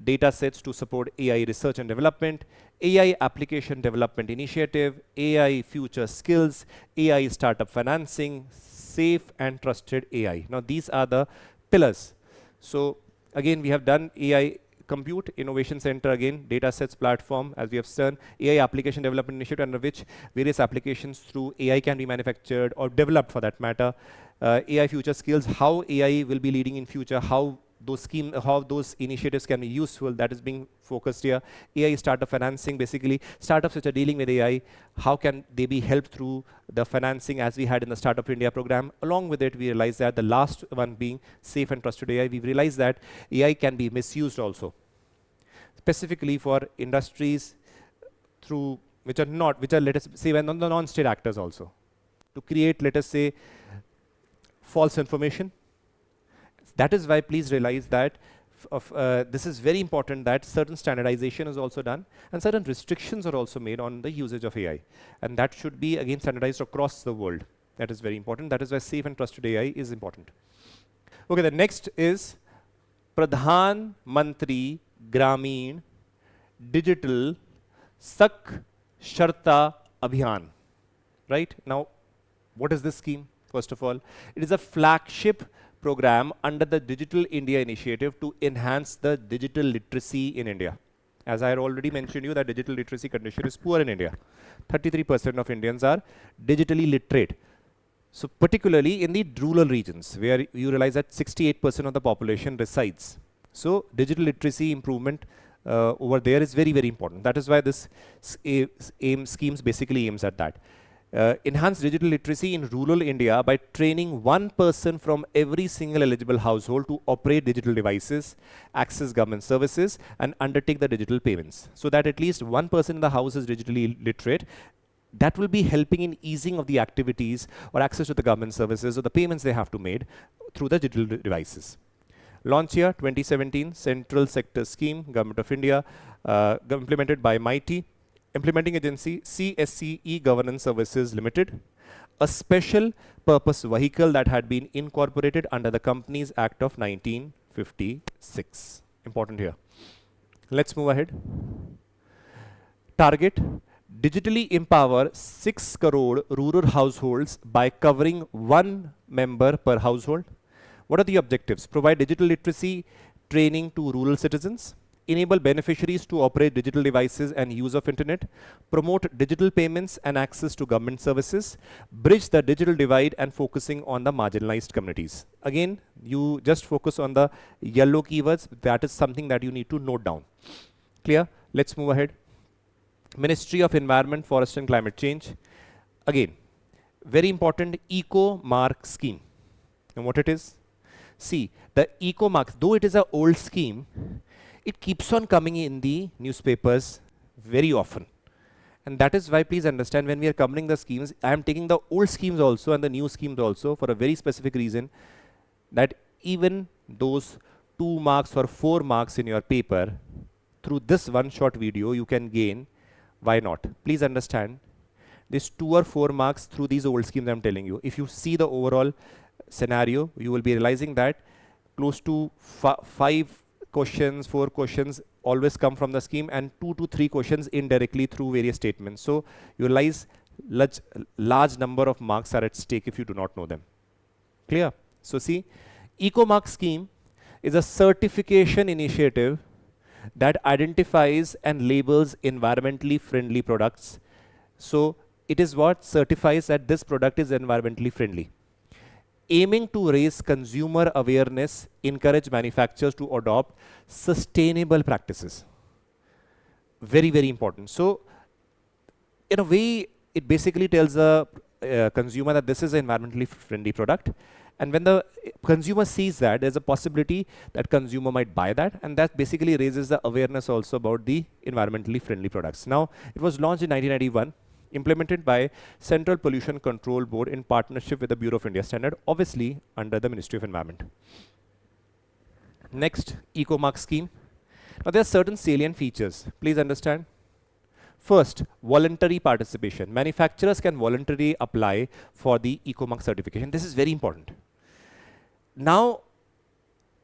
Speaker 1: data sets to support AI research and development, AI Application Development Initiative, AI Future Skills, AI Startup Financing, Safe and Trusted AI. Now these are the pillars. So again, we have done AI Compute Innovation Center, again, data sets platform, as we have seen, AI Application Development Initiative, under which various applications through AI can be manufactured or developed for that matter. AI Future Skills, how AI will be leading in future, how those initiatives can be useful, that is being focused here. AI startup financing, basically startups which are dealing with AI, how can they be helped through the financing as we had in the Startup India program. Along with it, we realized that the last one being safe and trusted AI, we realized that AI can be misused also, specifically for industries through which are let us say, when on the non-state actors also, to create, let us say, false information. That is why please realize that this is very important, that certain standardization is also done and certain restrictions are also made on the usage of AI. And that should be again standardized across the world. That is very important. That is why safe and trusted AI is important. Okay, the next is Pradhan Mantri Gramin Digital Saksharta Abhiyan. Right? Now, what is this scheme? First of all, it is a flagship program under the Digital India Initiative to enhance the digital literacy in India. As I had already mentioned you, that digital literacy condition is poor in India. 33% of Indians are digitally literate. So particularly in the rural regions, where you realize that 68% of the population resides. So digital literacy improvement over there is very, very important. That is why this schemes basically aims at that. Enhance digital literacy in rural India by training one person from every single eligible household to operate digital devices, access government services, and undertake the digital payments. So that at least one person in the house is digitally literate. That will be helping in easing of the activities or access to the government services or the payments they have to make through the digital devices. Launch year 2017, Central Sector Scheme, Government of India, implemented by MITI. Implementing agency CSC E-Governance Services Limited, a special purpose vehicle that had been incorporated under the Companies Act of 1956. Important here. Let's move ahead. Target: digitally empower 6 crore rural households by covering 1 member per household. What are the objectives? Provide digital literacy training to rural citizens. Enable beneficiaries to operate digital devices and use of internet, promote digital payments and access to government services, bridge the digital divide and focusing on the marginalized communities. Again, you just focus on the yellow keywords. That is something that you need to note down. Clear? Let's move ahead. Ministry of Environment, Forest and Climate Change. Again, very important eco-mark scheme. And what it is? See, the eco-mark, though it is an old scheme, it keeps on coming in the newspapers very often. And that is why please understand, when we are covering the schemes, I am taking the old schemes also and the new schemes also for a very specific reason, that even those 2 marks or 4 marks in your paper, through this one short video you can gain. Why not? Please understand, this 2 or 4 marks through these old schemes I am telling you. If you see the overall scenario, you will be realizing that close to 5 questions, 4 questions always come from the scheme, and 2 to 3 questions indirectly through various statements. So you realize large number of marks are at stake if you do not know them. Clear? So see, eco-mark scheme is a certification initiative that identifies and labels environmentally friendly products. So it is what certifies that this product is environmentally friendly, aiming to raise consumer awareness, encourage manufacturers to adopt sustainable practices. Very, very important. So, in a way, it basically tells the consumer that this is an environmentally friendly product. And when the consumer sees that, there's a possibility that consumer might buy that, and that basically raises the awareness also about the environmentally friendly products. Now, it was launched in 1991. Implemented by Central Pollution Control Board in partnership with the Bureau of India Standard, obviously under the Ministry of Environment. Next, eco-mark scheme. Now there are certain salient features. Please understand. First, voluntary participation. Manufacturers can voluntarily apply for the eco-mark certification. This is very important. Now,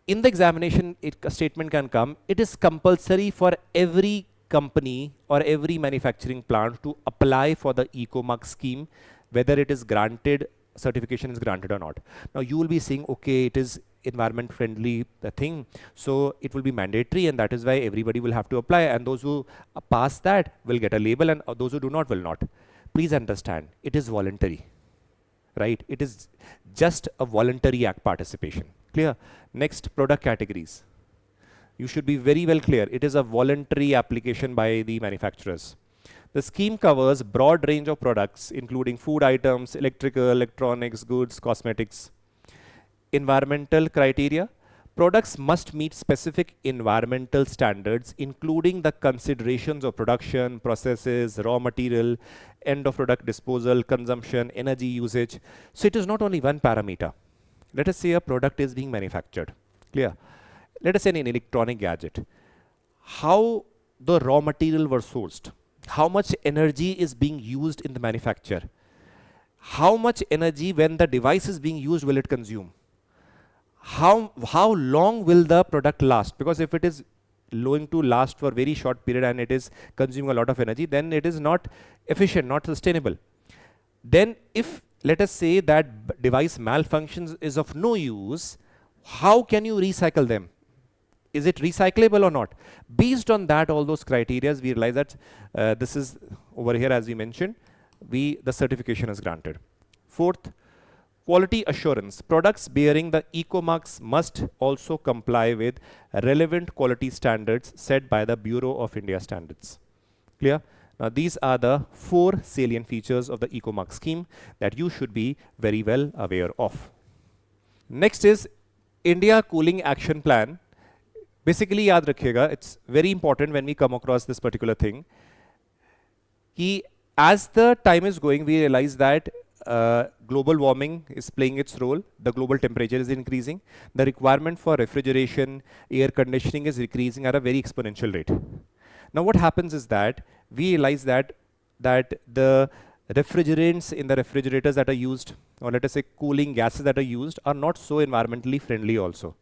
Speaker 1: in the examination, a statement can come. It is compulsory for every company or every manufacturing plant to apply for the eco-mark scheme, whether it is granted, certification is granted or not. Now you will be saying, okay, it is environment friendly thing, so it will be mandatory, and that is why everybody will have to apply, and those who pass that will get a label, and those who do not will not. Please understand, it is voluntary, right? It is just a voluntary act participation. Clear? Next, product categories. You should be very well clear. It is a voluntary application by the manufacturers. The scheme covers broad range of products, including food items, electrical, electronics, goods, cosmetics. Environmental criteria. Products must meet specific environmental standards, including the considerations of production, processes, raw material, end of product disposal, consumption, energy usage. So it is not only one parameter. Let us say a product is being manufactured. Clear? Let us say an electronic gadget. How the raw material were sourced? How much energy is being used in the manufacture? How much energy, when the device is being used, will it consume? How long will the product last? Because if it is going to last for a very short period and it is consuming a lot of energy, then it is not efficient, not sustainable. Then if, let us say that device malfunctions, is of no use, how can you recycle them? Is it recyclable or not? Based on that, all those criteria, we realize that this is over here, as we mentioned, the certification is granted. Fourth, quality assurance. Products bearing the eco marks must also comply with relevant quality standards set by the Bureau of India Standards. Clear? Now these are the 4 salient features of the eco mark scheme that you should be very well aware of. Next is India Cooling Action Plan. Basically, yaad rakhega, it's very important when we come across this particular thing. As the time is going, we realize that global warming is playing its role. The global temperature is increasing. The requirement for refrigeration, air conditioning is increasing at a very exponential rate. Now what happens is that we realize that the refrigerants in the refrigerators that are used, or let us say cooling gases that are used, are not so environmentally friendly also.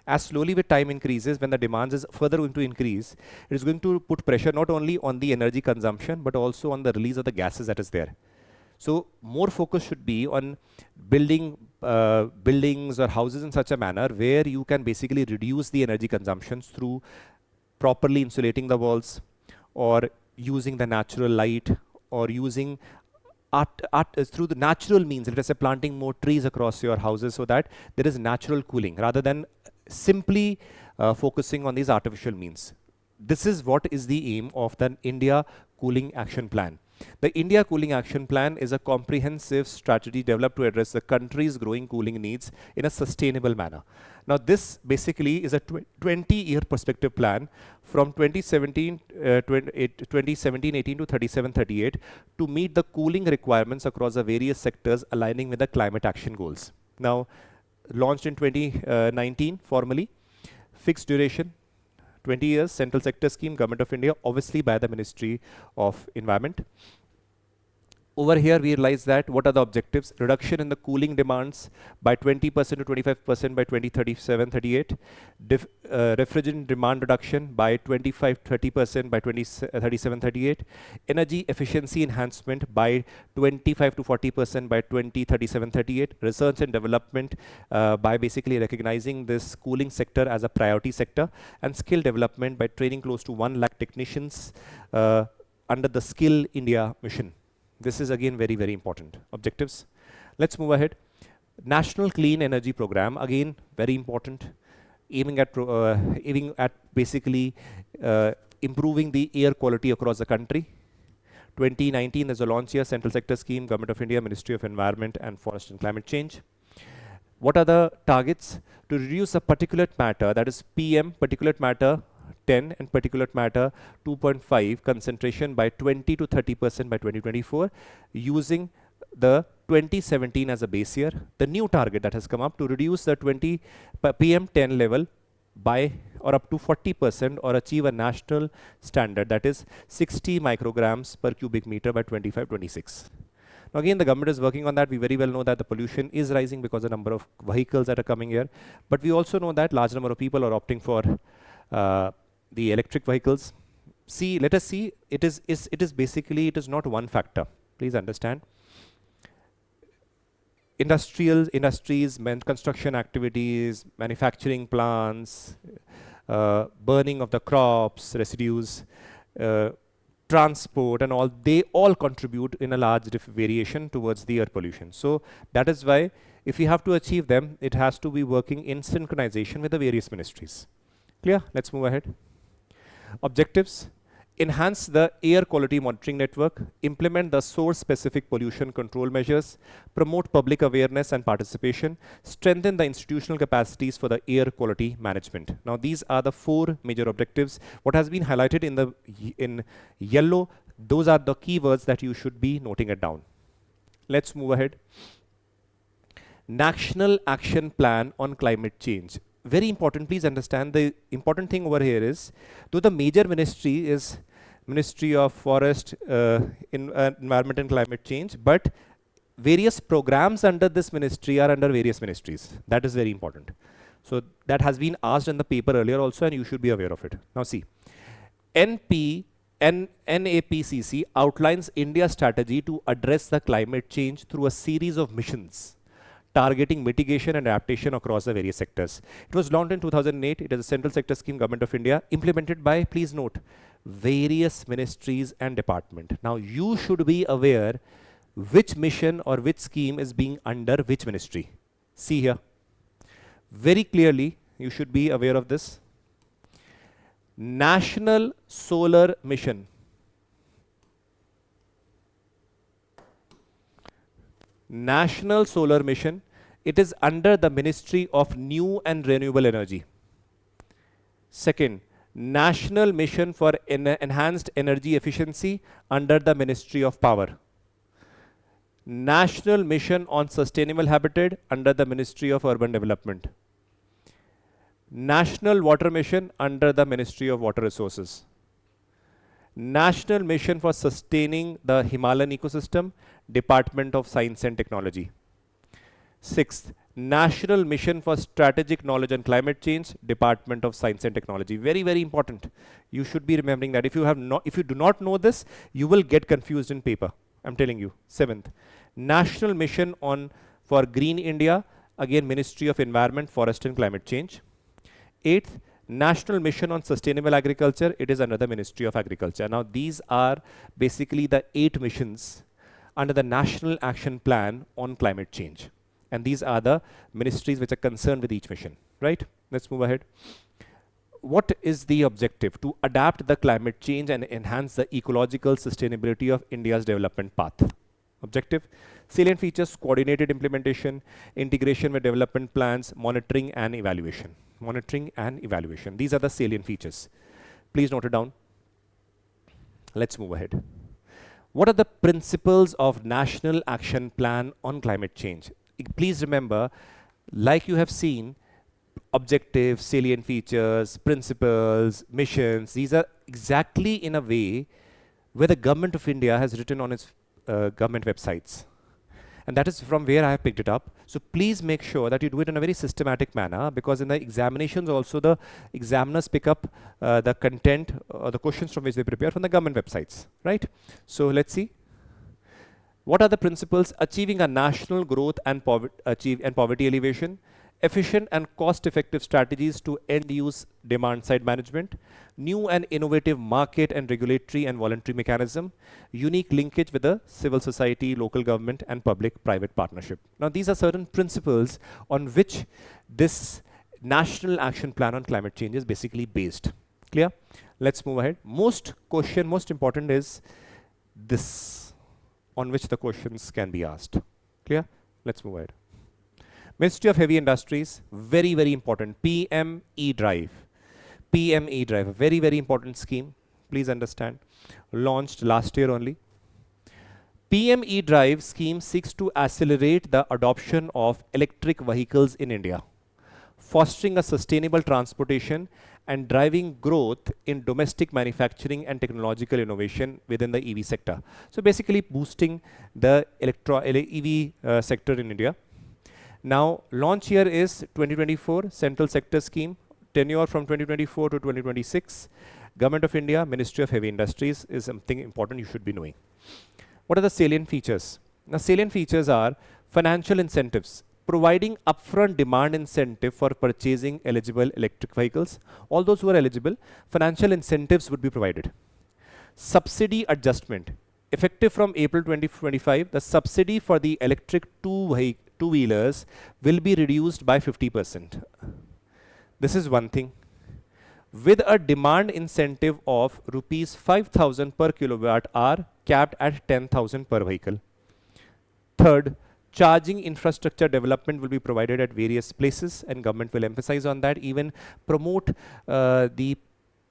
Speaker 1: As slowly with time increases, when the demand is further going to increase, it is going to put pressure not only on the energy consumption, but also on the release of the gases that is there. So more focus should be on building buildings or houses in such a manner where you can basically reduce the energy consumptions through properly insulating the walls, or using the natural light, or using through the natural means, let us say planting more trees across your houses, so that there is natural cooling rather than simply focusing on these artificial means. This is what is the aim of the India Cooling Action Plan. The India Cooling Action Plan is a comprehensive strategy developed to address the country's growing cooling needs in a sustainable manner. Now this basically is a 20-year perspective plan from 2017-18 to 37-38 to meet the cooling requirements across the various sectors, aligning with the climate action goals. Now launched in 2019 formally, fixed duration, 20 years, central sector scheme, Government of India, obviously by the Ministry of Environment. Over here we realize that what are the objectives? Reduction in the cooling demands by 20% to 25% by 2037-38. Refrigerant demand reduction by 25-30% by 2037-38. Energy efficiency enhancement by 25 to 40% by 2037-38. Research and development by basically recognizing this cooling sector as a priority sector. And skill development by training close to 1 lakh technicians under the Skill India mission. This is again very, very important. Objectives. Let's move ahead. National Clean Energy Program, again very important, aiming at basically improving the air quality across the country. 2019 is a launch year, central sector scheme, Government of India, Ministry of Environment and Forest and Climate Change. What are the targets? To reduce the particulate matter, that is PM, particulate matter 10 and particulate matter 2.5 concentration by 20 to 30% by 2024, using the 2017 as a base year. The new target that has come up to reduce the PM10 level by or up to 40% or achieve a national standard, that is 60 micrograms per cubic meter by 25-26. Now again, the government is working on that. We very well know that the pollution is rising because of the number of vehicles that are coming here. But we also know that large number of people are opting for the electric vehicles. See, let us see, it is basically, it is not one factor. Please understand. industries, construction activities, manufacturing plants, burning of the crops, residues, transport and all, they all contribute in a large variation towards the air pollution. So that is why if we have to achieve them, it has to be working in synchronization with the various ministries. Clear? Let's move ahead. Objectives: enhance the air quality monitoring network, implement the source-specific pollution control measures, promote public awareness and participation, strengthen the institutional capacities for the air quality management. Now, these are the 4 major objectives. What has been highlighted in yellow, those are the keywords that you should be noting it down. Let's move ahead. National Action Plan on Climate Change. Very important, please understand the important thing over here is, though the major ministry is Ministry of Forest, Environment and Climate Change, but various programs under this ministry are under various ministries. That is very important. So that has been asked in the paper earlier also, and you should be aware of it. Now see, NAPCC outlines India's strategy to address the climate change through a series of missions targeting mitigation and adaptation across the various sectors. It was launched in 2008. It is a central sector scheme, Government of India, implemented by, please note, various ministries and department. Now you should be aware which mission or which scheme is being under which ministry. See here. Very clearly, you should be aware of this. National Solar Mission. National Solar Mission, it is under the Ministry of New and Renewable Energy. Second, National Mission for Enhanced Energy Efficiency under the Ministry of Power. National Mission on Sustainable Habitat under the Ministry of Urban Development. National Water Mission under the Ministry of Water Resources. National Mission for Sustaining the Himalayan Ecosystem, Department of Science and Technology. Sixth, National Mission for Strategic Knowledge on Climate Change, Department of Science and Technology. Very, very important. You should be remembering that. If you do not know this, you will get confused in paper. I'm telling you. Seventh, National Mission for Green India, again Ministry of Environment, Forest and Climate Change. Eighth, National Mission on Sustainable Agriculture, it is under the Ministry of Agriculture. Now these are basically the 8 missions under the National Action Plan on Climate Change. And these are the ministries which are concerned with each mission, right? Let's move ahead. What is the objective? To adapt the climate change and enhance the ecological sustainability of India's development path. Objective: salient features, coordinated implementation, integration with development plans, monitoring and evaluation. Monitoring and evaluation. These are the salient features. Please note it down. Let's move ahead. What are the principles of National Action Plan on Climate Change? Please remember, like you have seen, objectives, salient features, principles, missions, these are exactly in a way where the Government of India has written on its government websites. And that is from where I have picked it up. So please make sure that you do it in a very systematic manner, because in the examinations also the examiners pick up the content or the questions from which they prepare from the government websites, right? So let's see. What are the principles? Achieving a national growth and poverty elevation, efficient and cost-effective strategies to end-use demand-side management, new and innovative market and regulatory and voluntary mechanism, unique linkage with the civil society, local government and public-private partnership. Now these are certain principles on which this National Action Plan on Climate Change is basically based. Clear? Let's move ahead. Most important is this, on which the questions can be asked. Clear? Let's move ahead. Ministry of Heavy Industries, very, very important. PM-E Drive. PM-E Drive, a very, very important scheme. Please understand. Launched last year only. PM-E Drive scheme seeks to accelerate the adoption of electric vehicles in India, fostering a sustainable transportation and driving growth in domestic manufacturing and technological innovation within the EV sector. So basically boosting the EV sector in India. Now launch year is 2024, central sector scheme, tenure from 2024 to 2026. Government of India, Ministry of Heavy Industries is something important you should be knowing. What are the salient features? Now salient features are Financial incentives, providing upfront demand incentive for purchasing eligible electric vehicles. All those who are eligible, financial incentives would be provided. Subsidy adjustment. Effective from April 2025, the subsidy for the electric two-wheelers will be reduced by 50%. This is one thing. With a demand incentive of rupees 5,000 per kilowatt hour, capped at 10,000 per vehicle. Third, charging infrastructure development will be provided at various places, and government will emphasize on that, even promote the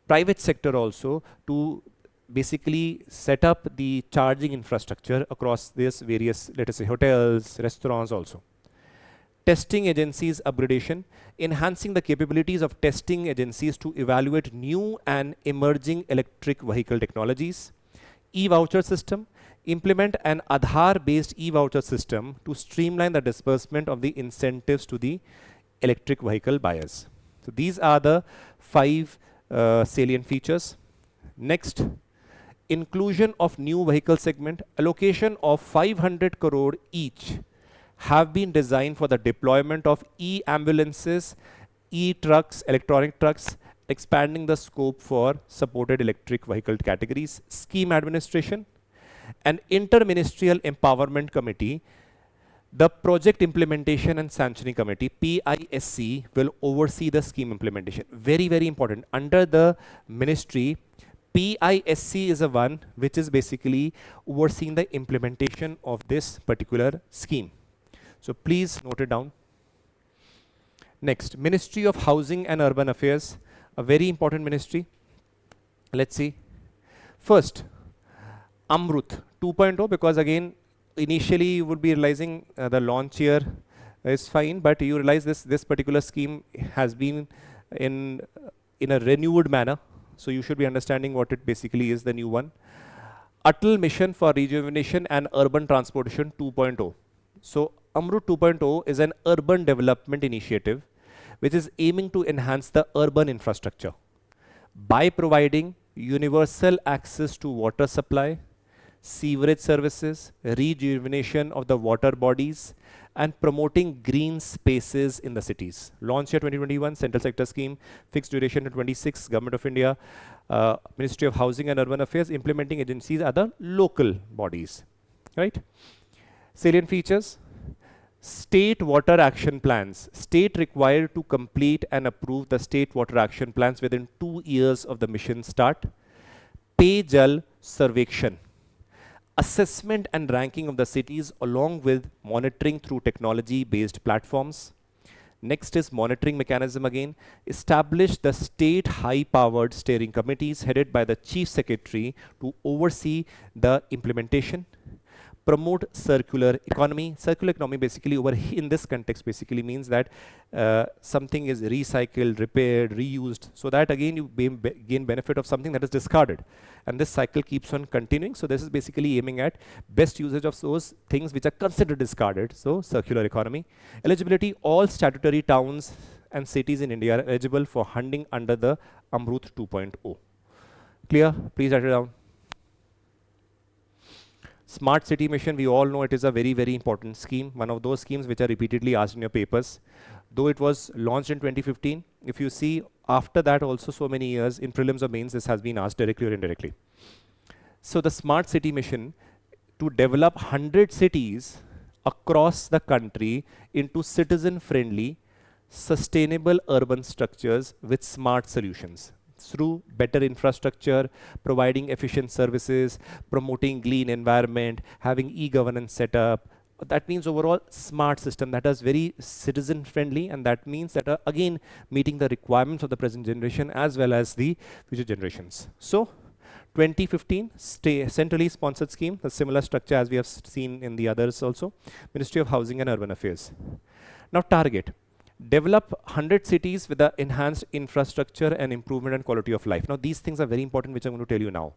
Speaker 1: private sector also to basically set up the charging infrastructure across this various, let us say, hotels, restaurants also. Testing agencies upgradation, enhancing the capabilities of testing agencies to evaluate new and emerging electric vehicle technologies. E-voucher system, implement an Aadhaar-based e-voucher system to streamline the disbursement of the incentives to the electric vehicle buyers. So these are the 5 salient features. Next, inclusion of new vehicle segment, allocation of 500 crore each have been designed for the deployment of e-ambulances, e-trucks, electronic trucks, expanding the scope for supported electric vehicle categories. Scheme administration, an inter-ministerial empowerment committee, the project implementation and sanctioning committee, PISC, will oversee the scheme implementation. Very, very important. Under the ministry, PISC is the one which is basically overseeing the implementation of this particular scheme. So please note it down. Next, Ministry of Housing and Urban Affairs, a very important ministry. Let's see. First, Amrut 2.0, because again, initially you would be realizing the launch year is fine, but you realize this particular scheme has been in a renewed manner. So you should be understanding what it basically is, the new one. Atal Mission for Rejuvenation and Urban Transportation 2.0. So Amrut 2.0 is an urban development initiative which is aiming to enhance the urban infrastructure by providing universal access to water supply, sewerage services, rejuvenation of the water bodies, and promoting green spaces in the cities. Launch year 2021, central sector scheme, fixed duration to 26, Government of India, Ministry of Housing and Urban Affairs. Implementing agencies are the local bodies, right? Salient features. State water action plans. State required to complete and approve the state water action plans within 2 years of the mission start. Payjal Survekshan. Assessment and ranking of the cities along with monitoring through technology-based platforms. Next is monitoring mechanism again. Establish the state high-powered steering committees headed by the Chief Secretary to oversee the implementation. Promote circular economy. Circular economy basically over in this context basically means that something is recycled, repaired, reused, so that again you gain benefit of something that is discarded. And this cycle keeps on continuing. So this is basically aiming at best usage of those things which are considered discarded. So circular economy. Eligibility, all statutory towns and cities in India are eligible for funding under the Amrut 2.0. Clear? Please write it down. Smart City Mission, we all know it is a very, very important scheme. One of those schemes which are repeatedly asked in your papers. Though it was launched in 2015, if you see after that also so many years in prelims or mains, this has been asked directly or indirectly. So the Smart City Mission to develop 100 cities across the country into citizen-friendly, sustainable urban structures with smart solutions. Through better infrastructure, providing efficient services, promoting clean environment, having e-governance set up. That means overall smart system that is very citizen friendly, and that means that again meeting the requirements of the present generation as well as the future generations. So 2015 centrally sponsored scheme, a similar structure as we have seen in the others also. Ministry of Housing and Urban Affairs. Now target. Develop 100 cities with the enhanced infrastructure and improvement and quality of life. Now these things are very important, which I'm going to tell you now.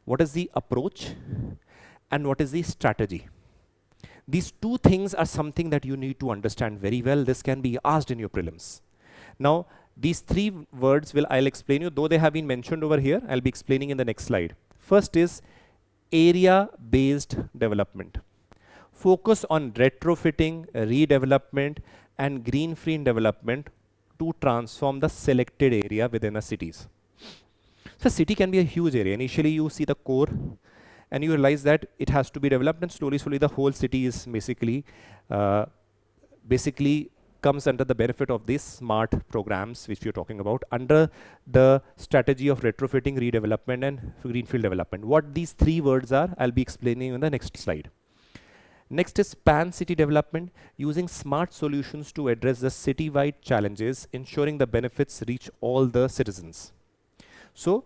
Speaker 1: What is the approach and what is the strategy? These two things are something that you need to understand very well. This can be asked in your prelims. Now these 3 words I'll explain you, though they have been mentioned over here. I'll be explaining in the next slide. First is area-based development. focus on retrofitting, redevelopment and greenfield development to transform the selected area within the cities. So city can be a huge area. Initially you see the core and you realize that it has to be developed, and slowly the whole city is basically comes under the benefit of these smart programs which we are talking about under the strategy of retrofitting, redevelopment and greenfield development. What these three words are, I'll be explaining in the next slide. Next is pan-city development, using smart solutions to address the city-wide challenges, ensuring the benefits reach all the citizens. So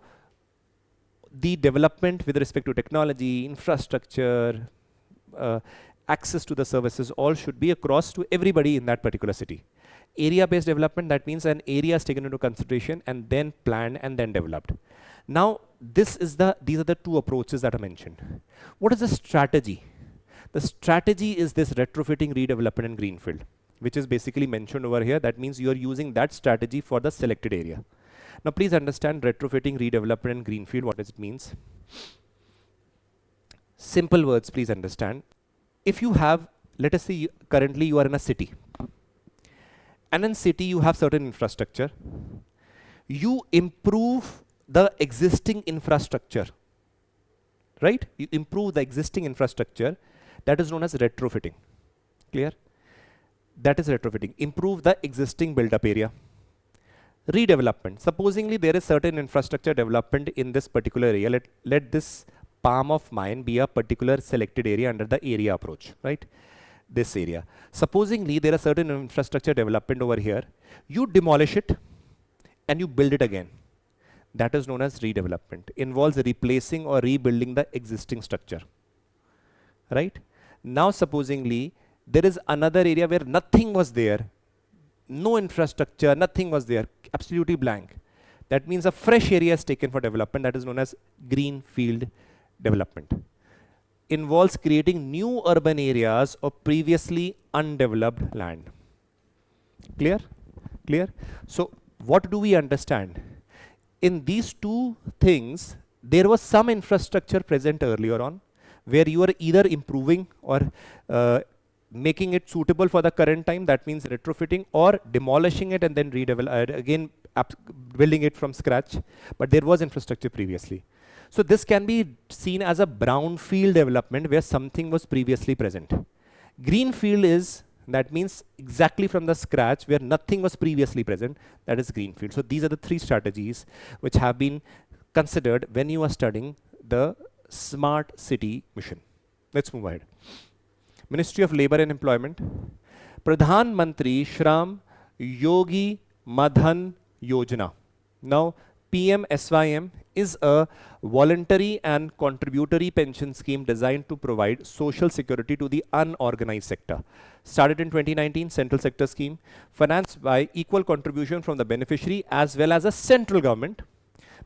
Speaker 1: the development with respect to technology, infrastructure, access to the services, all should be across to everybody in that particular city. Area-based development, that means an area is taken into consideration and then planned and then developed. Now, these are the two approaches that I mentioned. What is the strategy? The strategy is this retrofitting, redevelopment and greenfield, which is basically mentioned over here. That means you are using that strategy for the selected area. Now, please understand retrofitting, redevelopment and greenfield, what does it means? Simple words, please understand. If you have, let us say currently you are in a city, and in city you have certain infrastructure, you improve the existing infrastructure, right? You improve the existing infrastructure, that is known as retrofitting. Clear? That is retrofitting. Improve the existing built-up area. Redevelopment. Supposingly there is certain infrastructure development in this particular area. Let this palm of mine be a particular selected area under the area approach, right? This area. Supposingly there are certain infrastructure development over here. You demolish it and you build it again. That is known as redevelopment. Involves replacing or rebuilding the existing structure, right? Now supposingly there is another area where nothing was there, no infrastructure, nothing was there, absolutely blank. That means a fresh area is taken for development, that is known as greenfield development. Involves creating new urban areas of previously undeveloped land. Clear? Clear? So what do we understand? In these two things, there was some infrastructure present earlier on, where you are either improving or making it suitable for the current time, that means retrofitting, or demolishing it and then again building it from scratch, but there was infrastructure previously. So this can be seen as a brownfield development where something was previously present. Greenfield is, that means exactly from the scratch where nothing was previously present, that is greenfield. So these are the three strategies which have been considered when you are studying the Smart City Mission. Let's move ahead. Ministry of Labor and Employment. Pradhan Mantri Shram Yogi Madhan Yojana. Now, PM-SYM is a voluntary and contributory pension scheme designed to provide social security to the unorganized sector. Started in 2019, central sector scheme, financed by equal contribution from the beneficiary as well as a central government.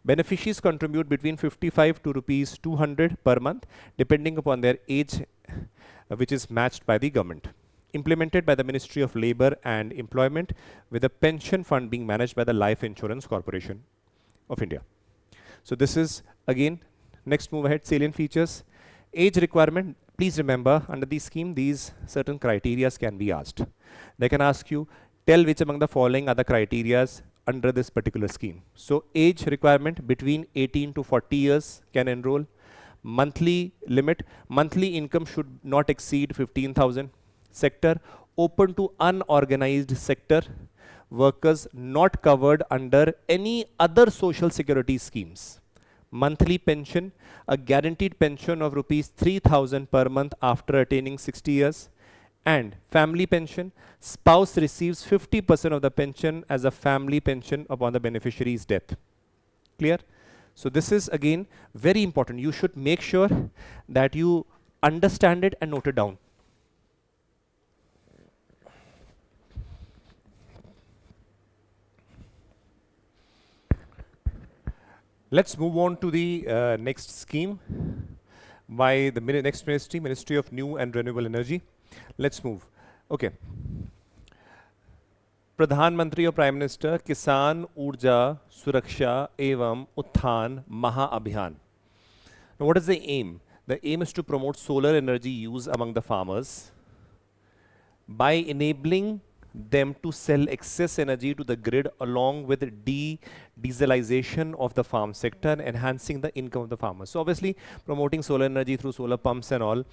Speaker 1: Beneficiaries contribute between 55 to rupees 200 per month, depending upon their age, which is matched by the government. Implemented by the Ministry of Labor and Employment, with a pension fund being managed by the Life Insurance Corporation of India. So this is again, next move ahead, salient features. Age requirement, please remember under the scheme, these certain criterias can be asked. They can ask you, tell which among the following are the criterias under this particular scheme. So age requirement between 18 to 40 years can enroll. Monthly limit, monthly income should not exceed 15,000. Sector, open to unorganized sector, workers not covered under any other social security schemes. Monthly pension, a guaranteed pension of rupees 3,000 per month after attaining 60 years. And family pension, spouse receives 50% of the pension as a family pension upon the beneficiary's death. Clear? So this is again very important. You should make sure that you understand it and note it down. Let's move on to the next scheme by the next ministry, Ministry of New and Renewable Energy. Let's move. Okay. Pradhan Mantri or Prime Minister Kisan Urja Suraksha Evam Utthan Maha Abhiyan. Now what is the aim? The aim is to promote solar energy use among the farmers by enabling them to sell excess energy to the grid along with dieselization of the farm sector and enhancing the income of the farmers. So obviously promoting solar energy through solar pumps and all,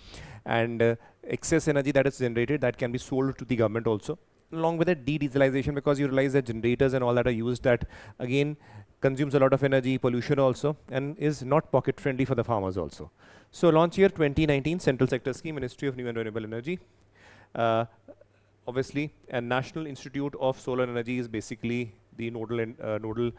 Speaker 1: and excess energy that is generated that can be sold to the government also, along with the dieselization, because you realize that generators and all that are used, that again consumes a lot of energy, pollution also, and is not pocket friendly for the farmers also. So launch year 2019, Central Sector Scheme, Ministry of New and Renewable Energy. Obviously, a National Institute of Solar Energy is basically the nodal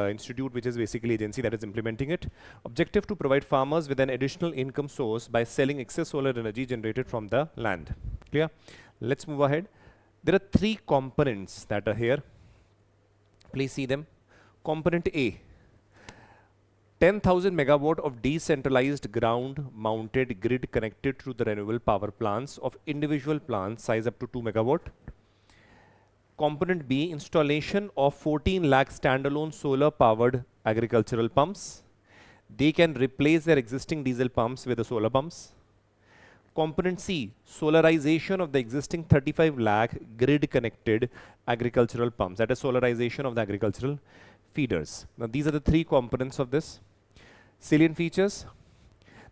Speaker 1: institute, which is basically agency that is implementing it. Objective to provide farmers with an additional income source by selling excess solar energy generated from the land. Clear? Let's move ahead. There are three components that are here. Please see them. Component A, 10,000 megawatt of decentralized ground mounted grid connected to the renewable power plants of individual plants size up to 2 megawatt. Component B, installation of 14 lakh standalone solar powered agricultural pumps. They can replace their existing diesel pumps with the solar pumps. Component C, solarization of the existing 35 lakh grid connected agricultural pumps, that is solarization of the agricultural feeders. Now these are the three components of this. Salient features: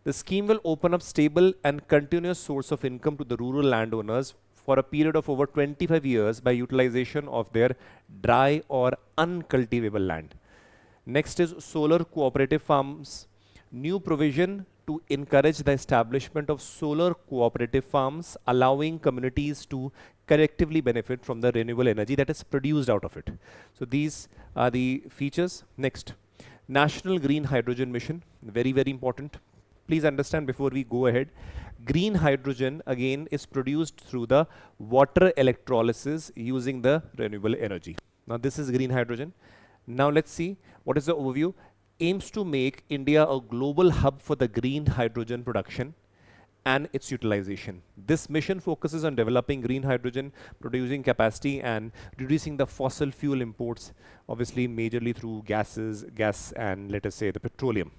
Speaker 1: the scheme will open up stable and continuous source of income to the rural landowners for a period of over 25 years by utilization of their dry or uncultivable land. Next is solar cooperative farms. New provision to encourage the establishment of solar cooperative farms, allowing communities to collectively benefit from the renewable energy that is produced out of it. So these are the features. Next, National Green Hydrogen Mission, very, very important. Please understand before we go ahead, green hydrogen again is produced through the water electrolysis using the renewable energy. Now this is green hydrogen. Now let's see what is the overview. Aims to make India a global hub for the green hydrogen production and its utilization. This mission focuses on developing green hydrogen producing capacity and reducing the fossil fuel imports, obviously majorly through gas and let us say the petroleum.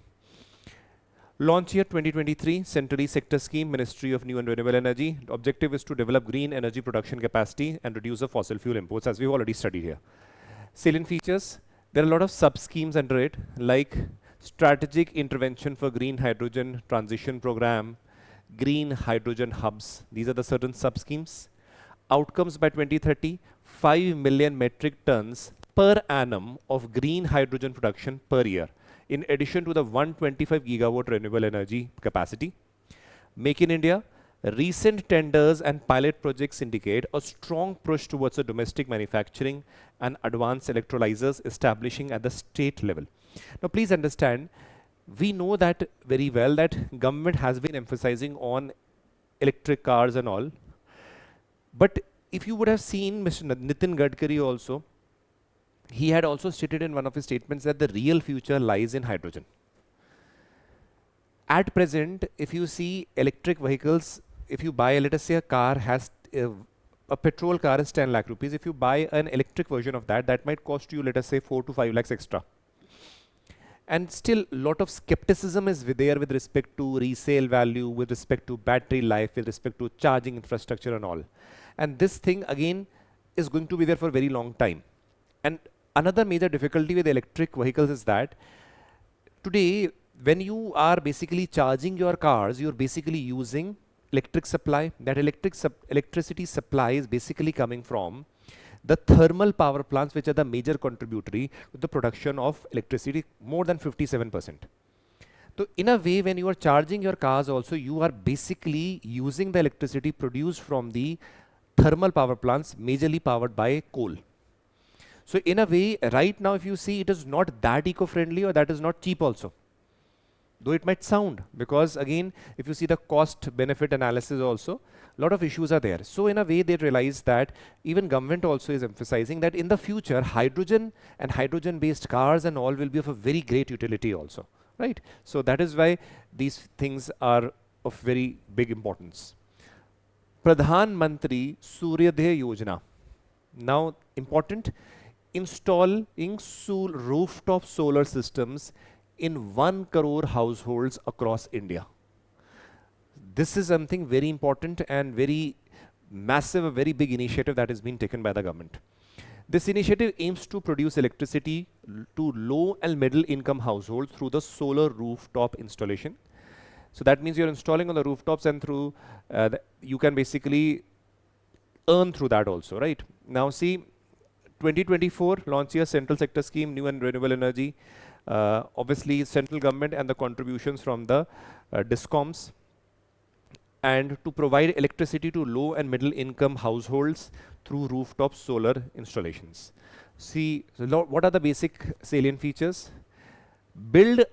Speaker 1: Launch year 2023, Central Sector Scheme, Ministry of New and Renewable Energy. The objective is to develop green energy production capacity and reduce the fossil fuel imports, as we've already studied here. Salient features: there are a lot of sub-schemes under it, like Strategic Intervention for Green Hydrogen Transition Program, Green Hydrogen Hubs. These are the certain sub-schemes. Outcomes by 2030, 5 million metric tons per annum of green hydrogen production per year, in addition to the 125 gigawatt renewable energy capacity. Make in India. Recent tenders and pilot projects indicate a strong push towards a domestic manufacturing and advanced electrolyzers establishing at the state level. Now please understand, we know that very well that government has been emphasizing on electric cars and all. But if you would have seen Mr. Nitin Gadkari also, he had also stated in one of his statements that the real future lies in hydrogen. At present, if you see electric vehicles, if you buy, let us say a car has, a petrol car is 10 lakh rupees. If you buy an electric version of that, that might cost you, let us say 4 to 5 lakhs extra. And still a lot of skepticism is there with respect to resale value, with respect to battery life, with respect to charging infrastructure and all. And this thing again is going to be there for a very long time. And another major difficulty with electric vehicles is that today, when you are basically charging your cars, you're basically using electric supply. That electricity supply is basically coming from the thermal power plants, which are the major contributory to the production of electricity, more than 57%. So in a way, when you are charging your cars also, you are basically using the electricity produced from the thermal power plants, majorly powered by coal. So in a way, right now, if you see, it is not that eco-friendly, or that is not cheap also. Though it might sound, because again, if you see the cost benefit analysis also, a lot of issues are there. So in a way, they realize that even government also is emphasizing that in the future, hydrogen and hydrogen based cars and all will be of a very great utility also, right? So that is why these things are of very big importance. Pradhan Mantri Suryodaya Yojana. Now important, installing rooftop solar systems in 1 crore households across India. this is something very important and very massive, a very big initiative that has been taken by the government. This initiative aims to produce electricity to low and middle income households through the solar rooftop installation. So that means you're installing on the rooftops, and through you can basically earn through that also, right? Now see, 2024 launch year, central sector scheme, new and renewable energy, obviously central government and the contributions from the discoms, and to provide electricity to low and middle income households through rooftop solar installations. See, so what are the basic salient features? Build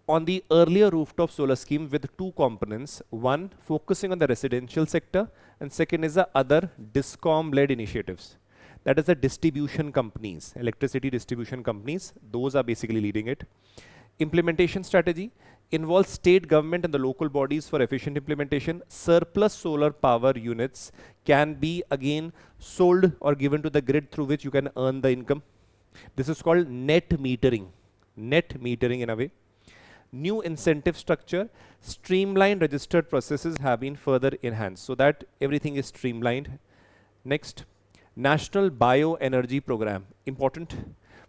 Speaker 1: on the earlier rooftop solar scheme with two components. One, focusing on the residential sector, and second is the other discom-led initiatives. That is the distribution companies, electricity distribution companies. Those are basically leading it. Implementation strategy involves state government and the local bodies for efficient implementation. Surplus solar power units can be again sold or given to the grid, through which you can earn the income. This is called net metering in a way. New incentive structure, streamlined registered processes have been further enhanced so that everything is streamlined. Next, National Bioenergy Program, important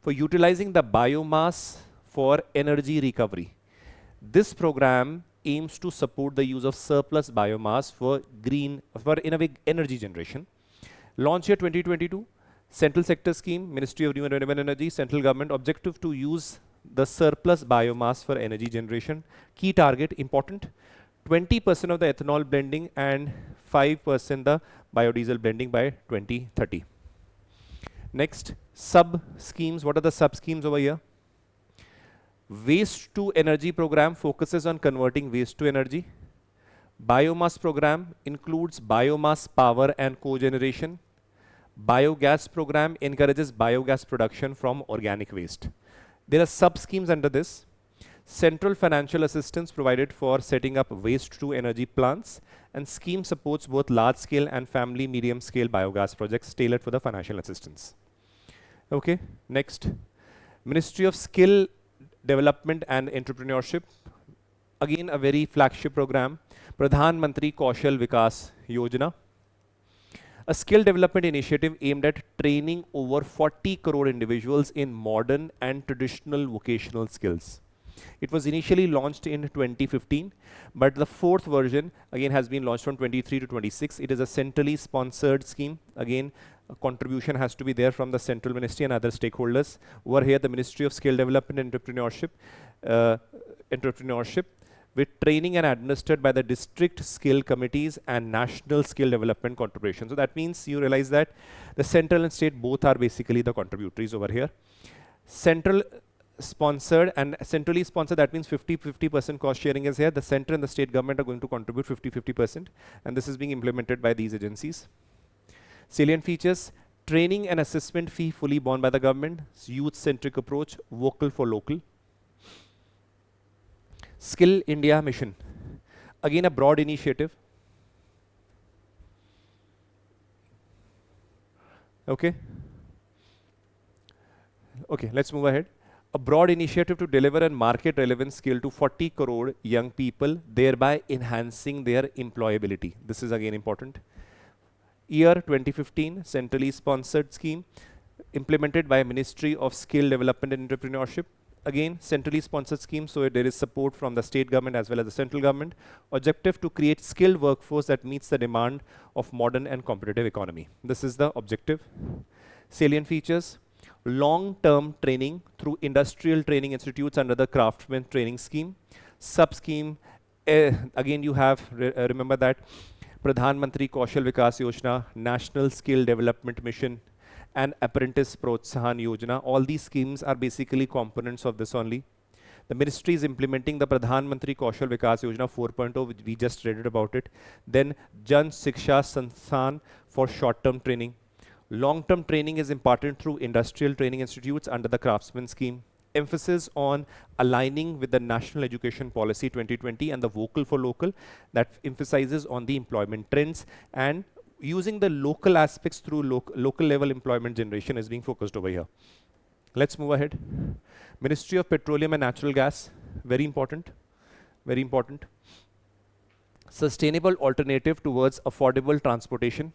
Speaker 1: for utilizing the biomass for energy recovery. This program aims to support the use of surplus biomass for in a way energy generation. Launch year 2022, central sector scheme, Ministry of New and Renewable Energy, central government, objective to use the surplus biomass for energy generation. Key target, important, 20% of the ethanol blending and 5% the biodiesel blending by 2030. Next, sub schemes. What are the sub schemes over here? Waste to energy program focuses on converting waste to energy. Biomass program includes biomass power and cogeneration. Biogas program encourages biogas production from organic waste. There are sub schemes under this. Central financial assistance provided for setting up waste to energy plants, and scheme supports both large scale and family medium scale biogas projects tailored for the financial assistance. Okay, next, Ministry of Skill Development and Entrepreneurship, again a very flagship program, Pradhan Mantri Kaushal Vikas Yojana, a skill development initiative aimed at training over 40 crore individuals in modern and traditional vocational skills. It was initially launched in 2015, but the fourth version again has been launched from 23 to 26. It is a centrally sponsored scheme. Again, a contribution has to be there from the central ministry and other stakeholders. Over here, the Ministry of Skill Development and Entrepreneurship, with training and administered by the district skill committees and national skill development contribution. So that means you realize that the central and state both are basically the contributories over here. Central sponsored and centrally sponsored, that means 50% cost sharing is here. The center and the state government are going to contribute 50%, and this is being implemented by these agencies. Salient features, training and assessment fee fully borne by the government, youth-centric approach, vocal for local. Skill India Mission, again a broad initiative. Okay, let's move ahead. A broad initiative to deliver a market relevant skill to 40 crore young people, thereby enhancing their employability. This is again important. Year 2015, centrally sponsored scheme implemented by Ministry of Skill Development and Entrepreneurship. Again, centrally sponsored scheme, so there is support from the state government as well as the central government. Objective to create skilled workforce that meets the demand of modern and competitive economy. This is the objective. Salient features, long-term training through industrial training institutes under the craftsman training scheme. Sub-scheme, again you have, remember that, Pradhan Mantri Kaushal Vikas Yojana, National Skill Development Mission, and Apprentice Protsahan Yojana. All these schemes are basically components of this only. The ministry is implementing the Pradhan Mantri Kaushal Vikas Yojana 4.0, which we just read about it. Then Jan Shiksha Sansthan for short-term training. Long-term training is imparted through industrial training institutes under the craftsman scheme. Emphasis on aligning with the National Education Policy 2020 and the vocal for local, that emphasizes on the employment trends, and using the local aspects through local level employment generation is being focused over here. Let's move ahead. Ministry of Petroleum and Natural Gas, very important, very important. Sustainable alternative towards affordable transportation.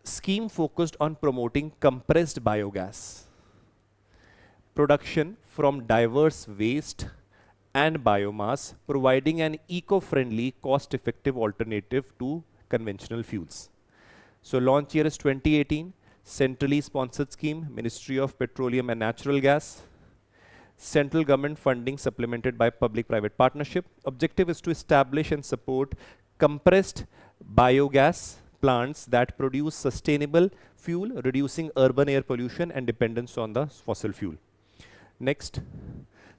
Speaker 1: Scheme focused on promoting compressed biogas. Production from diverse waste and biomass, providing an eco-friendly, cost-effective alternative to conventional fuels. So launch year is 2018, centrally sponsored scheme, Ministry of Petroleum and Natural Gas. Central government funding supplemented by public-private partnership. Objective is to establish and support compressed biogas plants that produce sustainable fuel, reducing urban air pollution and dependence on the fossil fuel. Next,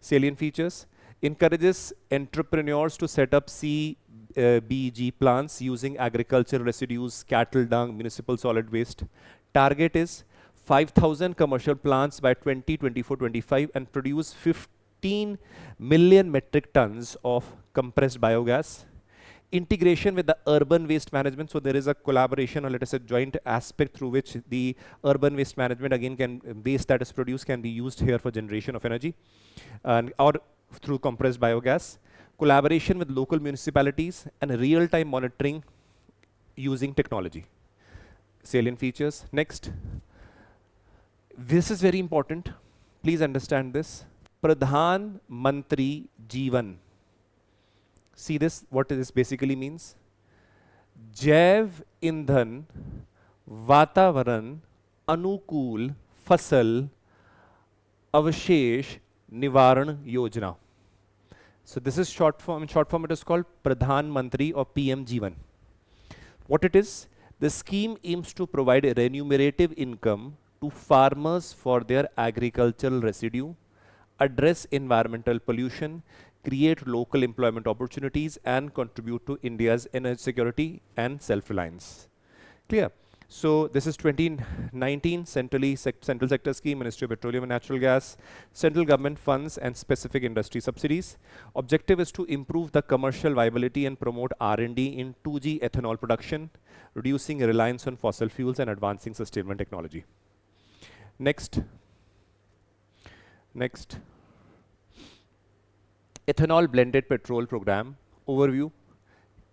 Speaker 1: salient features. Encourages entrepreneurs to set up CBG plants using agricultural residues, cattle dung, municipal solid waste. Target is 5,000 commercial plants by 2024-25 and produce 15 million metric tons of compressed biogas. Integration with the urban waste management, so there is a collaboration, or let us say joint aspect through which the urban waste management again waste that is produced can be used here for generation of energy, and or through compressed biogas. Collaboration with local municipalities and real-time monitoring using technology. Salient features. Next, this is very important. Please understand this. Pradhan Mantri Jeevan. See this, what this basically means. Jaiv Indhan Vatavaran Anukul Fasal Avashesh Nivaran Yojana. So this is short form. In short form, it is called Pradhan Mantri or PM Jeevan. What it is? The scheme aims to provide a remunerative income to farmers for their agricultural residue, address environmental pollution, create local employment opportunities, and contribute to India's energy security and self-reliance. Clear? So this is 2019 central sector scheme, Ministry of Petroleum and Natural Gas, central government funds and specific industry subsidies. Objective is to improve the commercial viability and promote R&D in 2G ethanol production, reducing reliance on fossil fuels and advancing sustainable technology. Next. Ethanol blended petrol program overview.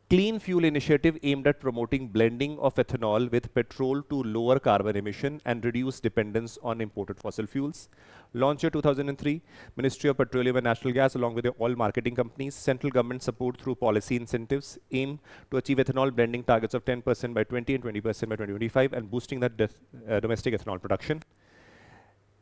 Speaker 1: Clean fuel initiative aimed at promoting blending of ethanol with petrol to lower carbon emission and reduce dependence on imported fossil fuels. Launch year 2003, Ministry of Petroleum and Natural Gas along with the oil marketing companies. Central government support through policy incentives aim to achieve ethanol blending targets of 10% by 20 and 20% by 2025 and boosting the domestic ethanol production.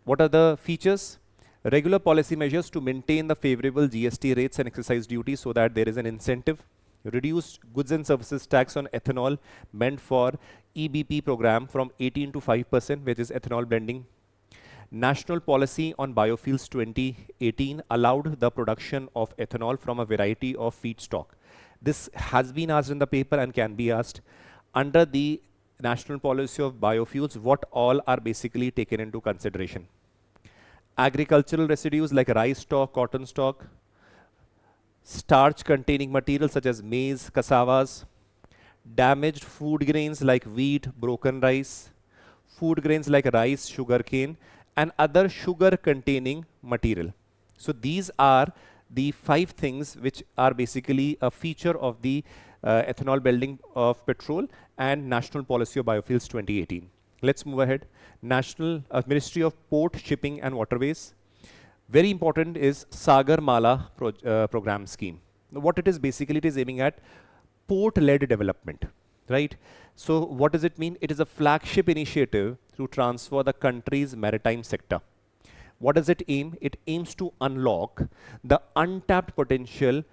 Speaker 1: What are the features? Regular policy measures to maintain the favorable GST rates and excise duties so that there is an incentive. Reduced goods and services tax on ethanol meant for EBP program from 18 to 5%, which is ethanol blending. National policy on biofuels 2018 allowed the production of ethanol from a variety of feedstock. This has been asked in the paper and can be asked. Under the national policy of biofuels, what all are basically taken into consideration? Agricultural residues like rice stalk, cotton stalk, starch containing materials such as maize, cassavas, damaged food grains like wheat, broken rice, food grains like rice, sugarcane, and other sugar containing material. So these are the 5 things which are basically a feature of the ethanol blending of petrol and national policy of biofuels 2018. Let's move ahead. National Ministry of Port, Shipping and Waterways. Very important is Sagar Mala program scheme. Now, what it is basically, it is aiming at port-led development, right? So what does it mean? It is a flagship initiative to transform the country's maritime sector. What does it aim? It aims to unlock the untapped potential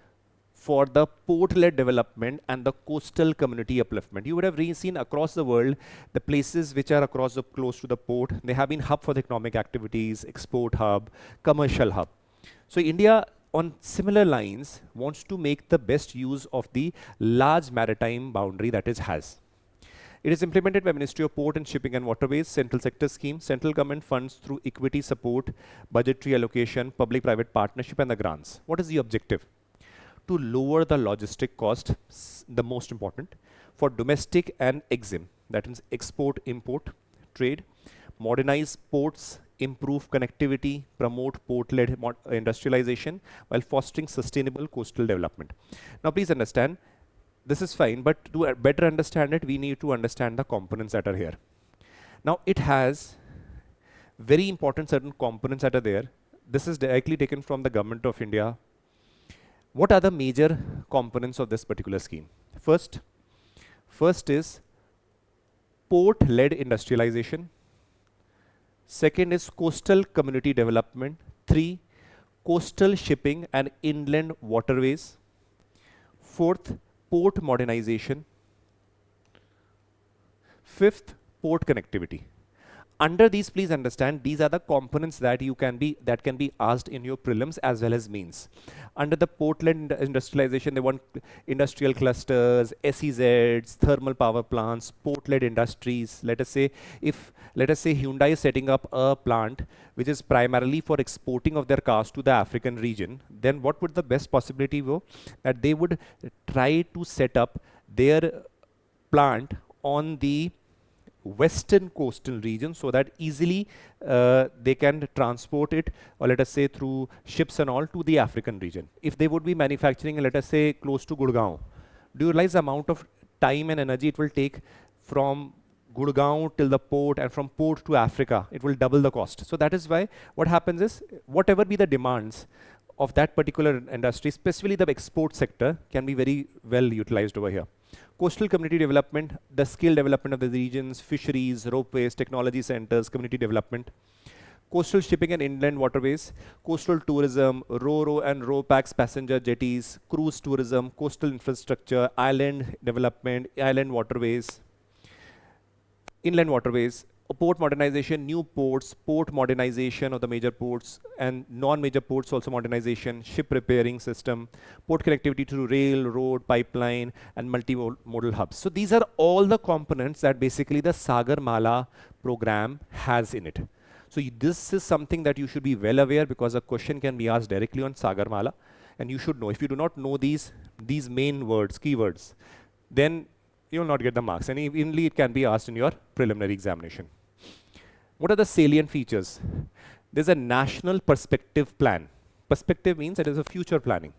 Speaker 1: for the port-led development and the coastal community upliftment. You would have seen across the world, the places which are close to the port, they have been hub for the economic activities, export hub, commercial hub. So India, on similar lines, wants to make the best use of the large maritime boundary that it has. It is implemented by Ministry of Port and Shipping and Waterways, central sector scheme, central government funds through equity support, budgetary allocation, public-private partnership and the grants. What is the objective? To lower the logistic cost, the most important, for domestic and EXIM, that means export-import trade, modernize ports, improve connectivity, promote port-led industrialization while fostering sustainable coastal development. Now please understand, this is fine, but to better understand it, we need to understand the components that are here. Now it has very important certain components that are there. This is directly taken from the Government of India. What are the major components of this particular scheme? First is port-led industrialization. Second is coastal community development. 3, coastal shipping and inland waterways. 4th, port modernization. 5th, port connectivity. Under these, please understand, these are the components that can be asked in your prelims as well as mains. Under the port-led industrialization, they want industrial clusters, SEZs, thermal power plants, port-led industries. Let us say Hyundai is setting up a plant which is primarily for exporting of their cars to the African region, then what would the best possibility be? That they would try to set up their plant on the western coastal region so that easily they can transport it, or let us say through ships and all, to the African region. If they would be manufacturing, let us say close to Gurgaon, do you realize the amount of time and energy it will take from Gurgaon till the port, and from port to Africa? It will double the cost. So that is why what happens is, whatever be the demands of that particular industry, especially the export sector, can be very well utilized over here. Coastal community development, the skill development of the regions, fisheries, ropeways, technology centers, community development. Coastal shipping and inland waterways, coastal tourism, ro-ro and ro-pax passenger jetties, cruise tourism, coastal infrastructure, island development, island waterways, inland waterways, port modernization, new ports, port modernization of the major ports and non-major ports also modernization, ship repairing system, port connectivity through rail, road, pipeline and multimodal hubs. So these are all the components that basically the Sagarmala program has in it. So this is something that you should be well aware, because a question can be asked directly on Sagarmala and you should know. If you do not know these main words, keywords, then you will not get the marks, and evenly it can be asked in your preliminary examination. What are the salient features? There's a national perspective plan. Perspective means it is a future planning.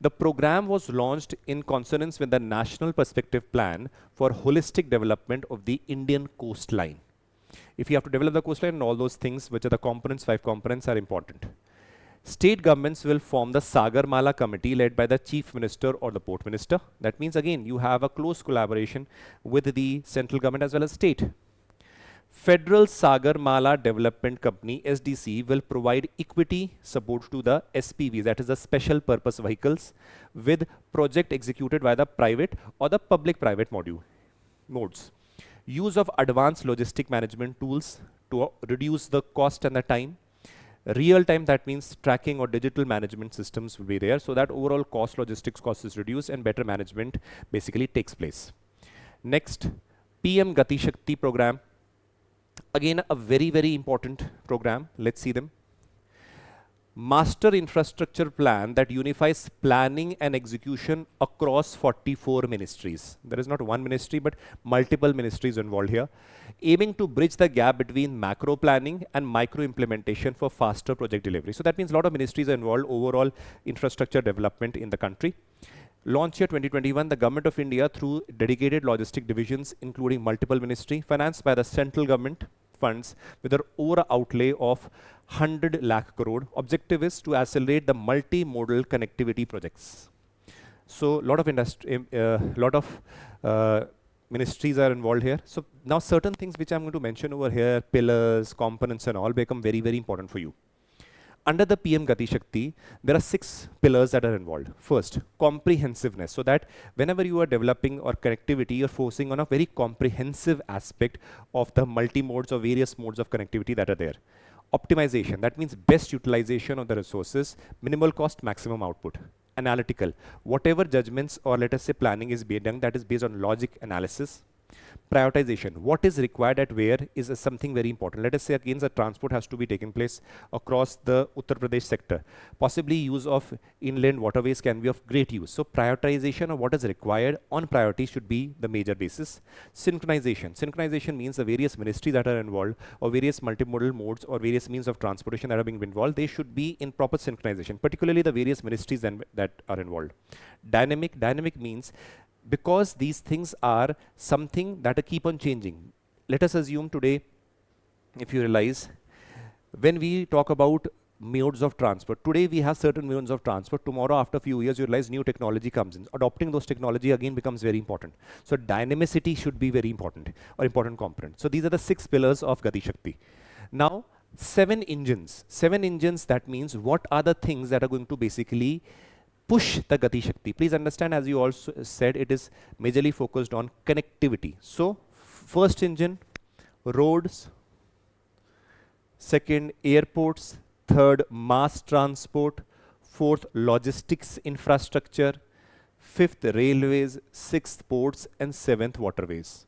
Speaker 1: The program was launched in consonance with the National Perspective Plan for holistic development of the Indian coastline. If you have to develop the coastline and all those things, which are the components, 5 components are important. State governments will form the Sagarmala committee led by the Chief Minister or the Port Minister. That means again you have a close collaboration with the central government as well as state. Federal Sagarmala Development Company SDC will provide equity support to the SPVs, that is the special purpose vehicles, with project executed by the private or the public-private modes. Use of advanced logistic management tools to reduce the cost and the time. Real time, that means tracking or digital management systems will be there, so that overall logistics cost is reduced and better management basically takes place. Next, PM Gati Shakti program. Again, a very, very important program. Let's see them. Master infrastructure plan that unifies planning and execution across 44 ministries. There is not one ministry, but multiple ministries involved here, aiming to bridge the gap between macro planning and micro implementation for faster project delivery. So that means a lot of ministries are involved overall infrastructure development in the country. Launch year 2021, the Government of India through dedicated logistic divisions, including multiple ministry, financed by the central government funds with an over outlay of 100 lakh crore. Objective is to accelerate the multimodal connectivity projects. So a lot of ministries are involved here. So now certain things which I'm going to mention over here, pillars, components and all, become very, very important for you. Under the PM Gati Shakti, there are 6 pillars that are involved. First, comprehensiveness, so that whenever you are developing or connectivity, you're focusing on a very comprehensive aspect of the multi-modes or various modes of connectivity that are there. Optimization, that means best utilization of the resources, minimal cost, maximum output. Analytical, whatever judgments or let us say planning is being done, that is based on logic analysis. Prioritization, what is required at where is something very important. Let us say again the transport has to be taken place across the Uttar Pradesh sector. Possibly use of inland waterways can be of great use. So prioritization of what is required on priority should be the major basis. Synchronization. Synchronization means the various ministries that are involved or various multimodal modes or various means of transportation that are being involved, they should be in proper synchronization, particularly the various ministries that are involved. Dynamic means because these things are something that keep on changing. Let us assume today, if you realize, when we talk about modes of transport, today we have certain modes of transport. Tomorrow, after a few years, you realize new technology comes in. Adopting those technology again becomes very important. So dynamicity should be very important, or important component. So these are the 6 pillars of Gati Shakti. Now, 7 engines. 7 engines, that means what are the things that are going to basically push the Gati Shakti. Please understand, as you also said, it is majorly focused on connectivity. So first engine, roads. Second, airports. Third, mass transport. Fourth, logistics infrastructure. Fifth, railways. Sixth, ports. And seventh, waterways.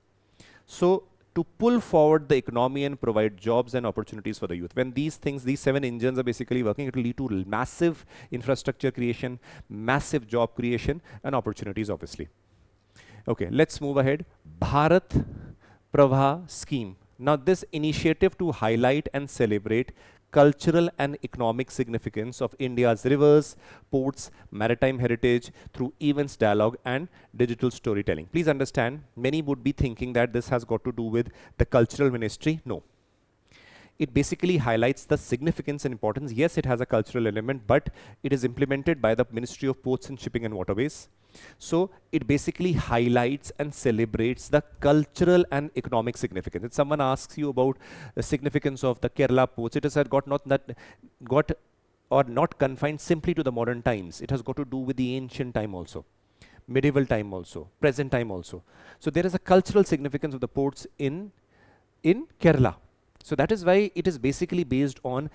Speaker 1: So to pull forward the economy and provide jobs and opportunities for the youth. When these things, these 7 engines are basically working, it will lead to massive infrastructure creation, massive job creation, and opportunities, obviously. Okay, let's move ahead. Bharat Prabha scheme. Now, this initiative to highlight and celebrate cultural and economic significance of India's rivers, ports, maritime heritage through events, dialogue, and digital storytelling. Please understand, many would be thinking that this has got to do with the cultural ministry. No. It basically highlights the significance and importance. Yes, it has a cultural element, but it is implemented by the Ministry of Ports and Shipping and Waterways. So it basically highlights and celebrates the cultural and economic significance. If someone asks you about the significance of the Kerala ports, it has not confined simply to the modern times. It has got to do with the ancient time also, medieval time also, present time also. So there is a cultural significance of the ports in Kerala. So that is why it is basically based on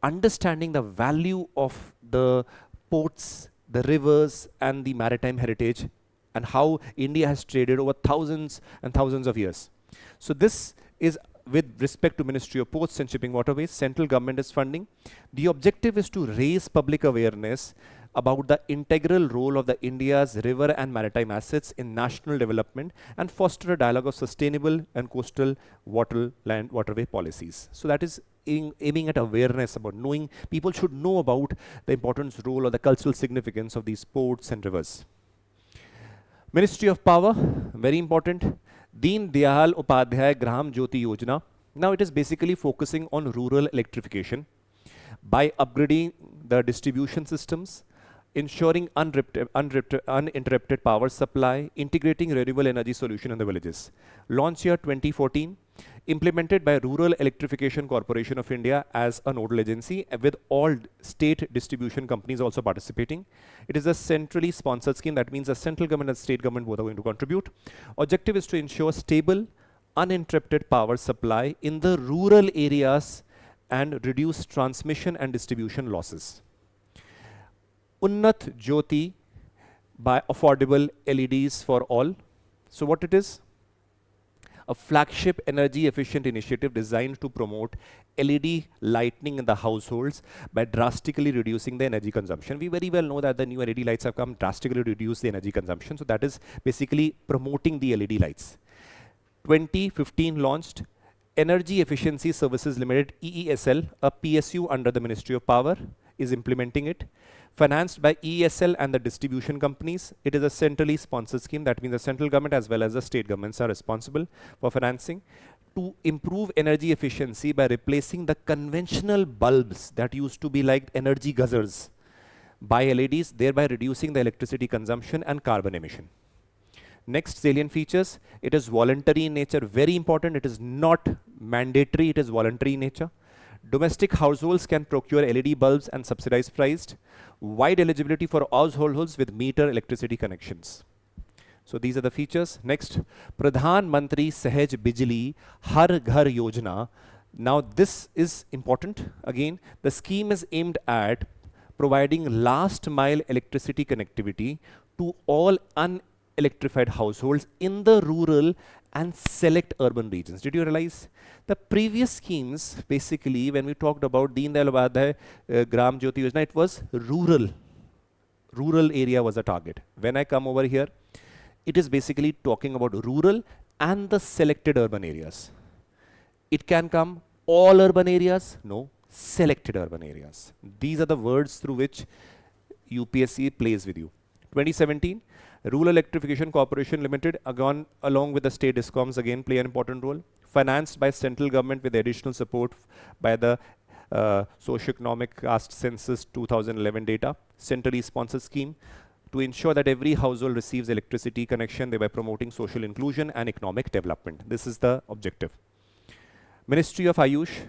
Speaker 1: understanding the value of the ports, the rivers, and the maritime heritage, and how India has traded over thousands and thousands of years. So this is with respect to Ministry of Ports and Shipping Waterways. Central government is funding. The objective is to raise public awareness about the integral role of the India's river and maritime assets in national development and foster a dialogue of sustainable and coastal waterway policies. So that is aiming at awareness about knowing, people should know about the importance, role, or the cultural significance of these ports and rivers. Ministry of Power, very important. Deen Dayal Upadhyay Gram Jyoti Yojana. Now it is basically focusing on rural electrification by upgrading the distribution systems, ensuring uninterrupted power supply, integrating renewable energy solution in the villages. Launch year 2014, implemented by Rural Electrification Corporation of India as a nodal agency, with all state distribution companies also participating. It is a centrally sponsored scheme. That means the central government and state government both are going to contribute. Objective is to ensure stable, uninterrupted power supply in the rural areas and reduce transmission and distribution losses. Unnat Jyoti by affordable LEDs for all. So what it is? A flagship energy efficient initiative designed to promote LED lighting in the households by drastically reducing the energy consumption. We very well know that the new LED lights have come drastically reduce the energy consumption. So that is basically promoting the LED lights. 2015 launched. Energy Efficiency Services Limited, EESL, a PSU under the Ministry of Power, is implementing it. Financed by EESL and the distribution companies. It is a centrally sponsored scheme. That means the central government as well as the state governments are responsible for financing. To improve energy efficiency by replacing the conventional bulbs that used to be like energy guzzlers by LEDs, thereby reducing the electricity consumption and carbon emission. Next salient features, it is voluntary in nature, very important. It is not mandatory, it is voluntary in nature. Domestic households can procure LED bulbs and subsidized priced. Wide eligibility for households with meter electricity connections. So these are the features. Next, Pradhan Mantri Sahaj Bijli Har Ghar Yojana. Now this is important. Again, the scheme is aimed at providing last mile electricity connectivity to all unelectrified households in the rural and select urban regions. Did you realize? The previous schemes, basically, when we talked about Deen Dayal Upadhyay Gram Jyoti Yojana, it was rural. Rural area was a target. When I come over here, it is basically talking about rural and the selected urban areas. It can come all urban areas, no, selected urban areas. These are the words through which UPSC plays with you. 2017, Rural Electrification Corporation Limited, again, along with the state discoms, again play an important role. Financed by central government with additional support by the Socioeconomic Caste Census 2011 data, centrally sponsored scheme to ensure that every household receives electricity connection, thereby promoting social inclusion and economic development. This is the objective. Ministry of Ayush,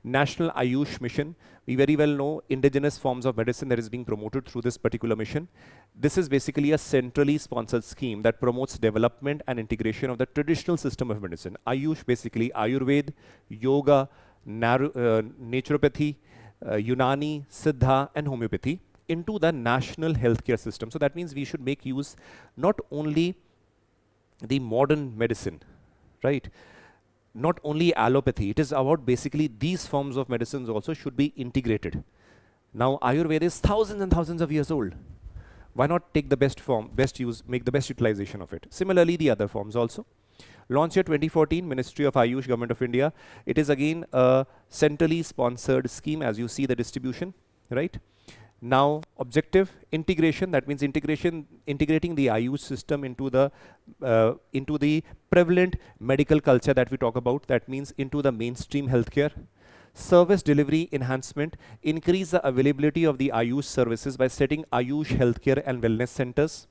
Speaker 1: National Ayush Mission. We very well know indigenous forms of medicine that is being promoted through this particular mission. This is basically a centrally sponsored scheme that promotes development and integration of the traditional system of medicine. Ayush, basically Ayurveda, Yoga, naturopathy, Unani, Siddha and homeopathy into the national healthcare system. So that means we should make use not only the modern medicine, right? Not only allopathy, it is about basically these forms of medicines also should be integrated. Now Ayurveda is thousands and thousands of years old. Why not take the best form, best use, make the best utilization of it? Similarly, the other forms also. Launch year 2014, Ministry of Ayush, Government of India. It is again a centrally sponsored scheme, as you see the distribution, right? Now, objective, integration, that means integrating the Ayush system into the prevalent medical culture that we talk about, that means into the mainstream healthcare. Service delivery enhancement, increase the availability of the Ayush services by setting Ayush healthcare and wellness centers.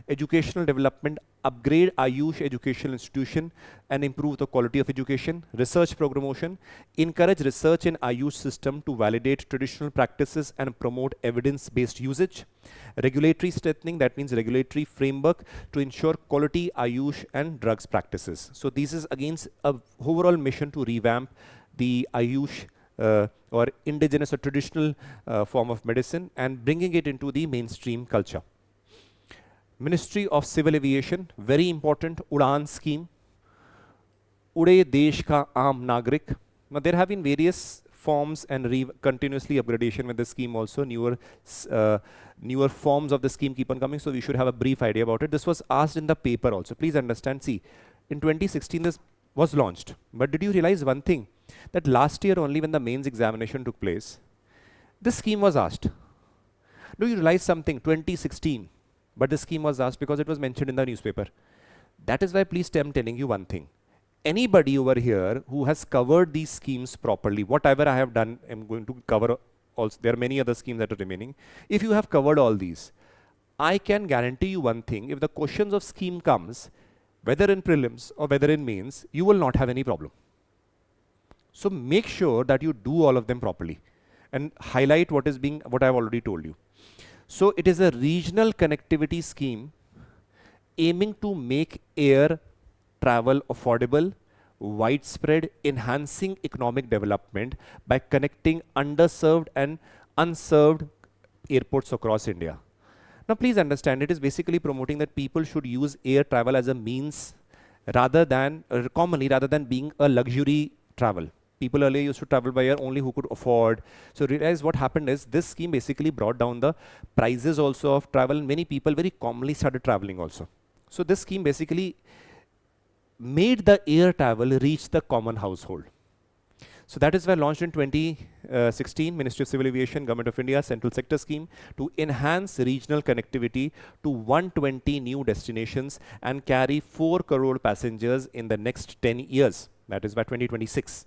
Speaker 1: Educational development, upgrade Ayush educational institution and improve the quality of education. Research promotion, encourage research in Ayush system to validate traditional practices and promote evidence-based usage. Regulatory strengthening, that means regulatory framework to ensure quality Ayush and drugs practices. So this is against a overall mission to revamp the Ayush or indigenous or traditional form of medicine and bringing it into the mainstream culture. Ministry of Civil Aviation, very important, Udan scheme. Ude Desh Ka Aam Nagrik. Now there have been various forms and continuously upgradation with the scheme also. Newer forms of the scheme keep on coming, so we should have a brief idea about it. This was asked in the paper also. Please understand, see, in 2016 this was launched. But did you realize one thing? That last year only when the mains examination took place, this scheme was asked. Do you realize something? 2016. But the scheme was asked because it was mentioned in the newspaper. That is why, please, I'm telling you one thing. Anybody over here who has covered these schemes properly, whatever I have done, I'm going to cover also. There are many other schemes that are remaining. If you have covered all these, I can guarantee you one thing. If the questions of scheme comes, whether in prelims or whether in mains, you will not have any problem. So make sure that you do all of them properly and highlight what I've already told you. So it is a regional connectivity scheme aiming to make air travel affordable, widespread, enhancing economic development by connecting underserved and unserved airports across India. Now please understand, it is basically promoting that people should use air travel as a means rather than, commonly rather than being a luxury travel. People earlier used to travel by air only who could afford. So realize what happened is this scheme basically brought down the prices also of travel. Many people very commonly started traveling also. So this scheme basically made the air travel reach the common household. So that is why launched in 2016, Ministry of Civil Aviation, Government of India, Central Sector Scheme to enhance regional connectivity to 120 new destinations and carry 4 crore passengers in the next 10 years. That is by 2026.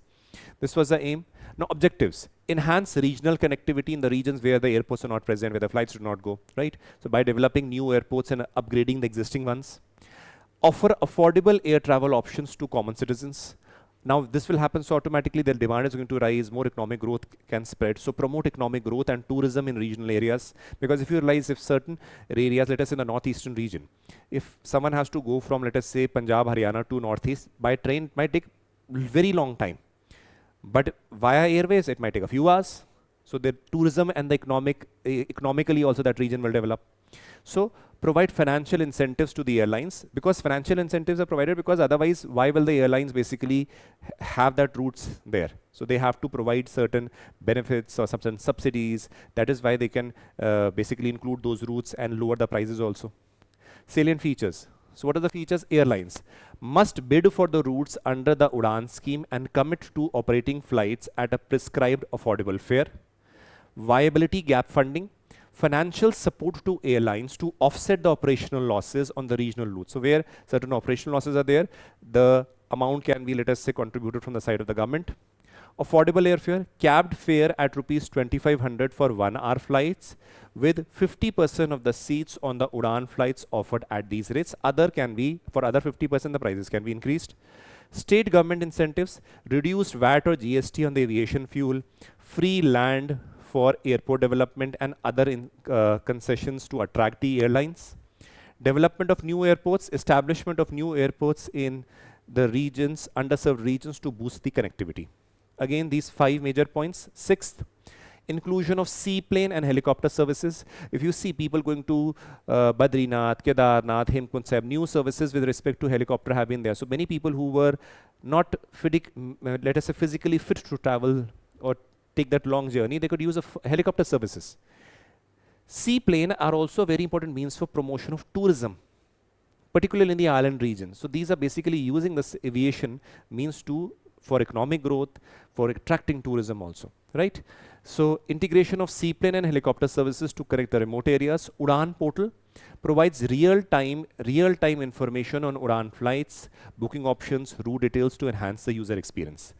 Speaker 1: This was the aim. Now objectives, enhance regional connectivity in the regions where the airports are not present, where the flights do not go, right? So by developing new airports and upgrading the existing ones. Offer affordable air travel options to common citizens. Now this will happen so automatically the demand is going to rise, more economic growth can spread. So promote economic growth and tourism in regional areas. Because if you realize if certain areas, let us say in the northeastern region, if someone has to go from, let us say, Punjab, Haryana to northeast, by train it might take very long time. But via airways, it might take a few hours. So the tourism and the economically also that region will develop. So provide financial incentives to the airlines, because financial incentives are provided because otherwise why will the airlines basically have that routes there? So they have to provide certain benefits or certain subsidies. That is why they can basically include those routes and lower the prices also. Salient features. So what are the features? Airlines must bid for the routes under the Udan scheme and commit to operating flights at a prescribed affordable fare. Viability gap funding. Financial support to airlines to offset the operational losses on the regional routes. So where certain operational losses are there, the amount can be, let us say, contributed from the side of the government. Affordable airfare, capped fare at rupees 2500 for 1 hour flights with 50% of the seats on the Udan flights offered at these rates. Other can be, for other 50% the prices can be increased. State government incentives, reduced VAT or GST on the aviation fuel, free land for airport development and other concessions to attract the airlines. Development of new airports, establishment of new airports in the regions, underserved regions to boost the connectivity. Again, these 5 major points. Sixth, inclusion of seaplane and helicopter services. If you see people going to Badrinath, Kedarnath, Hemkund Sahib, new services with respect to helicopter have been there. So many people who were not let us say physically fit to travel or take that long journey, they could use helicopter services. Seaplane are also very important means for promotion of tourism, particularly in the island region. So these are basically using this aviation means for economic growth, for attracting tourism also, right? So integration of seaplane and helicopter services to connect the remote areas. Udan portal provides real-time information on Udan flights, booking options, route details to enhance the user experience.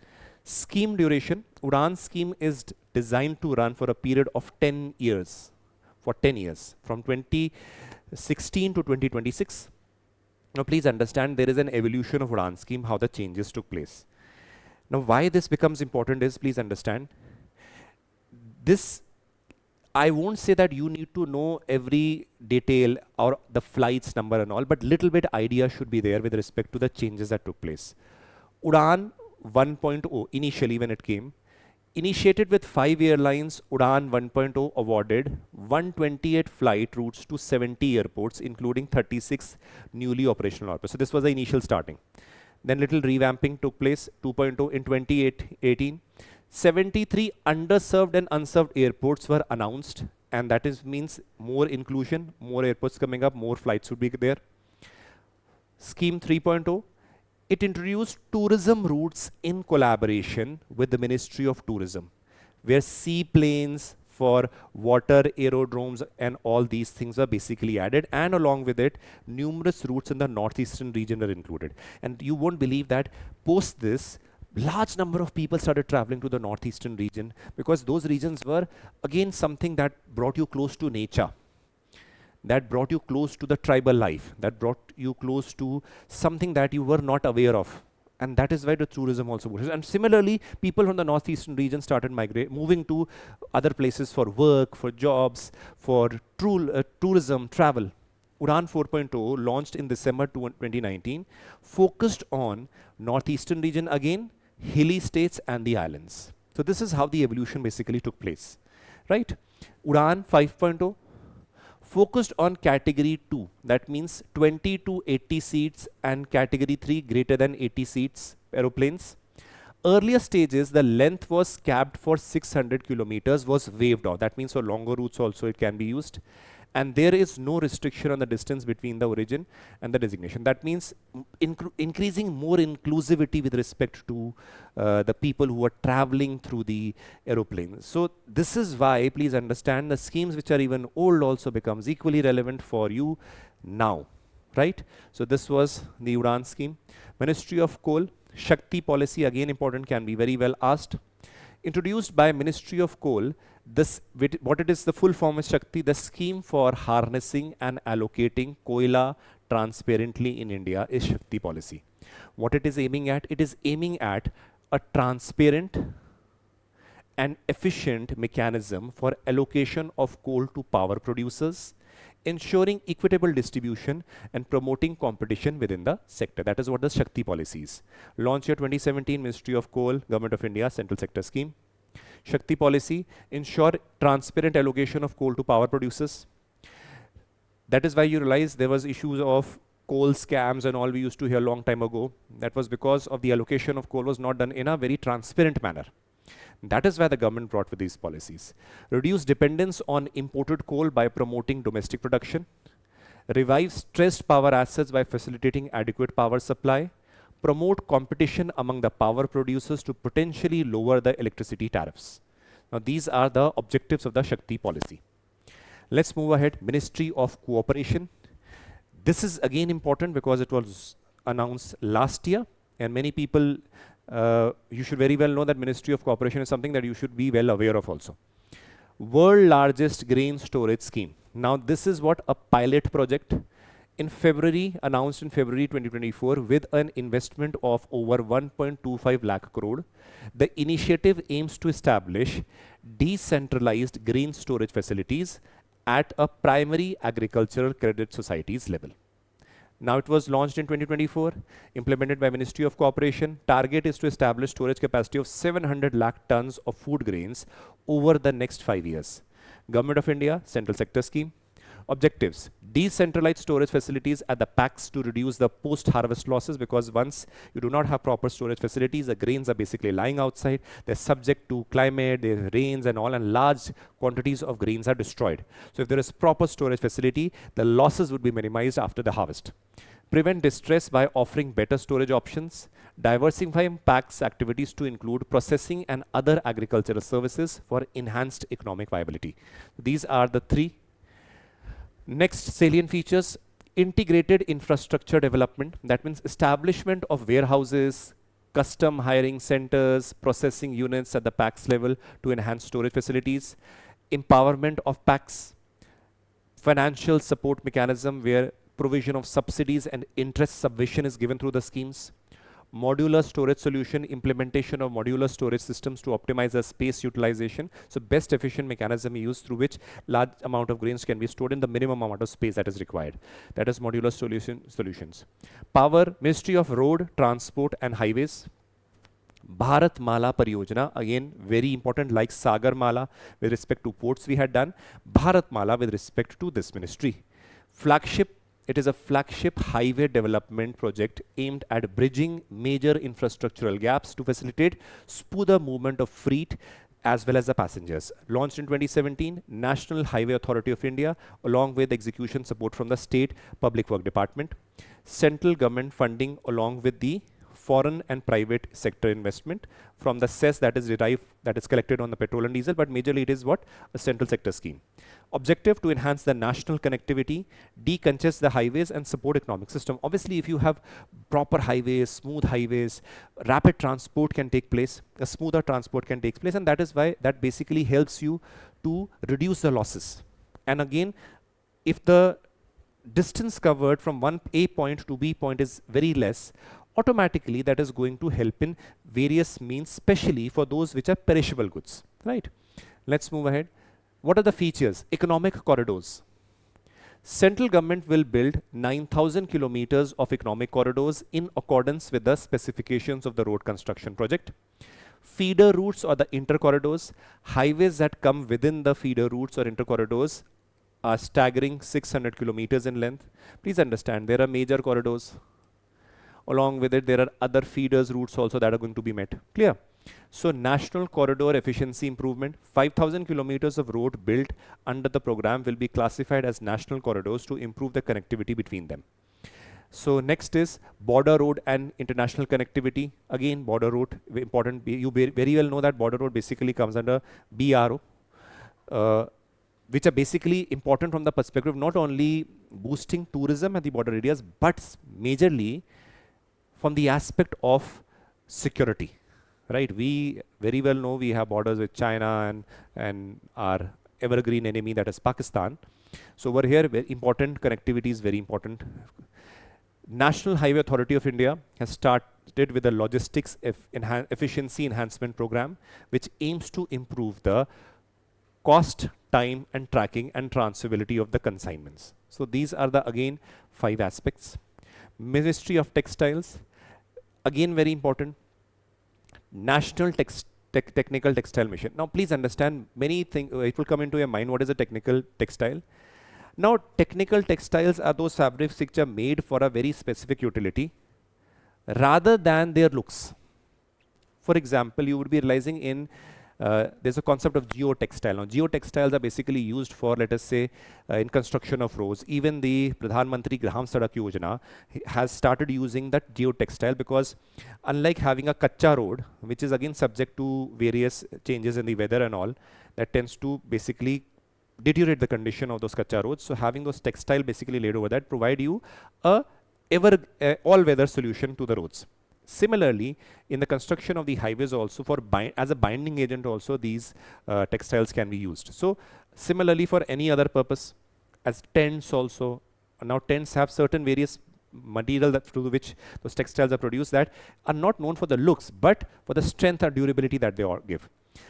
Speaker 1: Scheme duration, Udan scheme is designed to run for a period of 10 years, from 2016 to 2026. Now please understand there is an evolution of Udan scheme, how the changes took place. Now why this becomes important is, please understand, this, I won't say that you need to know every detail or the flights number and all, but little bit idea should be there with respect to the changes that took place. Udan 1.0 initially when it came, initiated with 5 airlines, Udan 1.0 awarded 128 flight routes to 70 airports, including 36 newly operational airports. So this was the initial starting. Then little revamping took place, 2.0 in 2018. 73 underserved and unserved airports were announced, and that means more inclusion, more airports coming up, more flights would be there. Scheme 3.0, it introduced tourism routes in collaboration with the Ministry of Tourism, where seaplanes for water aerodromes and all these things are basically added, and along with it numerous routes in the northeastern region are included. And you won't believe that post this, large number of people started traveling to the northeastern region, because those regions were again something that brought you close to nature, that brought you close to the tribal life, that brought you close to something that you were not aware of. And that is why the tourism also goes. And similarly, people from the northeastern region started moving to other places for work, for jobs, for tourism, travel. Udan 4.0, launched in December 2019, focused on northeastern region again, hilly states and the islands. So this is how the evolution basically took place, right? Udan 5.0, focused on category 2, that means 20 to 80 seats, and category 3 greater than 80 seats aeroplanes. Earlier stages, the length was capped for 600 kilometers, was waived off. That means for longer routes also it can be used. And there is no restriction on the distance between the origin and the designation. That means increasing more inclusivity with respect to the people who are traveling through the aeroplanes. So this is why, please understand, the schemes which are even old also becomes equally relevant for you now, right? So this was the Udan scheme. Ministry of Coal, Shakti policy, again important, can be very well asked. Introduced by Ministry of Coal, what it is, the full form is Shakti, the scheme for harnessing and allocating koila transparently in India is Shakti policy. What it is aiming at? It is aiming at a transparent and efficient mechanism for allocation of coal to power producers, ensuring equitable distribution and promoting competition within the sector. That is what the Shakti policy is. Launched year 2017, Ministry of Coal, Government of India, Central Sector Scheme. Shakti policy, ensure transparent allocation of coal to power producers. That is why you realize there was issues of coal scams and all we used to hear long time ago. That was because of the allocation of coal was not done in a very transparent manner. That is why the government brought with these policies. Reduce dependence on imported coal by promoting domestic production. Revive stressed power assets by facilitating adequate power supply. Promote competition among the power producers to potentially lower the electricity tariffs. Now these are the objectives of the Shakti policy. Let's move ahead. Ministry of Cooperation. This is again important because it was announced last year, and many people, you should very well know that Ministry of Cooperation is something that you should be well aware of also. World largest grain storage scheme. Now this is what a pilot project in February, announced in February 2024 with an investment of over 1.25 lakh crore. The initiative aims to establish decentralized grain storage facilities at a primary agricultural credit societies level. Now it was launched in 2024, implemented by Ministry of Cooperation. Target is to establish storage capacity of 700 lakh tons of food grains over the next 5 years. Government of India, Central Sector Scheme. Objectives: decentralized storage facilities at the packs to reduce the post-harvest losses, because once you do not have proper storage facilities, the grains are basically lying outside. They're subject to climate, there rains and all, and large quantities of grains are destroyed. So if there is proper storage facility, the losses would be minimized after the harvest. Prevent distress by offering better storage options. Diversifying packs activities to include processing and other agricultural services for enhanced economic viability. These are the three. Next salient features: integrated infrastructure development. That means establishment of warehouses, custom hiring centers, processing units at the packs level to enhance storage facilities. Empowerment of packs. Financial support mechanism where provision of subsidies and interest subvention is given through the schemes. Modular storage solution, implementation of modular storage systems to optimize the space utilization. So best efficient mechanism used through which large amount of grains can be stored in the minimum amount of space that is required. That is modular solutions. Power, Ministry of Road, Transport and Highways. Bharat Mala Pariyojana, again very important, like Sagar Mala with respect to ports we had done. Bharat Mala with respect to this ministry. Flagship. It is a flagship highway development project aimed at bridging major infrastructural gaps to facilitate smoother movement of freight as well as the passengers. Launched in 2017, National Highway Authority of India, along with execution support from the State Public Work Department. Central government funding along with the foreign and private sector investment from the cess that is derived, that is collected on the petrol and diesel, but majorly it is what? A central sector scheme. Objective: to enhance the national connectivity, decongest the highways and support economic system. Obviously, if you have proper highways, smooth highways, rapid transport can take place, a smoother transport can take place, and that is why that basically helps you to reduce the losses. And again, if the distance covered from one A point to B point is very less, automatically that is going to help in various means, especially for those which are perishable goods, right? Let's move ahead. What are the features? Economic corridors. Central government will build 9,000 kilometers of economic corridors in accordance with the specifications of the road construction project. Feeder routes or the intercorridors. Highways that come within the feeder routes or intercorridors are staggering 600 kilometers in length. Please understand, there are major corridors. Along with it, there are other feeders routes also that are going to be met. Clear? So national corridor efficiency improvement, 5,000 kilometers of road built under the program will be classified as national corridors to improve the connectivity between them. So next is border road and international connectivity. Again, border road, important. You very well know that border road basically comes under BRO, which are basically important from the perspective of not only boosting tourism at the border areas, but majorly from the aspect of security. Right, we very well know we have borders with China and our evergreen enemy, that is Pakistan. So over here, very important connectivity is very important. National Highway Authority of India has started with a logistics efficiency enhancement program, which aims to improve the cost, time and tracking and transferability of the consignments. So these are the again 5 aspects. Ministry of Textiles, again very important. National Technical Textile Mission. Now please understand, many things, it will come into your mind, what is a technical textile? Now technical textiles are those fabrics which are made for a very specific utility rather than their looks. For example, you would be realizing in there's a concept of geotextile. Now geotextiles are basically used for, let us say, in construction of roads. Even the Pradhan Mantri Graham Sadak Yojana has started using that geotextile, because unlike having a kacha road, which is again subject to various changes in the weather and all, that tends to basically deteriorate the condition of those kacha roads. So having those textile basically laid over that provide you a all-weather solution to the roads. Similarly, in the construction of the highways also, for as a binding agent also, these textiles can be used. So similarly, for any other purpose, as tents also, now tents have certain various material that through which those textiles are produced that are not known for the looks, but for the strength or durability that they all give.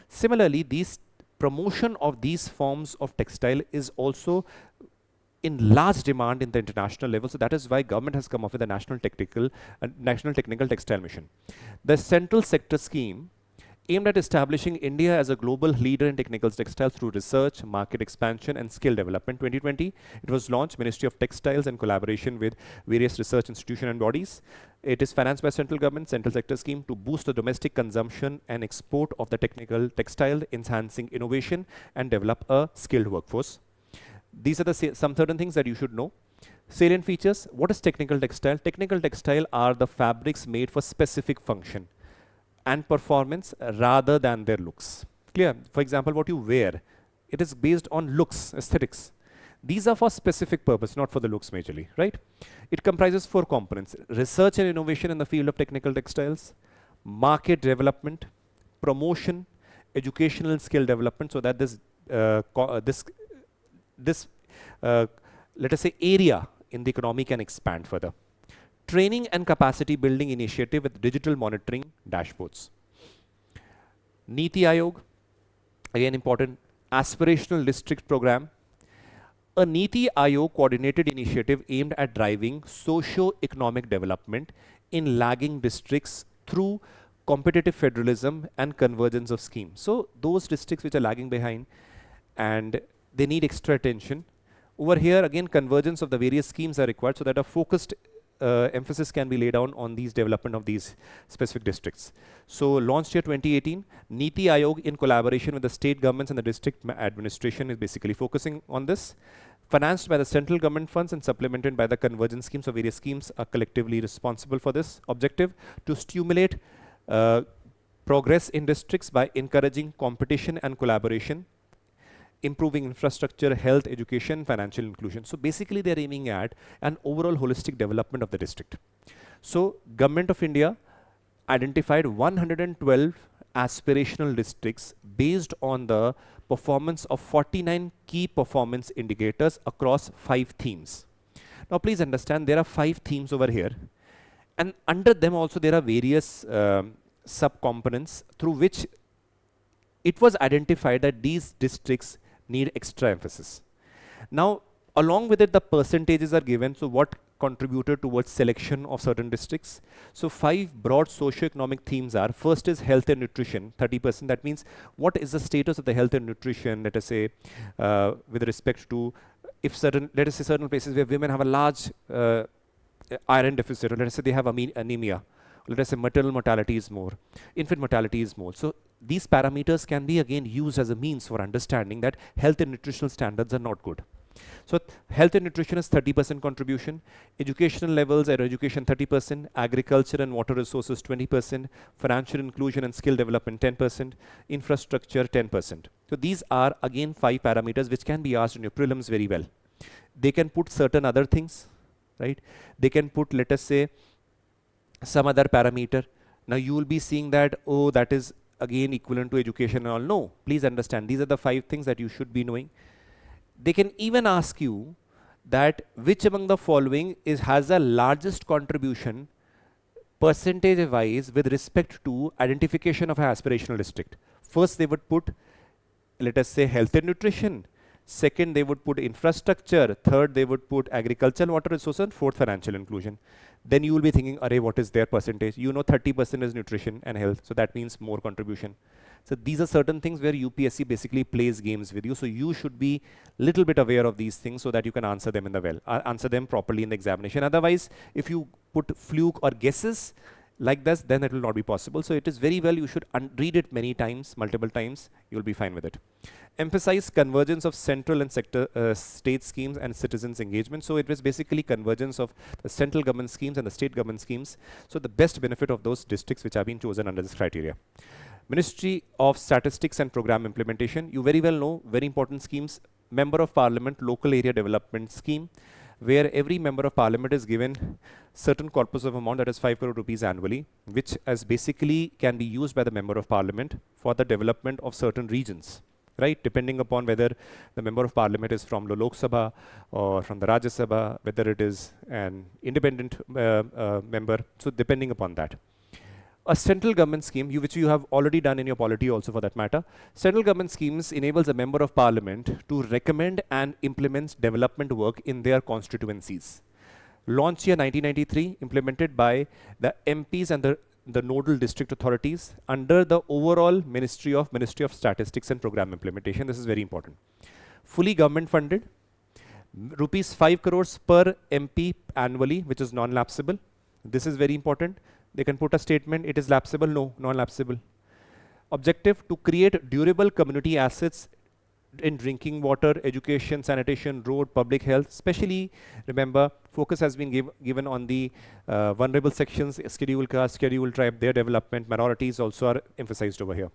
Speaker 1: Similarly, these promotion of these forms of textile is also in large demand in the international level. So that is why government has come up with a national technical textile mission. The central sector scheme aimed at establishing India as a global leader in technical textiles through research, market expansion and skill development. 2020, it was launched, Ministry of Textiles in collaboration with various research institutions and bodies. It is financed by central government, central sector scheme to boost the domestic consumption and export of the technical textile, enhancing innovation and develop a skilled workforce. These are the some certain things that you should know. Salient features. What is technical textile? Technical textile are the fabrics made for specific function and performance rather than their looks. Clear? For example, what you wear, it is based on looks, aesthetics. These are for specific purpose, not for the looks majorly, right? It comprises 4 components: research and innovation in the field of technical textiles, market development, promotion, educational and skill development, so that this let us say area in the economy can expand further. Training and capacity building initiative with digital monitoring dashboards. Niti Aayog, again important. Aspirational District Program. A Niti Aayog coordinated initiative aimed at driving socio-economic development in lagging districts through competitive federalism and convergence of schemes. So those districts which are lagging behind and they need extra attention. Over here again, convergence of the various schemes are required so that a focused emphasis can be laid down on these development of these specific districts. So launched year 2018, Niti Aayog in collaboration with the state governments and the district administration is basically focusing on this. Financed by the central government funds and supplemented by the convergence schemes, so various schemes are collectively responsible for this objective to stimulate progress in districts by encouraging competition and collaboration, improving infrastructure, health, education, financial inclusion. So basically they're aiming at an overall holistic development of the district. So Government of India identified 112 aspirational districts based on the performance of 49 key performance indicators across 5 themes. Now please understand there are 5 themes over here, and under them also there are various sub-components through which it was identified that these districts need extra emphasis. Now along with it the percentages are given, so what contributed towards selection of certain districts. So 5 broad socio-economic themes are: first is health and nutrition, 30%. That means what is the status of the health and nutrition, let us say with respect to if certain, let us say certain places where women have a large iron deficit, or let us say they have anemia, let us say maternal mortality is more, infant mortality is more. So these parameters can be again used as a means for understanding that health and nutritional standards are not good. So health and nutrition is 30% contribution, educational levels and education 30%, agriculture and water resources 20%, financial inclusion and skill development 10%, infrastructure 10%. So these are again 5 parameters which can be asked in your prelims very well. They can put certain other things, right? They can put, let us say, some other parameter. Now you will be seeing that, oh, that is again equivalent to education and all. No, please understand, these are the 5 things that you should be knowing. They can even ask you that which among the following has the largest contribution percentage wise with respect to identification of an aspirational district. First they would put, let us say, health and nutrition. Second they would put infrastructure. Third they would put agriculture and water resources. And fourth, financial inclusion. Then you will be thinking, array, what is their percentage? You know 30% is nutrition and health, so that means more contribution. So these are certain things where UPSC basically plays games with you. So you should be little bit aware of these things so that you can answer them in the answer them properly in the examination. Otherwise, if you put fluke or guesses like this, then it will not be possible. So it is very well, you should read it many times, multiple times, you will be fine with it. Emphasize convergence of central and sector state schemes and citizens engagement. So it was basically convergence of the central government schemes and the state government schemes. So the best benefit of those districts which have been chosen under this criteria. Ministry of Statistics and Program Implementation. You very well know, very important schemes. Member of Parliament Local Area Development Scheme, where every member of parliament is given certain corpus of amount, that is 5 crore rupees annually, which as basically can be used by the member of parliament for the development of certain regions, right? Depending upon whether the member of parliament is from the Lok Sabha or from the Rajya Sabha, whether it is an independent member, so depending upon that. A central government scheme, which you have already done in your polity also for that matter. Central government schemes enables a member of parliament to recommend and implement development work in their constituencies. Launched year 1993, implemented by the MPs and the nodal district authorities under the overall Ministry of Statistics and Program Implementation. This is very important. Fully government funded, rupees 5 crores per MP annually, which is non-lapsable. This is very important. They can put a statement, it is lapsable, no, non-lapsable. Objective, to create durable community assets in drinking water, education, sanitation, road, public health. Especially, remember, focus has been given on the vulnerable sections, scheduled caste, scheduled tribe, their development, minorities also are emphasized over here.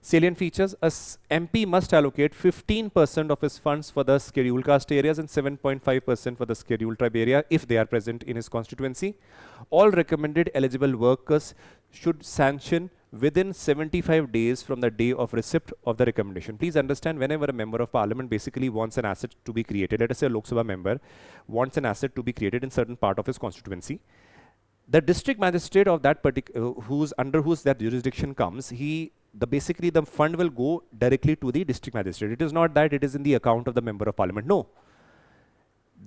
Speaker 1: Salient features, a MP must allocate 15% of his funds for the scheduled caste areas and 7.5% for the scheduled tribe area if they are present in his constituency. All recommended eligible workers should sanction within 75 days from the day of receipt of the recommendation. Please understand, whenever a member of parliament basically wants an asset to be created, let us say a Lok Sabha member wants an asset to be created in certain part of his constituency, the district magistrate of that particular, under whose that jurisdiction comes, basically the fund will go directly to the district magistrate. It is not that it is in the account of the member of parliament. No.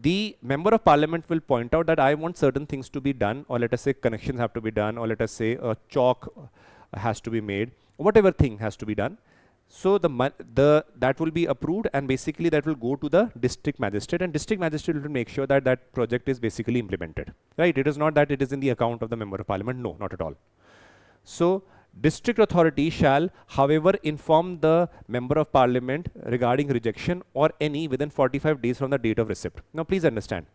Speaker 1: The member of parliament will point out that I want certain things to be done, or let us say connections have to be done, or let us say a chalk has to be made, whatever thing has to be done. So that will be approved, and basically that will go to the district magistrate, and district magistrate will make sure that that project is basically implemented. Right? It is not that it is in the account of the member of parliament. No, not at all. So district authority shall, however, inform the member of parliament regarding rejection or any within 45 days from the date of receipt. Now please understand,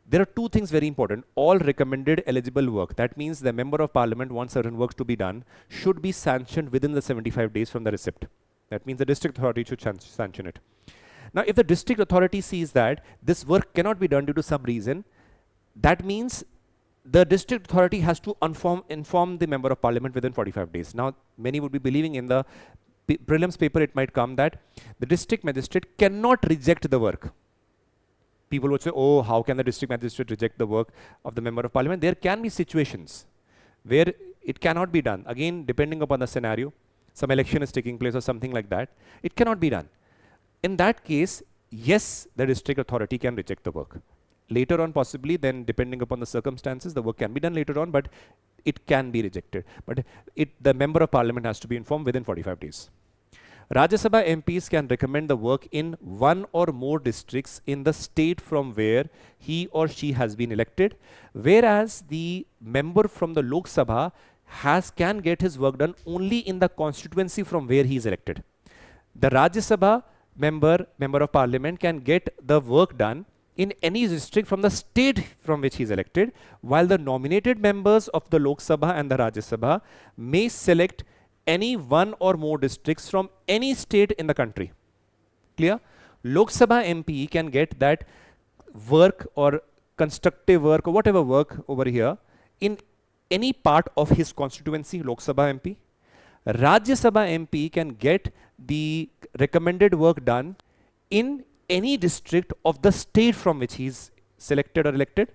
Speaker 1: there are two things very important. All recommended eligible work, that means the member of parliament wants certain work to be done, should be sanctioned within the 75 days from the receipt. That means the district authority should sanction it. Now if the district authority sees that this work cannot be done due to some reason, that means the district authority has to inform the member of parliament within 45 days. Now many would be believing in the prelims paper, it might come that the district magistrate cannot reject the work. People would say, oh, how can the district magistrate reject the work of the member of parliament? There can be situations where it cannot be done. Again, depending upon the scenario, some election is taking place or something like that, it cannot be done. In that case, yes, the district authority can reject the work. Later on, possibly, then depending upon the circumstances, the work can be done later on, but it can be rejected. But the member of parliament has to be informed within 45 days. Rajya Sabha MPs can recommend the work in one or more districts in the state from where he or she has been elected, whereas the member from the Lok Sabha can get his work done only in the constituency from where he is elected. The Rajya Sabha member of parliament can get the work done in any district from the state from which he is elected, while the nominated members of the Lok Sabha and the Rajya Sabha may select any one or more districts from any state in the country. Clear? Lok Sabha MP can get that work or constructive work or whatever work over here in any part of his constituency, Lok Sabha MP. Rajya Sabha MP can get the recommended work done in any district of the state from which he is selected or elected,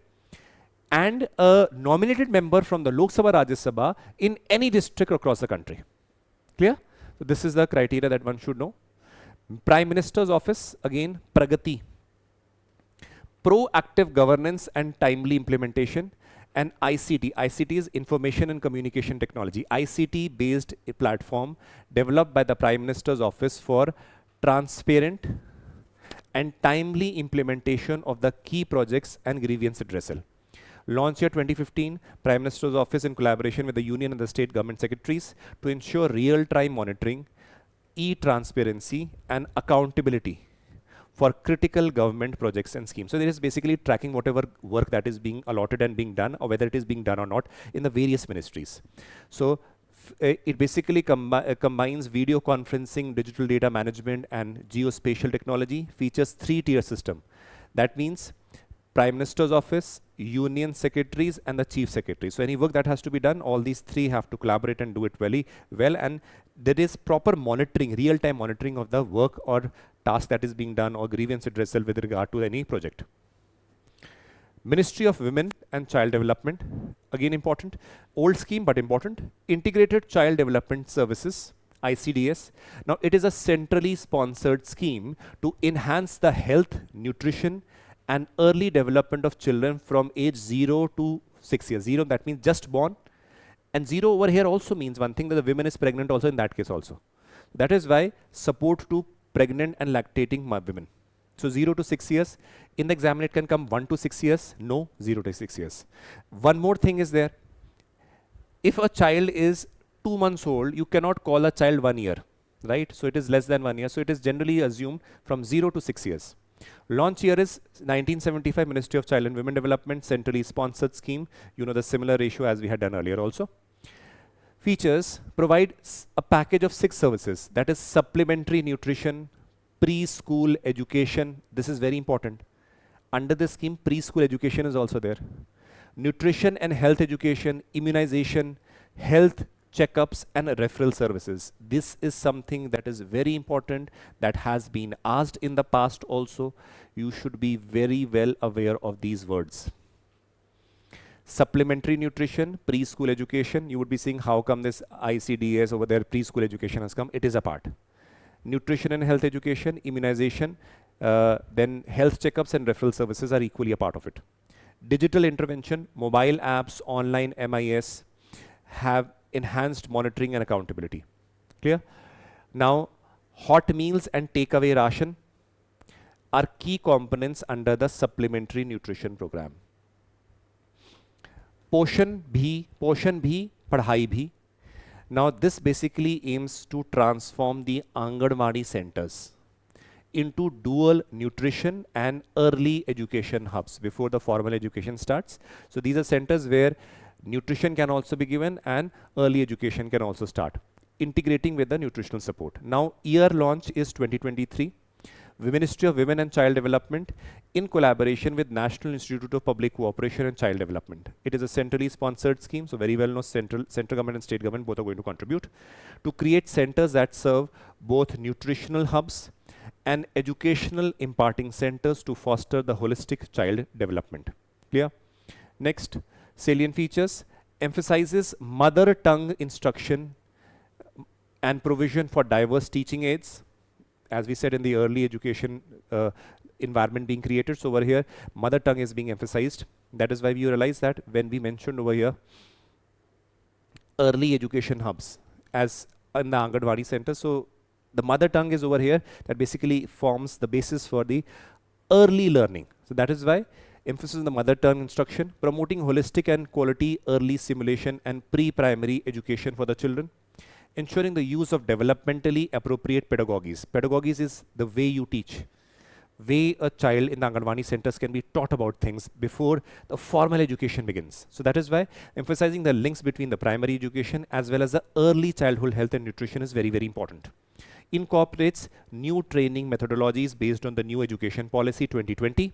Speaker 1: and a nominated member from the Lok Sabha, Rajya Sabha in any district across the country. Clear? So this is the criteria that one should know. Prime Minister's Office, again, Pragati. Proactive governance and timely implementation. And ICT. ICT is Information and Communication Technology. ICT based platform developed by the Prime Minister's Office for transparent and timely implementation of the key projects and grievance addressal. Launch year 2015, Prime Minister's Office in collaboration with the Union and the State Government Secretaries to ensure real-time monitoring, e-transparency and accountability for critical government projects and schemes. So there is basically tracking whatever work that is being allotted and being done, or whether it is being done or not in the various ministries. So It basically combines video conferencing, digital data management, and geospatial technology. Features 3-tier system. That means Prime Minister's Office, Union Secretaries, and the Chief Secretary. So any work that has to be done, all these 3 have to collaborate and do it very well. And there is proper monitoring, real-time monitoring of the work or task that is being done or grievance addressal with regard to any project. Ministry of Women and Child Development, again important, old scheme but important. Integrated Child Development Services, ICDS. Now it is a centrally sponsored scheme to enhance the health, nutrition, and early development of children from age 0 to 6 years. 0, that means just born. And 0 over here also means one thing, that the woman is pregnant also in that case also. That is why support to pregnant and lactating women. So 0 to 6 years. In the exam it can come 1 to 6 years. No, 0 to 6 years. One more thing is there. If a child is 2 months old, you cannot call a child 1 year, right? So it is less than 1 year. So it is generally assumed from 0 to 6 years. Launch year is 1975, Ministry of Child and Women Development, centrally sponsored scheme. You know the similar ratio as we had done earlier also. Features: provide a package of 6 services. That is supplementary nutrition, preschool education. This is very important. Under this scheme, preschool education is also there. Nutrition and health education, immunization, health checkups, and referral services. This is something that is very important, that has been asked in the past also. You should be very well aware of these words. Supplementary nutrition, preschool education. You would be seeing how come this ICDS over there, preschool education has come. It is a part. Nutrition and health education, immunization, then health checkups and referral services are equally a part of it. Digital intervention, mobile apps, online MIS have enhanced monitoring and accountability. Clear? Now, hot meals and takeaway ration are key components under the supplementary nutrition program. Poshan bhi, padhai bhi. Now this basically aims to transform the Anganwadi centers into dual nutrition and early education hubs before the formal education starts. So these are centers where nutrition can also be given and early education can also start, integrating with the nutritional support. Now year launch is 2023. The Ministry of Women and Child Development in collaboration with National Institute of Public Cooperation and Child Development. It is a centrally sponsored scheme, so very well known central government and state government both are going to contribute to create centers that serve both nutritional hubs and educational imparting centers to foster the holistic child development. Clear? Next, salient features: emphasizes mother tongue instruction and provision for diverse teaching aids. As we said, in the early education environment being created, so over here mother tongue is being emphasized. That is why we realize that when we mentioned over here early education hubs as in the Anganwadi center, so the mother tongue is over here, that basically forms the basis for the early learning. So that is why emphasis on the mother tongue instruction, promoting holistic and quality early simulation and pre-primary education for the children. Ensuring the use of developmentally appropriate pedagogies. Pedagogies is the way you teach. Way a child in the Anganwadi centers can be taught about things before the formal education begins. So that is why emphasizing the links between the primary education as well as the early childhood health and nutrition is very, very important. Incorporates new training methodologies based on the new education policy 2020.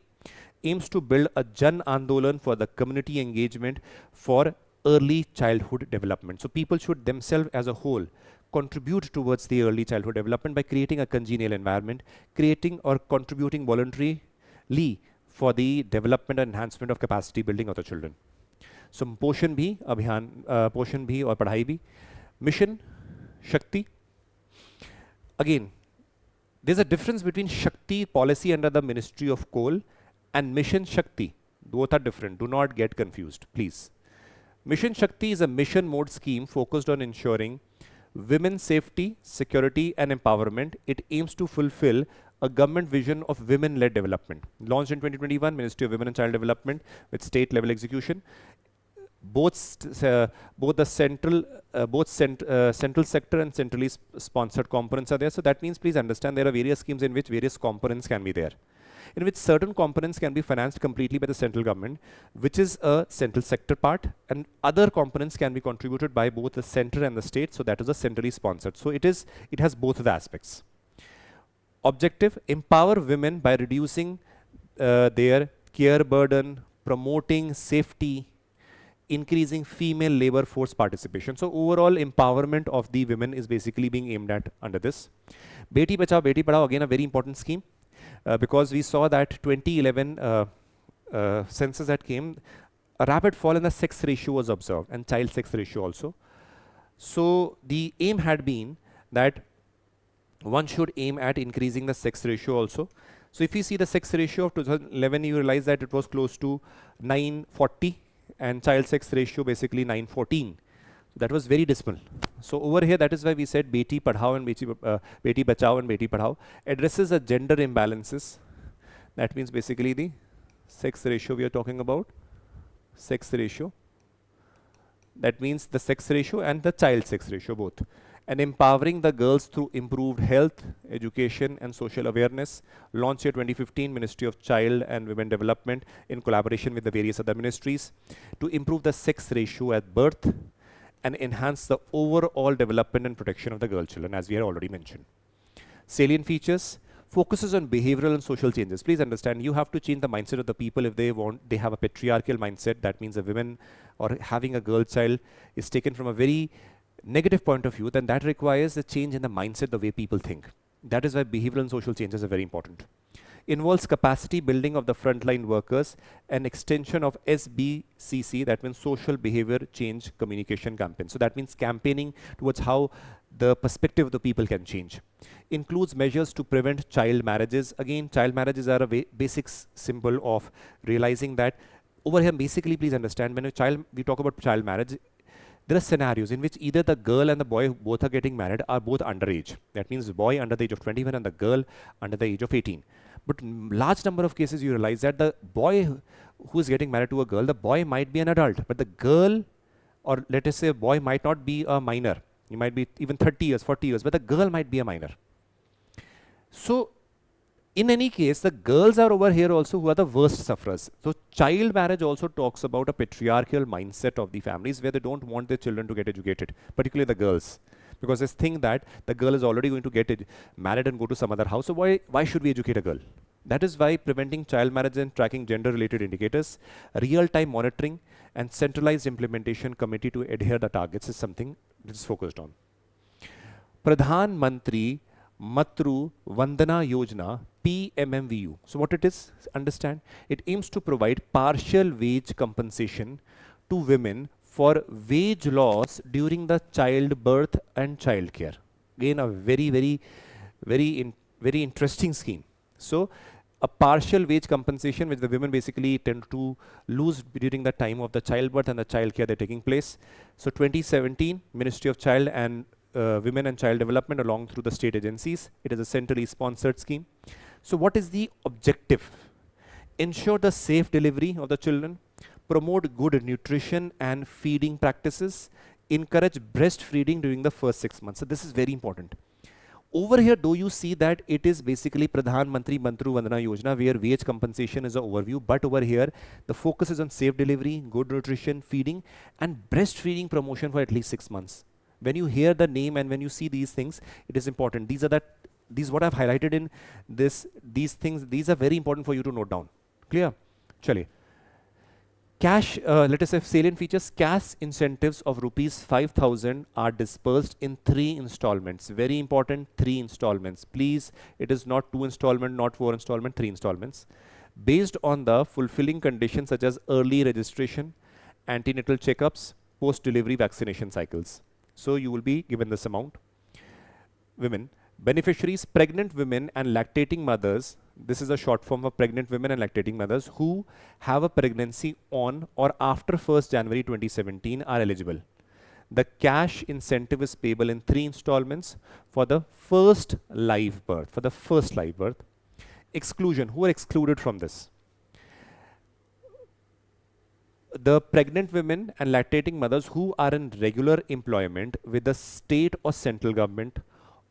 Speaker 1: Aims to build a Jan Andolan for the community engagement for early childhood development. So people should themselves as a whole contribute towards the early childhood development by creating a congenial environment, creating or contributing voluntarily for the development and enhancement of capacity building of the children. So Poshan bhi, Abhiyan, Poshan bhi or Padhai bhi. Mission, Shakti. Again, there's a difference between Shakti policy under the Ministry of Coal and Mission Shakti. Both are different. Do not get confused, please. Mission Shakti is a mission mode scheme focused on ensuring women's safety, security, and empowerment. It aims to fulfill a government vision of women-led development. Launched in 2021, Ministry of Women and Child Development with state-level execution. Both the central sector and centrally sponsored components are there. So that means, please understand, there are various schemes in which various components can be there. in which certain components can be financed completely by the central government, which is a central sector part, and other components can be contributed by both the center and the state, so that is a centrally sponsored. So it has both of the aspects. Objective: empower women by reducing their care burden, promoting safety, increasing female labor force participation. So overall empowerment of the women is basically being aimed at under this. Beti Bachao, Beti Padhao, again a very important scheme, because we saw that 2011 census that came, a rapid fall in the sex ratio was observed, and child sex ratio also. So the aim had been that one should aim at increasing the sex ratio also. So if you see the sex ratio of 2011, you realize that it was close to 940, and child sex ratio basically 914. That was very dismal. So over here, that is why we said Beti Padhao and Beti Bachao and Beti Padhao addresses the gender imbalances. That means basically the sex ratio we are talking about. Sex ratio. That means the sex ratio and the child sex ratio both. And empowering the girls through improved health, education and social awareness. Launch year 2015, Ministry of Child and Women Development in collaboration with the various other ministries to improve the sex ratio at birth and enhance the overall development and protection of the girl children, as we had already mentioned. Salient features: focuses on behavioral and social changes. Please understand, you have to change the mindset of the people. If they have a patriarchal mindset, that means a woman or having a girl child is taken from a very negative point of view, then that requires a change in the mindset, the way people think. That is why behavioral and social changes are very important. Involves capacity building of the frontline workers and extension of SBCC, that means social behavior change communication campaign. So that means campaigning towards how the perspective of the people can change. Includes measures to prevent child marriages. Again, child marriages are a basic symbol of realizing that over here, basically, please understand, when we talk about child marriage, there are scenarios in which either the girl and the boy both are getting married are both underage. That means the boy under the age of 21 and the girl under the age of 18. But large number of cases you realize that the boy who is getting married to a girl, the boy might be an adult, but the girl, or let us say a boy, might not be a minor. He might be even 30 years, 40 years, but the girl might be a minor. So in any case, the girls are over here also who are the worst sufferers. So child marriage also talks about a patriarchal mindset of the families where they don't want their children to get educated, particularly the girls, because they think that the girl is already going to get married and go to some other house. So why should we educate a girl? That is why preventing child marriage and tracking gender-related indicators, real-time monitoring and centralized implementation committee to adhere the targets is something that is focused on. Pradhan Mantri Matru Vandana Yojana, PMMVU. So what it is, understand, it aims to provide partial wage compensation to women for wage loss during the childbirth and childcare. Again, a very interesting scheme. So a partial wage compensation which the women basically tend to lose during the time of the childbirth and the childcare they're taking place. So 2017, Ministry of Child and Women and Child Development along through the state agencies. It is a centrally sponsored scheme. So what is the objective? Ensure the safe delivery of the children, promote good nutrition and feeding practices, encourage breastfeeding during the first 6 months. So this is very important. Over here, do you see that it is basically Pradhan Mantri Mantru Vandana Yojana, where wage compensation is an overview, but over here the focus is on safe delivery, good nutrition, feeding and breastfeeding promotion for at least 6 months. When you hear the name and when you see these things, it is important. These what I've highlighted in these things, these are very important for you to note down. Clear? Chale. Cash, let us say salient features, cash incentives of rupees 5,000 are dispersed in 3 installments. Very important, 3 installments. Please, it is not 2 installment, not 4 installment, 3 installments. Based on the fulfilling conditions such as early registration, antenatal checkups, post-delivery vaccination cycles. So you will be given this amount. Women. Beneficiaries, pregnant women and lactating mothers. This is a short form of pregnant women and lactating mothers who have a pregnancy on or after 1st January 2017 are eligible. The cash incentive is payable in 3 installments for the first live birth. Exclusion. Who are excluded from this? The pregnant women and lactating mothers who are in regular employment with the state or central government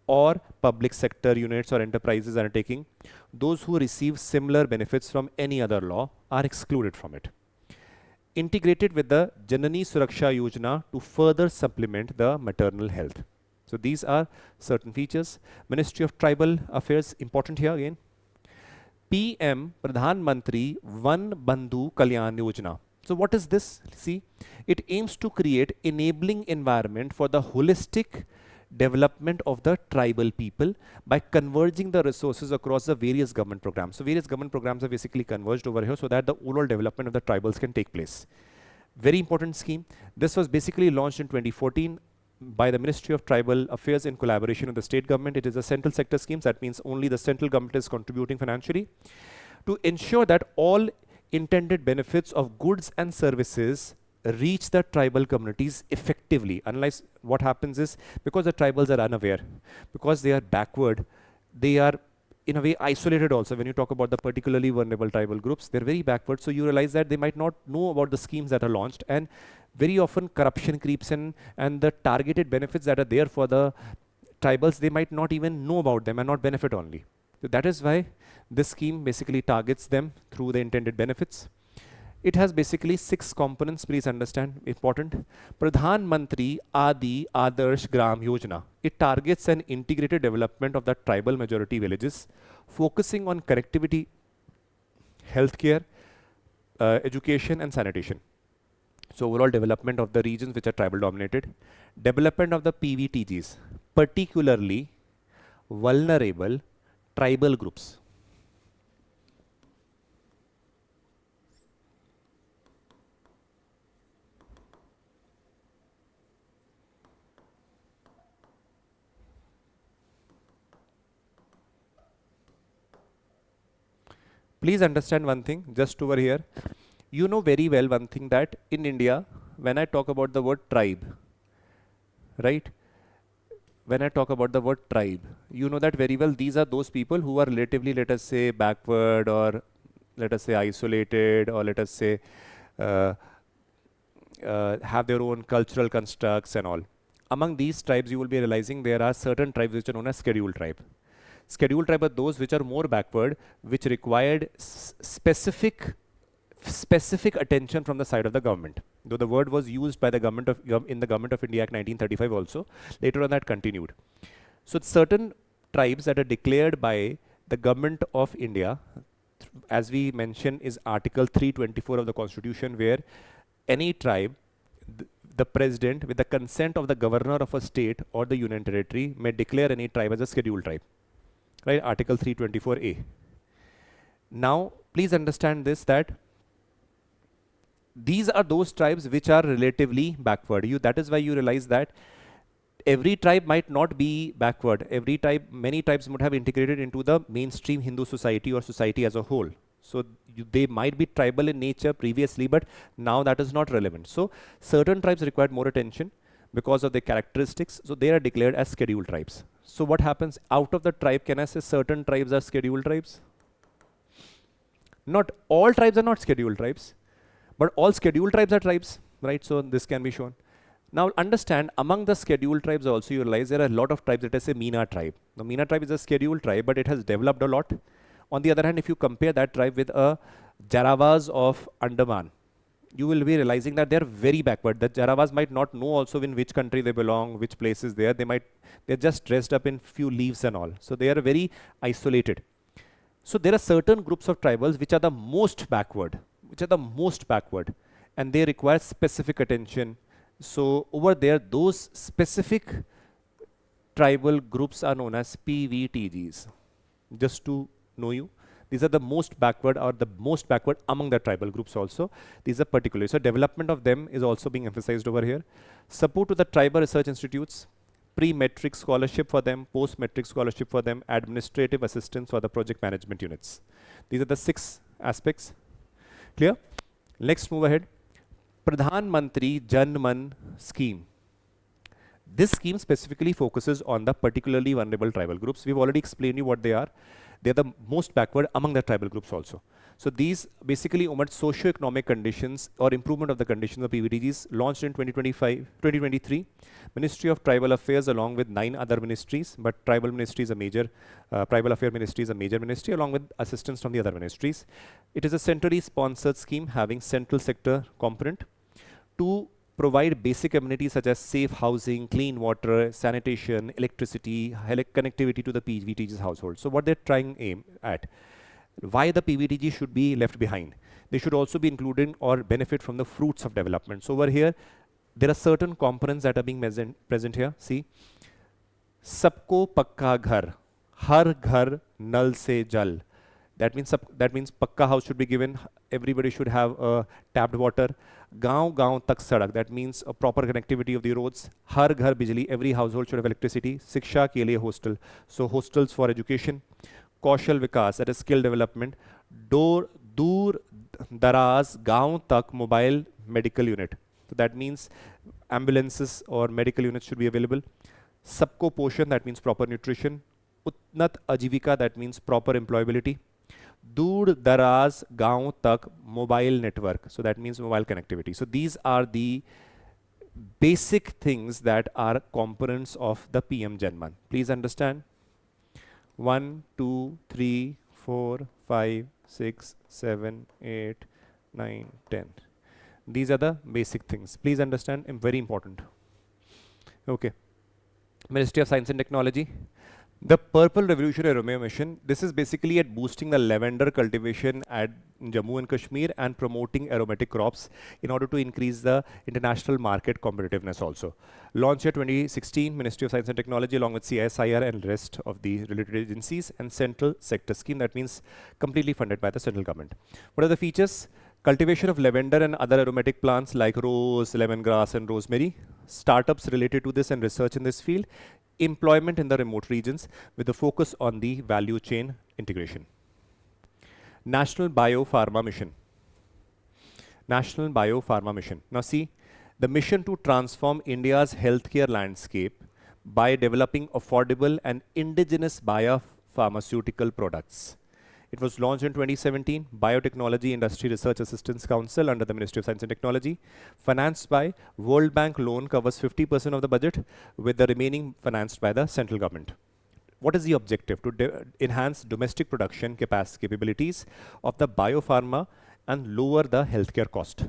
Speaker 1: or public sector units or enterprises undertaking, those who receive similar benefits from any other law are excluded from it. Integrated with the Janani Suraksha Yojana to further supplement the maternal health. So these are certain features. Ministry of Tribal Affairs, important here again. PM Pradhan Mantri Van Bandhu Kalyan Yojana. So what is this? See, it aims to create enabling environment for the holistic development of the tribal people by converging the resources across the various government programs. So various government programs are basically converged over here so that the overall development of the tribals can take place. Very important scheme. This was basically launched in 2014 by the Ministry of Tribal Affairs in collaboration with the state government. It is a central sector scheme. That means only the central government is contributing financially to ensure that all intended benefits of goods and services reach the tribal communities effectively. Unless what happens is, because the tribals are unaware, because they are backward, they are in a way isolated also. When you talk about the particularly vulnerable tribal groups, they're very backward. So you realize that they might not know about the schemes that are launched, and very often corruption creeps in, and the targeted benefits that are there for the tribals, they might not even know about them and not benefit only. So that is why this scheme basically targets them through the intended benefits. It has basically 6 components, please understand, important. Pradhan Mantri Adi Adarsh Gram Yojana. It targets an integrated development of the tribal majority villages, focusing on connectivity, healthcare, education and sanitation. So overall development of the regions which are tribal dominated. Development of the PVTGs, particularly vulnerable tribal groups. Please understand one thing, just over here. You know very well one thing, that in India, when I talk about the word tribe, right? When I talk about the word tribe, you know that very well, these are those people who are relatively, let us say, backward, or let us say isolated, or let us say have their own cultural constructs and all. Among these tribes, you will be realizing there are certain tribes which are known as scheduled tribe. Scheduled tribe are those which are more backward, which required specific attention from the side of the government. Though the word was used by the government of in the Government of India Act 1935 also, later on that continued. So certain tribes that are declared by the Government of India, as we mentioned, is Article 324 of the Constitution, where any tribe, the president, with the consent of the governor of a state or the union territory, may declare any tribe as a scheduled tribe. Right, Article 324A. Now, please understand this, that these are those tribes which are relatively backward. That is why you realize that every tribe might not be backward. Every tribe, many tribes would have integrated into the mainstream Hindu society or society as a whole. So they might be tribal in nature previously, but now that is not relevant. So certain tribes required more attention because of their characteristics. So they are declared as scheduled tribes. So what happens out of the tribe? Can I say certain tribes are scheduled tribes? Not all tribes are not scheduled tribes, but all scheduled tribes are tribes, right? So this can be shown. Now understand, among the scheduled tribes also you realize there are a lot of tribes. Let us say Meena tribe. Now Meena tribe is a scheduled tribe, but it has developed a lot. On the other hand, if you compare that tribe with a Jarawas of Andaman, you will be realizing that they are very backward. The Jarawas might not know also in which country they belong, which places they are. They're just dressed up in few leaves and all. So they are very isolated. So there are certain groups of tribals which are the most backward, and they require specific attention. So over there, those specific tribal groups are known as PVTGs. Just to know you. These are the most backward, or the most backward among the tribal groups also. These are particular. So development of them is also being emphasized over here. Support to the tribal research institutes, pre-metric scholarship for them, post-metric scholarship for them, administrative assistance for the project management units. These are the 6 aspects. Clear? Next, move ahead. Pradhan Mantri Janman scheme. This scheme specifically focuses on the particularly vulnerable tribal groups. We've already explained you what they are. They're the most backward among the tribal groups also. So these basically omit socio-economic conditions or improvement of the conditions of PVTGs, launched in 2023. Ministry of Tribal Affairs along with 9 other ministries, but Tribal Ministry is a major, Tribal Affairs Ministry is a major ministry along with assistance from the other ministries. It is a centrally sponsored scheme having central sector component to provide basic amenities such as safe housing, clean water, sanitation, electricity, connectivity to the PVTG's household. So what they're trying aim at, why the PVTG should be left behind. They should also be included or benefit from the fruits of development. So over here, there are certain components that are being present here. See, sabko pakka ghar, har ghar nal se jal. That means pakka house should be given. Everybody should have tapped water. Gaon gaon tak sadak. That means a proper connectivity of the roads. Har ghar bijli. Every household should have electricity. Shiksha ke liye hostel. So hostels for education. Kaushal Vikas, that is skill development. Dur daraz gaon tak mobile medical unit. So that means ambulances or medical units should be available. Sabko poshan, that means proper nutrition. Utnat ajivika, that means proper employability. Dur daraz gaon tak mobile network, so that means mobile connectivity. So these are the basic things that are components of the PM Janman. Please understand. 1, 2, 3, 4, 5, 6, 7, 8, 9, 10. These are the basic things. Please understand, very important. Okay. Ministry of Science and Technology. The Purple Revolution Aroma Mission, this is basically at boosting the lavender cultivation at Jammu and Kashmir and promoting aromatic crops in order to increase the international market competitiveness also. Launched year 2016, Ministry of Science and Technology along with CSIR and rest of the related agencies, and central sector scheme, that means completely funded by the central government. What are the features? Cultivation of lavender and other aromatic plants like rose, lemongrass and rosemary. Startups related to this and research in this field. Employment in the remote regions with a focus on the value chain integration. National Biopharma Mission. National Biopharma Mission. Now see, the mission to transform India's healthcare landscape by developing affordable and indigenous biopharmaceutical products. It was launched in 2017, Biotechnology Industry Research Assistance Council under the Ministry of Science and Technology. Financed by World Bank loan covers 50% of the budget, with the remaining financed by the central government. What is the objective? To enhance domestic production capabilities of the biopharma and lower the healthcare cost.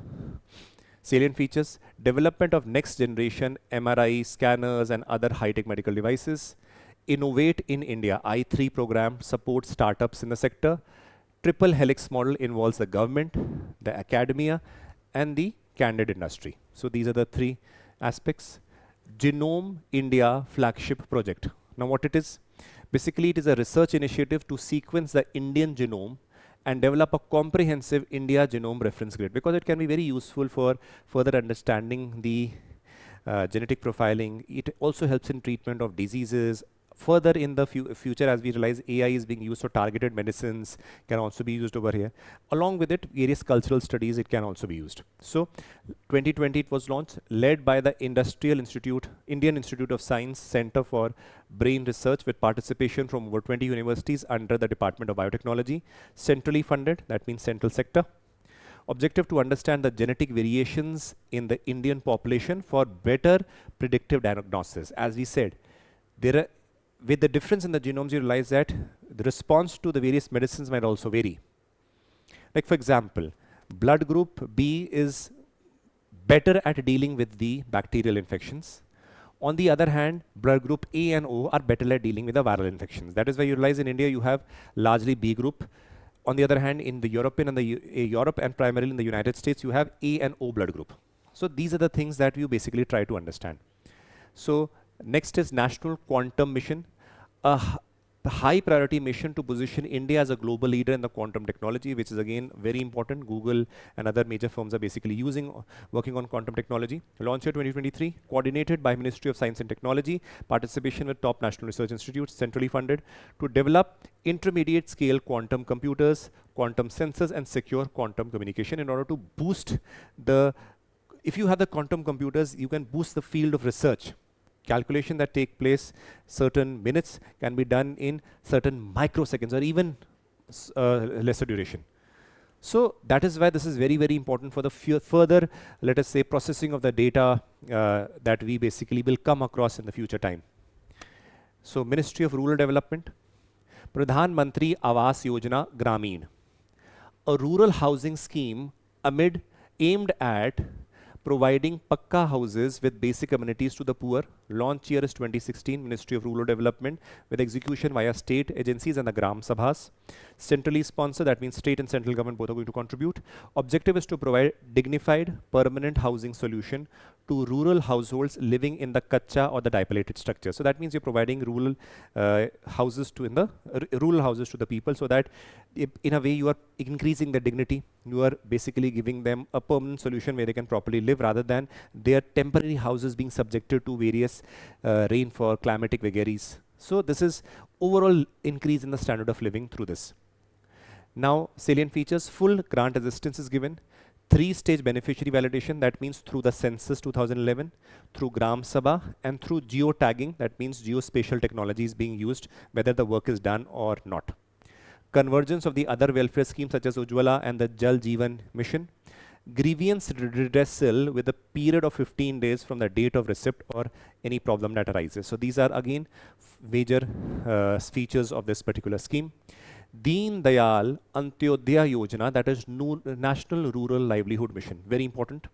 Speaker 1: Salient features: development of next generation MRI scanners and other high-tech medical devices. Innovate in India I3 program supports startups in the sector. Triple helix model involves the government, the academia, and the candid industry. So these are the 3 aspects. Genome India Flagship project. Now what it is? Basically it is a research initiative to sequence the Indian genome and develop a comprehensive India genome reference grid, because it can be very useful for further understanding the genetic profiling. It also helps in treatment of diseases. Further in the future, as we realize AI is being used for targeted medicines, can also be used over here. Along with it, various cultural studies, it can also be used. So 2020 it was launched, led by the Indian Institute of Science Center for Brain Research, with participation from over 20 universities under the Department of Biotechnology. Centrally funded, that means central sector. Objective: to understand the genetic variations in the Indian population for better predictive diagnosis. As we said, with the difference in the genomes, you realize that the response to the various medicines might also vary. Like for example, blood group B is better at dealing with the bacterial infections. On the other hand, blood group A and O are better at dealing with the viral infections. That is why you realize in India you have largely B group. On the other hand, in the European and Europe and primarily in the United States, you have A and O blood group. So these are the things that you basically try to understand. So next is National Quantum Mission, a high priority mission to position India as a global leader in the quantum technology, which is again very important. Google and other major firms are basically working on quantum technology. Launched year 2023, coordinated by Ministry of Science and Technology, participation with top national research institutes, centrally funded, to develop intermediate scale quantum computers, quantum sensors, and secure quantum communication in order to boost if you have the quantum computers, you can boost the field of research. Calculation that take place certain minutes can be done in certain microseconds or even lesser duration. So that is why this is very, very important for the further, let us say, processing of the data that we basically will come across in the future time. So Ministry of Rural Development, Pradhan Mantri Awas Yojana Grameen, a rural housing scheme aimed at providing pakka houses with basic amenities to the poor. Launch year is 2016, Ministry of Rural Development, with execution via state agencies and the Gram Sabhas. Centrally sponsored, that means state and central government both are going to contribute. Objective is to provide dignified, permanent housing solution to rural households living in the kacha or the dilapidated structure. So that means you're providing rural houses to the people, so that in a way you are increasing their dignity. You are basically giving them a permanent solution where they can properly live, rather than their temporary houses being subjected to various rainfall, climatic vagaries. So this is overall increase in the standard of living through this. Now, salient features: full grant assistance is given, 3-stage beneficiary validation, that means through the census 2011, through Gram Sabha, and through geotagging, that means geospatial technology is being used, whether the work is done or not. Convergence of the other welfare schemes such as Ujjwala and the Jal Jeevan Mission. Grievance redressal with a period of 15 days from the date of receipt or any problem that arises. So these are again major features of this particular scheme. Deen Dayal Antyodaya Yojana, that is National Rural Livelihood Mission, very important.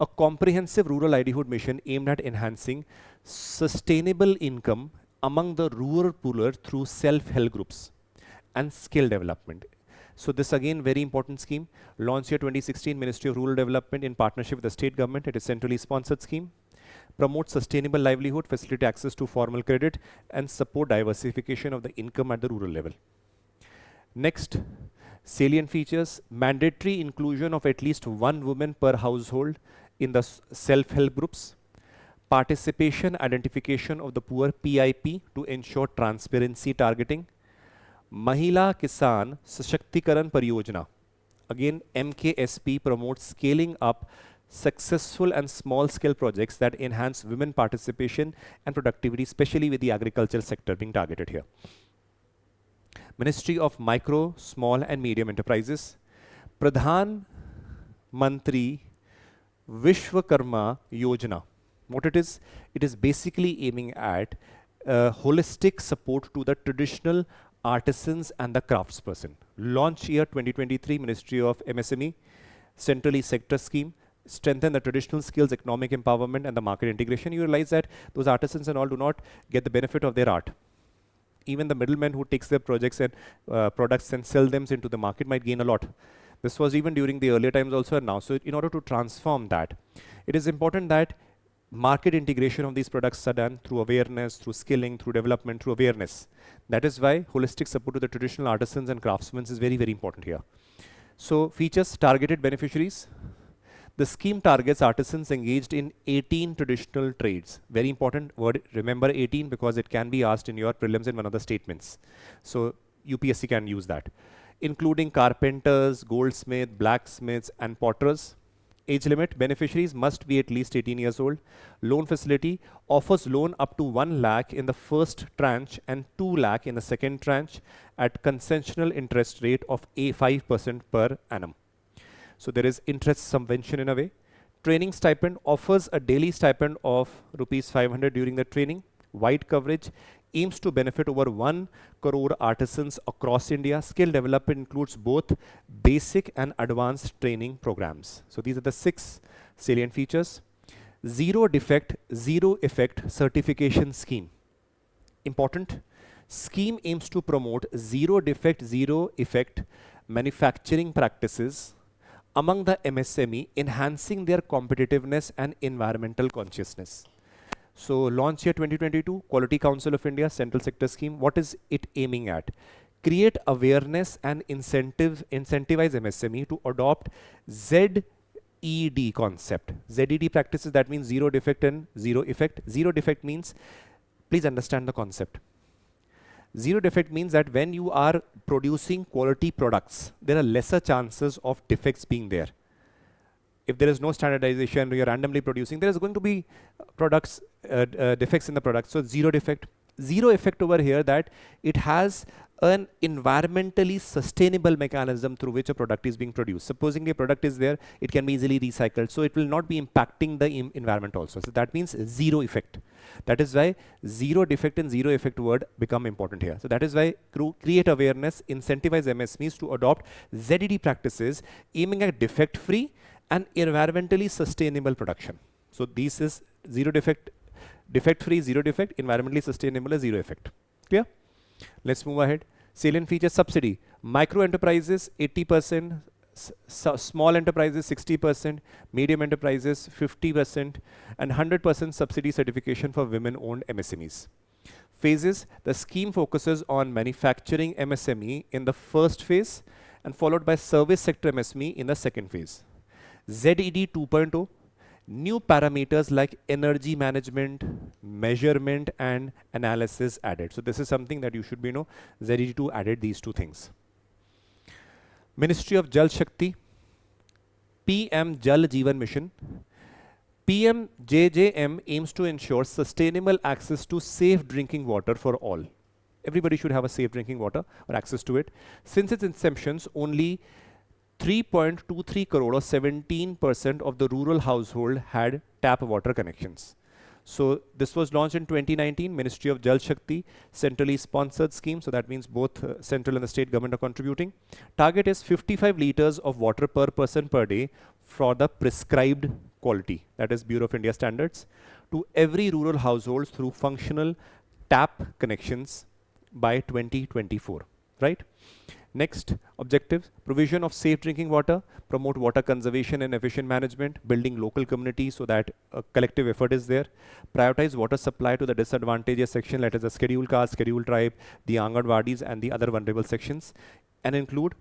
Speaker 1: A comprehensive rural livelihood mission aimed at enhancing sustainable income among the rural poor through self-help groups and skill development. So this again very important scheme. Launched year 2016, Ministry of Rural Development in partnership with the state government. It is centrally sponsored scheme. Promote sustainable livelihood, facilitate access to formal credit, and support diversification of the income at the rural level. Next, salient features: mandatory inclusion of at least one woman per household in the self-help groups. Participation identification of the poor, PIP, to ensure transparency targeting. Mahila Kisan Sashактikaran Pariyojana. Again, MKSP promotes scaling up successful and small scale projects that enhance women participation and productivity, especially with the agricultural sector being targeted here. Ministry of Micro, Small and Medium Enterprises. Pradhan Mantri Vishwakarma Yojana. What it is basically aiming at holistic support to the traditional artisans and the craftsperson. Launch year 2023, Ministry of MSME, centrally sector scheme, strengthen the traditional skills, economic empowerment and the market integration. You realize that those artisans and all do not get the benefit of their art. Even the middleman who takes their projects and products and sell them into the market might gain a lot. This was even during the earlier times also and now. So in order to transform that, it is important that market integration of these products are done through awareness, through skilling, through development, through awareness. That is why holistic support to the traditional artisans and craftsmen is very, very important here. So features: targeted beneficiaries. The scheme targets artisans engaged in 18 traditional trades. Very important word, remember 18, because it can be asked in your prelims in one of the statements. So UPSC can use that. Including carpenters, goldsmiths, blacksmiths and potters. Age limit: beneficiaries must be at least 18 years old. Loan facility: offers loan up to 1 lakh in the first tranche and 2 lakh in the second tranche at concessional interest rate of 5% per annum. So there is interest subvention in a way. Training stipend: offers a daily stipend of ₹500 during the training. Wide coverage, aims to benefit over 1 crore artisans across India. Skill development includes both basic and advanced training programs. So these are the 6 salient features. Zero defect, zero effect certification scheme. Important. Scheme aims to promote zero defect, zero effect manufacturing practices among the MSME, enhancing their competitiveness and environmental consciousness. So launch year 2022, Quality Council of India, central sector scheme. What is it aiming at? Create awareness and incentivize MSME to adopt ZED concept. ZED practices, that means zero defect and zero effect. Zero defect means, please understand the concept. Zero defect means that when you are producing quality products, there are lesser chances of defects being there. If there is no standardization, you're randomly producing, there is going to be defects in the product. So zero defect. zero effect over here that it has an environmentally sustainable mechanism through which a product is being produced. Supposing a product is there, it can be easily recycled, so it will not be impacting the environment also. So that means zero effect. That is why zero defect and zero effect word become important here. So that is why create awareness, incentivize MSMEs to adopt ZED practices aiming at defect-free and environmentally sustainable production. So this is zero defect, defect-free, zero defect, environmentally sustainable is zero effect. Clear? Let's move ahead. Salient features subsidy. Micro enterprises 80%, small enterprises 60%, medium enterprises 50%, and 100% subsidy certification for women-owned MSMEs. Phases. The scheme focuses on manufacturing MSME in the first phase and followed by service sector MSME in the second phase. ZED 2.0. New parameters like energy management, measurement, and analysis added. So this is something that you should be know. ZED 2 added these two things. Ministry of Jal Shakti, PM Jal Jeevan Mission. PMJJM aims to ensure sustainable access to safe drinking water for all. Everybody should have a safe drinking water or access to it. Since its inception, only 3.23 crore or 17% of the rural household had tap water connections. So this was launched in 2019, Ministry of Jal Shakti, centrally sponsored scheme. So that means both central and the state government are contributing. Target is 55 liters of water per person per day for the prescribed quality, that is Bureau of India standards, to every rural household through functional tap connections by 2024, right? Next, objectives: provision of safe drinking water, promote water conservation and efficient management, building local communities so that a collective effort is there, prioritize water supply to the disadvantaged section, that is the scheduled caste, scheduled tribe, the Anganwadis and the other vulnerable sections, and include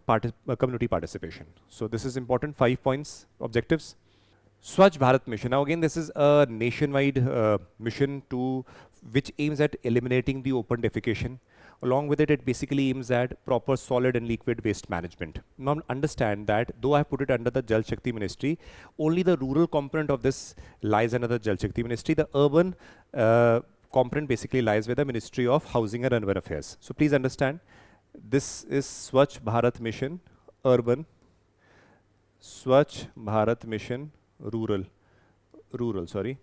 Speaker 1: community participation. So this is important, 5 points, objectives. Swachh Bharat Mission. Now again, this is a nationwide mission which aims at eliminating the open defecation. Along with it, it basically aims at proper solid and liquid waste management. Now understand that though I have put it under the Jal Shakti Ministry, only the rural component of this lies under the Jal Shakti Ministry. The urban component basically lies with the Ministry of Housing and Urban Affairs. So please understand, this is Swachh Bharat Mission, urban, Swachh Bharat Mission, rural,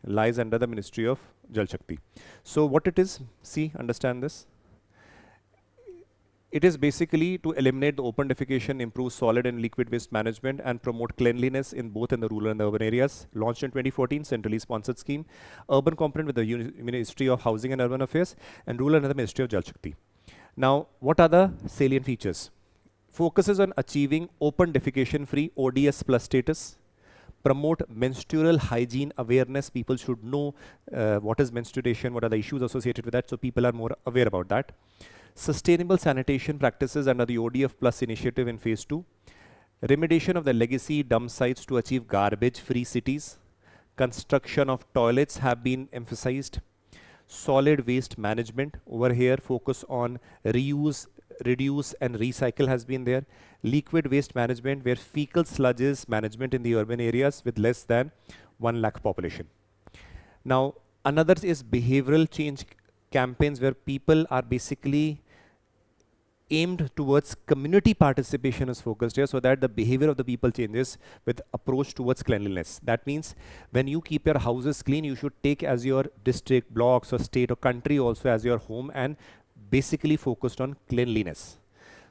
Speaker 1: lies under the Ministry of Jal Shakti. So what it is, see, understand this. It is basically to eliminate the open defecation, improve solid and liquid waste management, and promote cleanliness in both in the rural and the urban areas. Launched in 2014, centrally sponsored scheme. Urban component with the Ministry of Housing and Urban Affairs, and rural and the Ministry of Jal Shakti. Now, what are the salient features? Focuses on achieving open defecation-free ODS plus status. Promote menstrual hygiene awareness. People should know what is menstruation, what are the issues associated with that, so people are more aware about that. Sustainable sanitation practices under the ODF Plus initiative in phase 2. Remediation of the legacy dump sites to achieve garbage-free cities. Construction of toilets have been emphasized. Solid waste management. Over here, focus on reuse, reduce and recycle has been there. Liquid waste management, where fecal sludges management in the urban areas with less than 1 lakh population. Now, another is behavioral change campaigns, where people are basically aimed towards community participation is focused here, so that the behavior of the people changes with approach towards cleanliness. That means when you keep your houses clean, you should take as your district, blocks or state or country also as your home, and basically focused on cleanliness.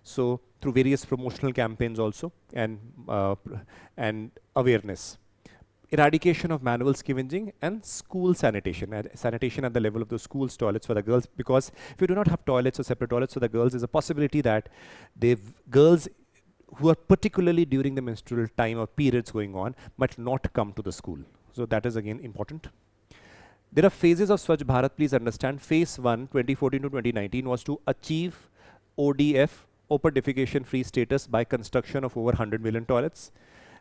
Speaker 1: So through various promotional campaigns also, and awareness. Eradication of manual scavenging and school sanitation. Sanitation at the level of the schools toilets for the girls, because if you do not have toilets or separate toilets for the girls, there's a possibility that girls who are particularly during the menstrual time or periods going on might not come to the school. So that is again important. There are phases of Swachh Bharat. Please understand, phase 1, 2014 to 2019, was to achieve ODF, open defecation free status, by construction of over 100 million toilets.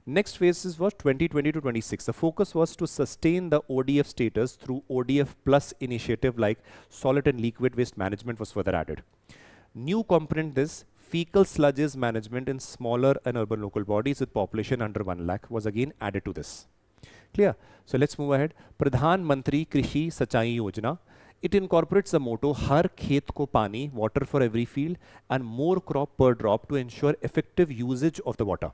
Speaker 1: Next phases was 2020 to 26. The focus was to sustain the ODF status through ODF plus initiative, like solid and liquid waste management was further added. New component is fecal sludges management in smaller and urban local bodies with population under 1 lakh was again added to this. Clear? So let's move ahead. Pradhan Mantri Krishi Sachai Yojana It incorporates the motto "Har khet ko pani," water for every field, and more crop per drop to ensure effective usage of the water.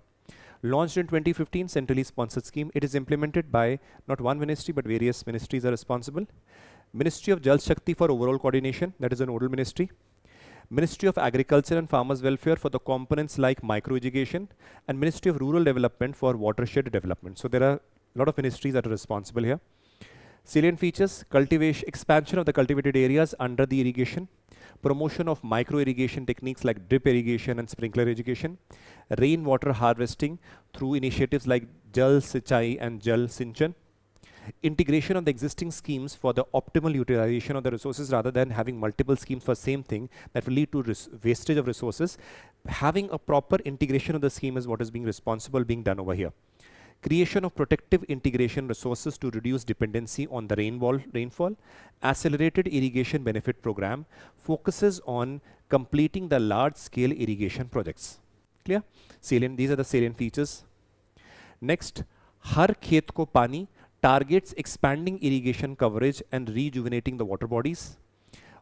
Speaker 1: Launched in 2015, centrally sponsored scheme. It is implemented by not one ministry but various ministries are responsible. Ministry of Jal Shakti for overall coordination, that is a nodal ministry. Ministry of Agriculture and Farmers Welfare for the components like micro-irrigation, and Ministry of Rural Development for watershed development. So there are a lot of ministries that are responsible here. Salient features: cultivation, expansion of the cultivated areas under the irrigation, promotion of micro-irrigation techniques like drip irrigation and sprinkler irrigation, rainwater harvesting through initiatives like Jal Sinchai and Jal Sinchan, integration of the existing schemes for the optimal utilization of the resources rather than having multiple schemes for same thing that will lead to wastage of resources. Having a proper integration of the scheme is what is being done over here. Creation of protective integration resources to reduce dependency on the rainfall. Accelerated irrigation benefit program focuses on completing the large scale irrigation projects. Clear? Salient, these are the salient features. Next, Har Khet Ko Pani targets expanding irrigation coverage and rejuvenating the water bodies.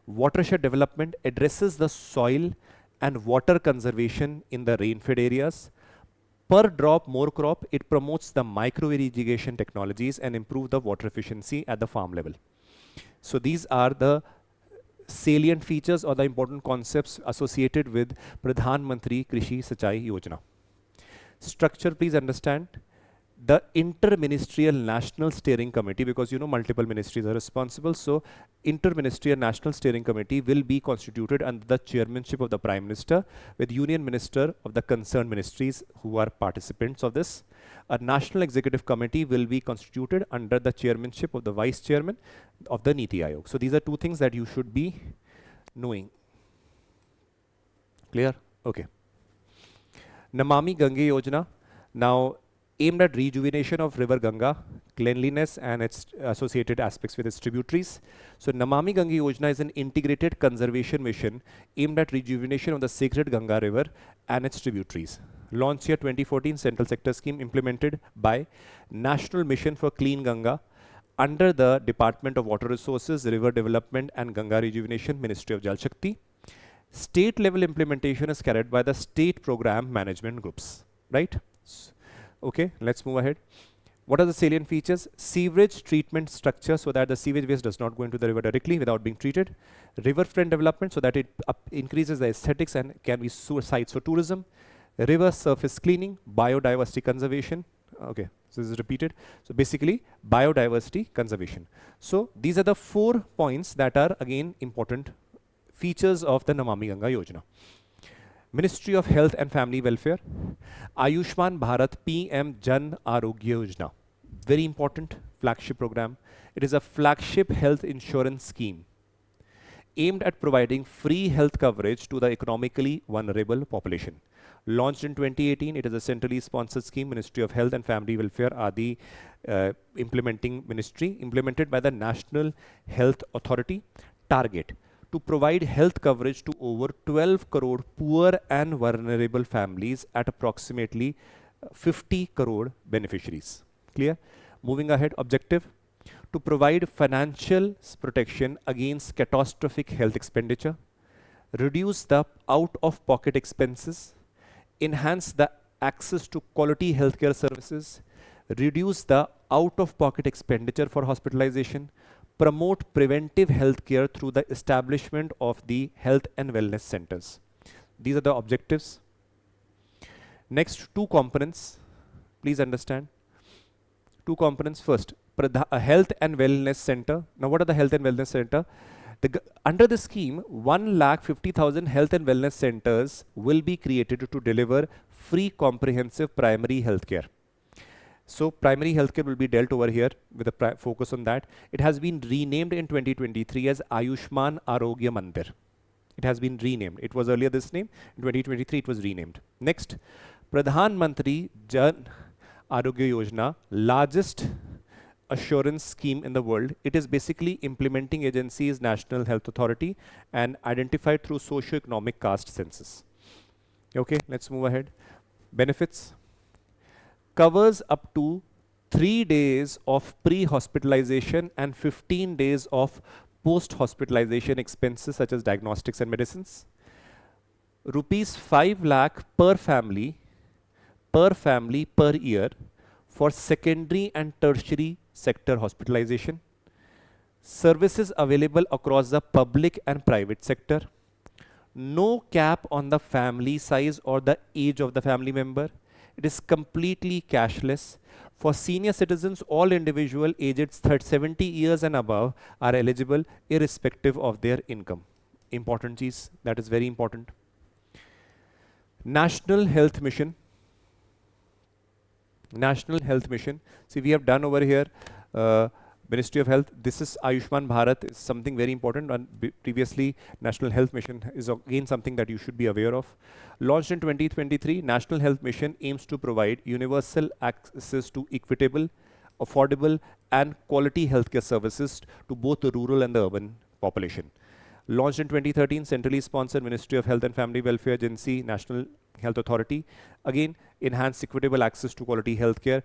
Speaker 1: Watershed development addresses the soil and water conservation in the rain-fed areas. Per drop, more crop, it promotes the micro-irrigation technologies and improve the water efficiency at the farm level. So these are the salient features or the important concepts associated with Pradhan Mantri Krishi Sinchai Yojana. Structure, please understand. The Inter-Ministerial National Steering Committee, because you know multiple ministries are responsible, so Inter-Ministerial National Steering Committee will be constituted under the chairmanship of the Prime Minister with Union Minister of the concerned ministries who are participants of this. A National Executive Committee will be constituted under the chairmanship of the Vice Chairman of the Niti Aayog. So these are two things that you should be knowing. Clear? Okay. Namami Gange Yojana. Now, aimed at rejuvenation of river Ganga, cleanliness and its associated aspects with its tributaries. So Namami Gange Yojana is an integrated conservation mission aimed at rejuvenation of the sacred Ganga river and its tributaries. Launched year 2014, central sector scheme implemented by National Mission for Clean Ganga under the Department of Water Resources, River Development and Ganga Rejuvenation, Ministry of Jal Shakti. State level implementation is carried by the state program management groups, right? Okay, let's move ahead. What are the salient features? Sewerage treatment structure so that the sewage waste does not go into the river directly without being treated. Riverfront development so that it increases the aesthetics and can be sites for tourism. River surface cleaning, biodiversity conservation. Okay, so this is repeated. So basically, biodiversity conservation. So these are the 4 points that are again important features of the Namami Ganga Yojana. Ministry of Health and Family Welfare, Ayushman Bharat PM Jan Arogya Yojana, very important flagship program. It is a flagship health insurance scheme aimed at providing free health coverage to the economically vulnerable population. Launched in 2018, it is a centrally sponsored scheme. Ministry of Health and Family Welfare are the implementing ministry, implemented by the National Health Authority. Target to provide health coverage to over 12 crore poor and vulnerable families at approximately 50 crore beneficiaries. Clear? Moving ahead, objective to provide financial protection against catastrophic health expenditure, reduce the out-of-pocket expenses, enhance the access to quality healthcare services, reduce the out-of-pocket expenditure for hospitalization, promote preventive healthcare through the establishment of the health and wellness centers. These are the objectives. Next, 2 components. Please understand. 2 components. First, a health and wellness center. Now, what are the health and wellness center? Under the scheme, 1,50,000 health and wellness centers will be created to deliver free comprehensive primary healthcare. So primary healthcare will be dealt over here with a focus on that. It has been renamed in 2023 as Ayushman Arogya Mandir. It has been renamed. It was earlier this name. In 2023, it was renamed. Next, Pradhan Mantri Jan Arogya Yojana, largest assurance scheme in the world. It is basically implementing agency's National Health Authority and identified through socio-economic caste census. Okay, let's move ahead. Benefits. Covers up to 3 days of pre-hospitalization and 15 days of post-hospitalization expenses such as diagnostics and medicines. Rupees 5 lakh per family per year for secondary and tertiary sector hospitalization. Services available across the public and private sector. No cap on the family size or the age of the family member. It is completely cashless. For senior citizens, all individuals aged 70 years and above are eligible irrespective of their income. Important cheese, that is very important. National Health Mission. National Health Mission. See, we have done over here Ministry of Health. This is Ayushman Bharat, is something very important, and previously National Health Mission is again something that you should be aware of. Launched in 2023, National Health Mission aims to provide universal access to equitable, affordable and quality healthcare services to both the rural and the urban population. Launched in 2013, centrally sponsored Ministry of Health and Family Welfare Agency, National Health Authority. Again, enhanced equitable access to quality healthcare,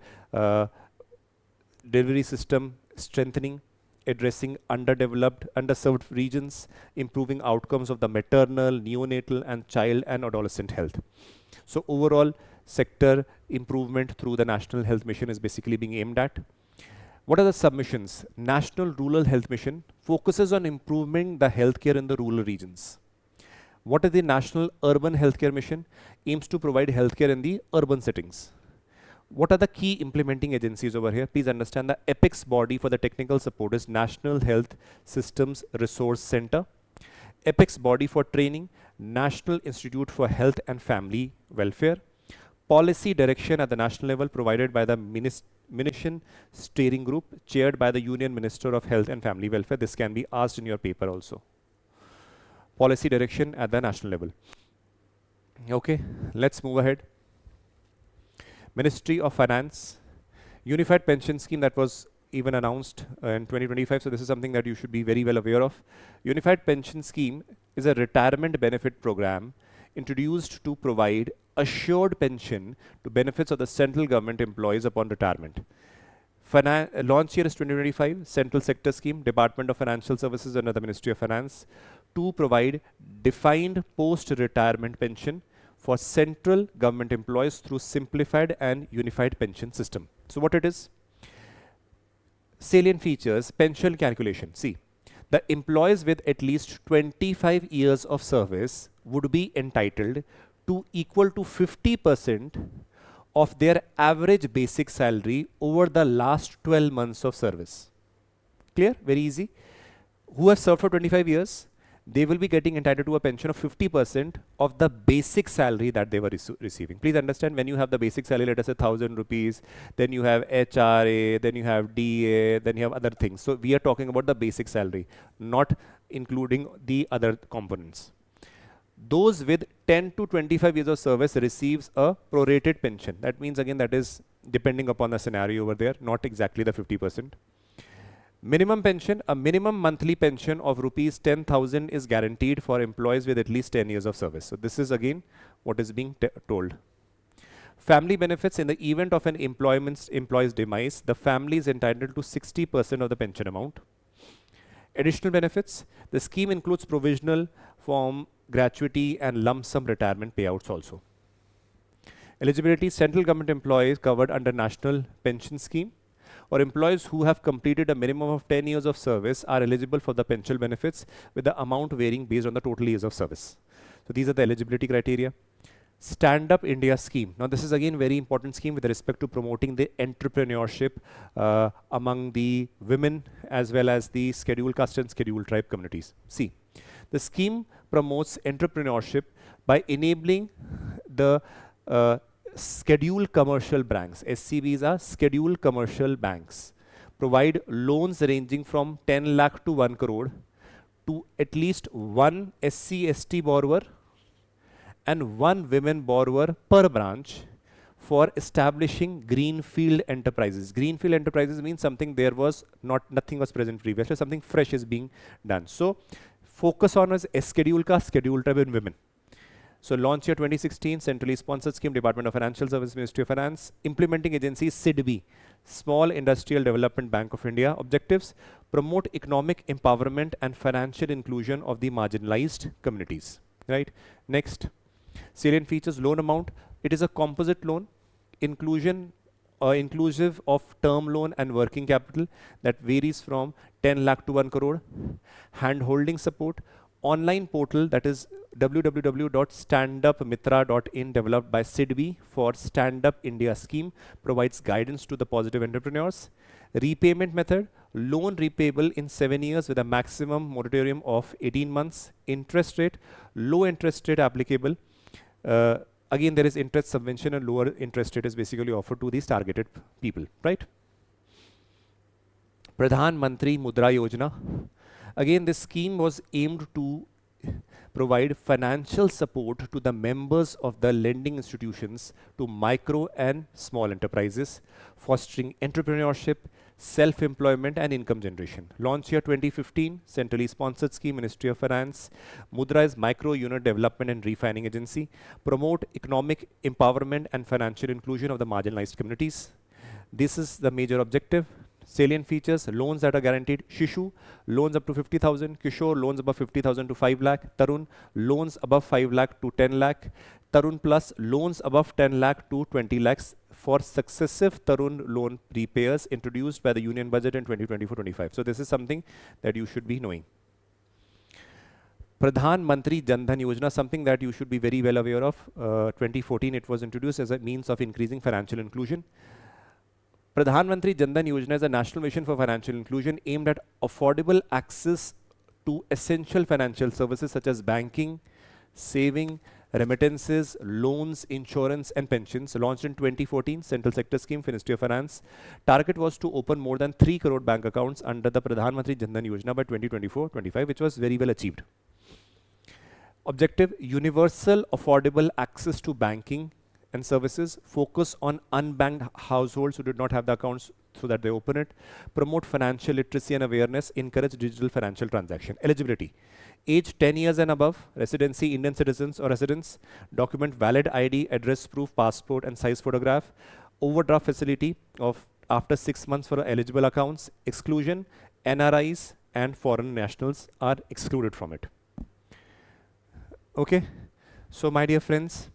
Speaker 1: delivery system strengthening, addressing underdeveloped, underserved regions, improving outcomes of the maternal, neonatal and child and adolescent health. So overall sector improvement through the National Health Mission is basically being aimed at. What are the submissions? National Rural Health Mission focuses on improving the healthcare in the rural regions. What is the National Urban Healthcare Mission? Aims to provide healthcare in the urban settings. What are the key implementing agencies over here? Please understand the apex body for the technical support is National Health Systems Resource Center. Apex body for training, National Institute for Health and Family Welfare. Policy direction at the national level provided by the Mission Steering Group, chaired by the Union Minister of Health and Family Welfare. This can be asked in your paper also. Policy direction at the national level. Okay, let's move ahead. Ministry of Finance, Unified Pension Scheme that was even announced in 2025. So this is something that you should be very well aware of. Unified Pension Scheme is a retirement benefit program introduced to provide assured pension to benefits of the central government employees upon retirement. Launch year is 2025, Central Sector Scheme, Department of Financial Services under the Ministry of Finance to provide defined post-retirement pension for central government employees through simplified and unified pension system. So what it is? Salient features, pension calculation. See, the employees with at least 25 years of service would be entitled to equal to 50% of their average basic salary over the last 12 months of service. Clear? Very easy. Who have served for 25 years? They will be getting entitled to a pension of 50% of the basic salary that they were receiving. Please understand, when you have the basic salary, let us say 1,000 rupees, then you have HRA, then you have DA, then you have other things. So we are talking about the basic salary, not including the other components. Those with 10 to 25 years of service receives a prorated pension. That means again that is depending upon the scenario over there, not exactly the 50%. Minimum pension, a minimum monthly pension of rupees 10,000 is guaranteed for employees with at least 10 years of service. So this is again what is being told. Family benefits, in the event of an employee's demise, the family is entitled to 60% of the pension amount. Additional benefits, the scheme includes provisional form, gratuity and lump sum retirement payouts also. Eligibility, central government employees covered under National Pension Scheme or employees who have completed a minimum of 10 years of service are eligible for the pension benefits, with the amount varying based on the total years of service. So these are the eligibility criteria. Stand Up India Scheme. Now this is again very important scheme with respect to promoting the entrepreneurship among the women as well as the scheduled caste and scheduled tribe communities. See, the scheme promotes entrepreneurship by enabling the scheduled commercial banks. SCBs are scheduled commercial banks. Provide loans ranging from 10 lakh to 1 crore to at least one SC/ST borrower and one women borrower per branch for establishing greenfield enterprises. Greenfield enterprises means something there was nothing was present previously, something fresh is being done. So focus on as scheduled caste, scheduled tribe and women. So launch year 2016, centrally sponsored scheme, Department of Financial Services, Ministry of Finance. Implementing agency, SIDBI, Small Industrial Development Bank of India. Objectives, promote economic empowerment and financial inclusion of the marginalized communities. Right. Next, salient features, loan amount. It is a composite loan, inclusive of term loan and working capital that varies from 10 lakh to 1 crore. Hand-holding support, online portal that is www.standupmitra.in, developed by SIDBI for Stand Up India scheme, provides guidance to the positive entrepreneurs. Repayment method, loan repayable in 7 years with a maximum moratorium of 18 months. Interest rate, low interest rate applicable. Again, there is interest subvention and lower interest rate is basically offered to these targeted people, right? Pradhan Mantri Mudra Yojana. Again, this scheme was aimed to provide financial support to the members of the lending institutions to micro and small enterprises, fostering entrepreneurship, self-employment and income generation. Launch year 2015, centrally sponsored scheme, Ministry of Finance. Mudra is micro unit development and refining agency. Promote economic empowerment and financial inclusion of the marginalized communities. This is the major objective. Salient features, loans that are guaranteed. Shishu, loans up to 50,000. Kishore, loans above 50,000 to 5 lakh. Tarun, loans above 5 lakh to 10 lakh. Tarun Plus, loans above 10 lakh to 20 lakhs for successive Tarun loan repayers, introduced by the Union Budget in 2024-25. So this is something that you should be knowing. Pradhan Mantri Jan Dhan Yojana, something that you should be very well aware of. 2014 it was introduced as a means of increasing financial inclusion. Pradhan Mantri Jan Dhan Yojana is a national mission for financial inclusion aimed at affordable access to essential financial services such as banking, saving, remittances, loans, insurance and pensions. Launched in 2014, central sector scheme, Ministry of Finance. Target was to open more than 3 crore bank accounts under the Pradhan Mantri Jan Dhan Yojana by 2024-25, which was very well achieved. Objective, universal affordable access to banking and services. Focus on unbanked households who did not have the accounts so that they open it. Promote financial literacy and awareness. Encourage digital financial transaction. Eligibility, age 10 years and above, residency Indian citizens or residents, document valid ID, address proof, passport and size photograph. Overdraft facility of after 6 months for eligible accounts. Exclusion, NRIs and foreign nationals are excluded from it. Okay, so my dear friends,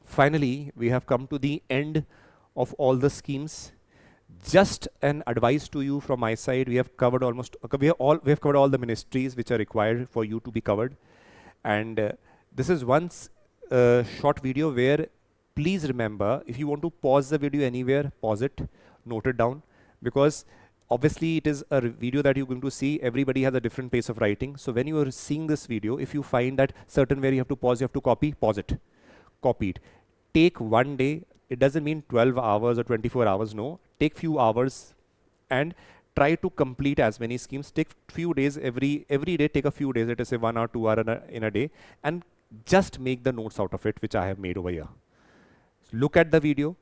Speaker 1: finally we have come to the end of all the schemes. Just an advice to you from my side, we have covered almost, we have covered all the ministries which are required for you to be covered. And this is one short video where, please remember, if you want to pause the video anywhere, pause it, note it down, because obviously it is a video that you're going to see. Everybody has a different pace of writing. So when you are seeing this video, if you find that certain where you have to pause, you have to copy, pause it, copy it. Take one day. It doesn't mean 12 hours or 24 hours, no. Take few hours and try to complete as many schemes. Take few days, every day take a few days, let us say 1 or 2 hours in a day, and just make the notes out of it, which I have made over here. Look at the video,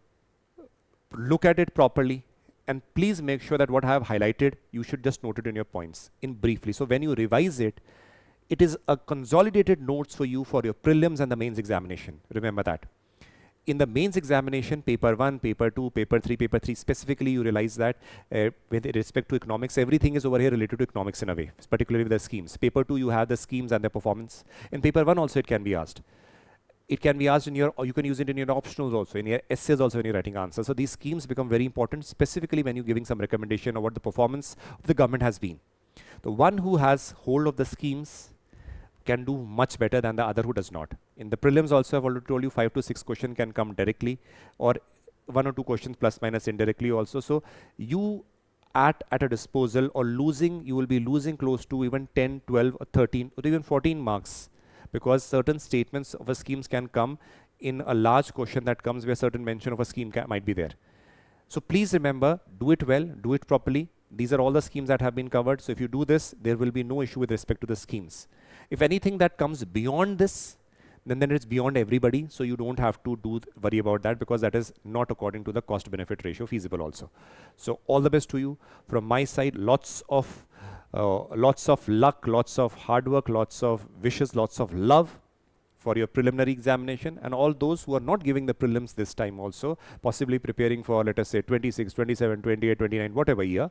Speaker 1: look at it properly, and please make sure that what I have highlighted, you should just note it in your points in briefly. So when you revise it, it is a consolidated notes for you for your prelims and the mains examination. Remember that. In the mains examination, paper 1, paper 2, paper 3, specifically you realize that with respect to economics, everything is over here related to economics in a way, particularly with the schemes. Paper 2, you have the schemes and their performance. In paper 1 also it can be asked. It can be asked in your, or you can use it in your optionals also, in your essays also when you're writing answers. So these schemes become very important, specifically when you're giving some recommendation of what the performance of the government has been. The one who has hold of the schemes can do much better than the other who does not. In the prelims also, I've already told you 5 to 6 questions can come directly, or 1 or 2 questions plus minus indirectly also. So you at a disposal or losing, you will be losing close to even 10, 12 or 13 or even 14 marks, because certain statements of a schemes can come in a large question that comes where certain mention of a scheme might be there. So please remember, do it well, do it properly. These are all the schemes that have been covered. So if you do this, there will be no issue with respect to the schemes. If anything that comes beyond this, then it's beyond everybody. So you don't have to worry about that, because that is not according to the cost benefit ratio feasible also. So all the best to you from my side. Lots of luck, lots of hard work, lots of wishes, lots of love for your preliminary examination, and all those who are not giving the prelims this time also, possibly preparing for, let us say, 26, 27, 28, 29, whatever year,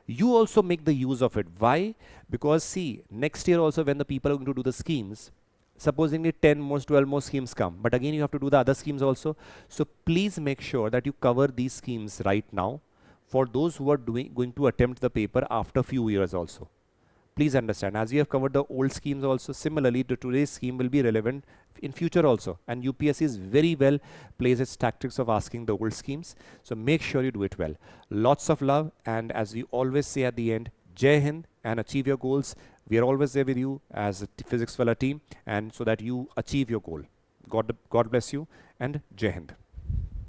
Speaker 1: you also make the use of it. Why? Because see, next year also when the people are going to do the schemes, supposingly 10 more, 12 more schemes come, but again you have to do the other schemes also. So please make sure that you cover these schemes right now for those who are going to attempt the paper after few years also. Please understand, as we have covered the old schemes also, similarly today's scheme will be relevant in future also, and UPSC is very well plays its tactics of asking the old schemes. So make sure you do it well. Lots of love, and as we always say at the end, Jai Hind, and achieve your goals. We are always there with you as a Physics Wala team, and so that you achieve your goal. God bless you, and Jai Hind.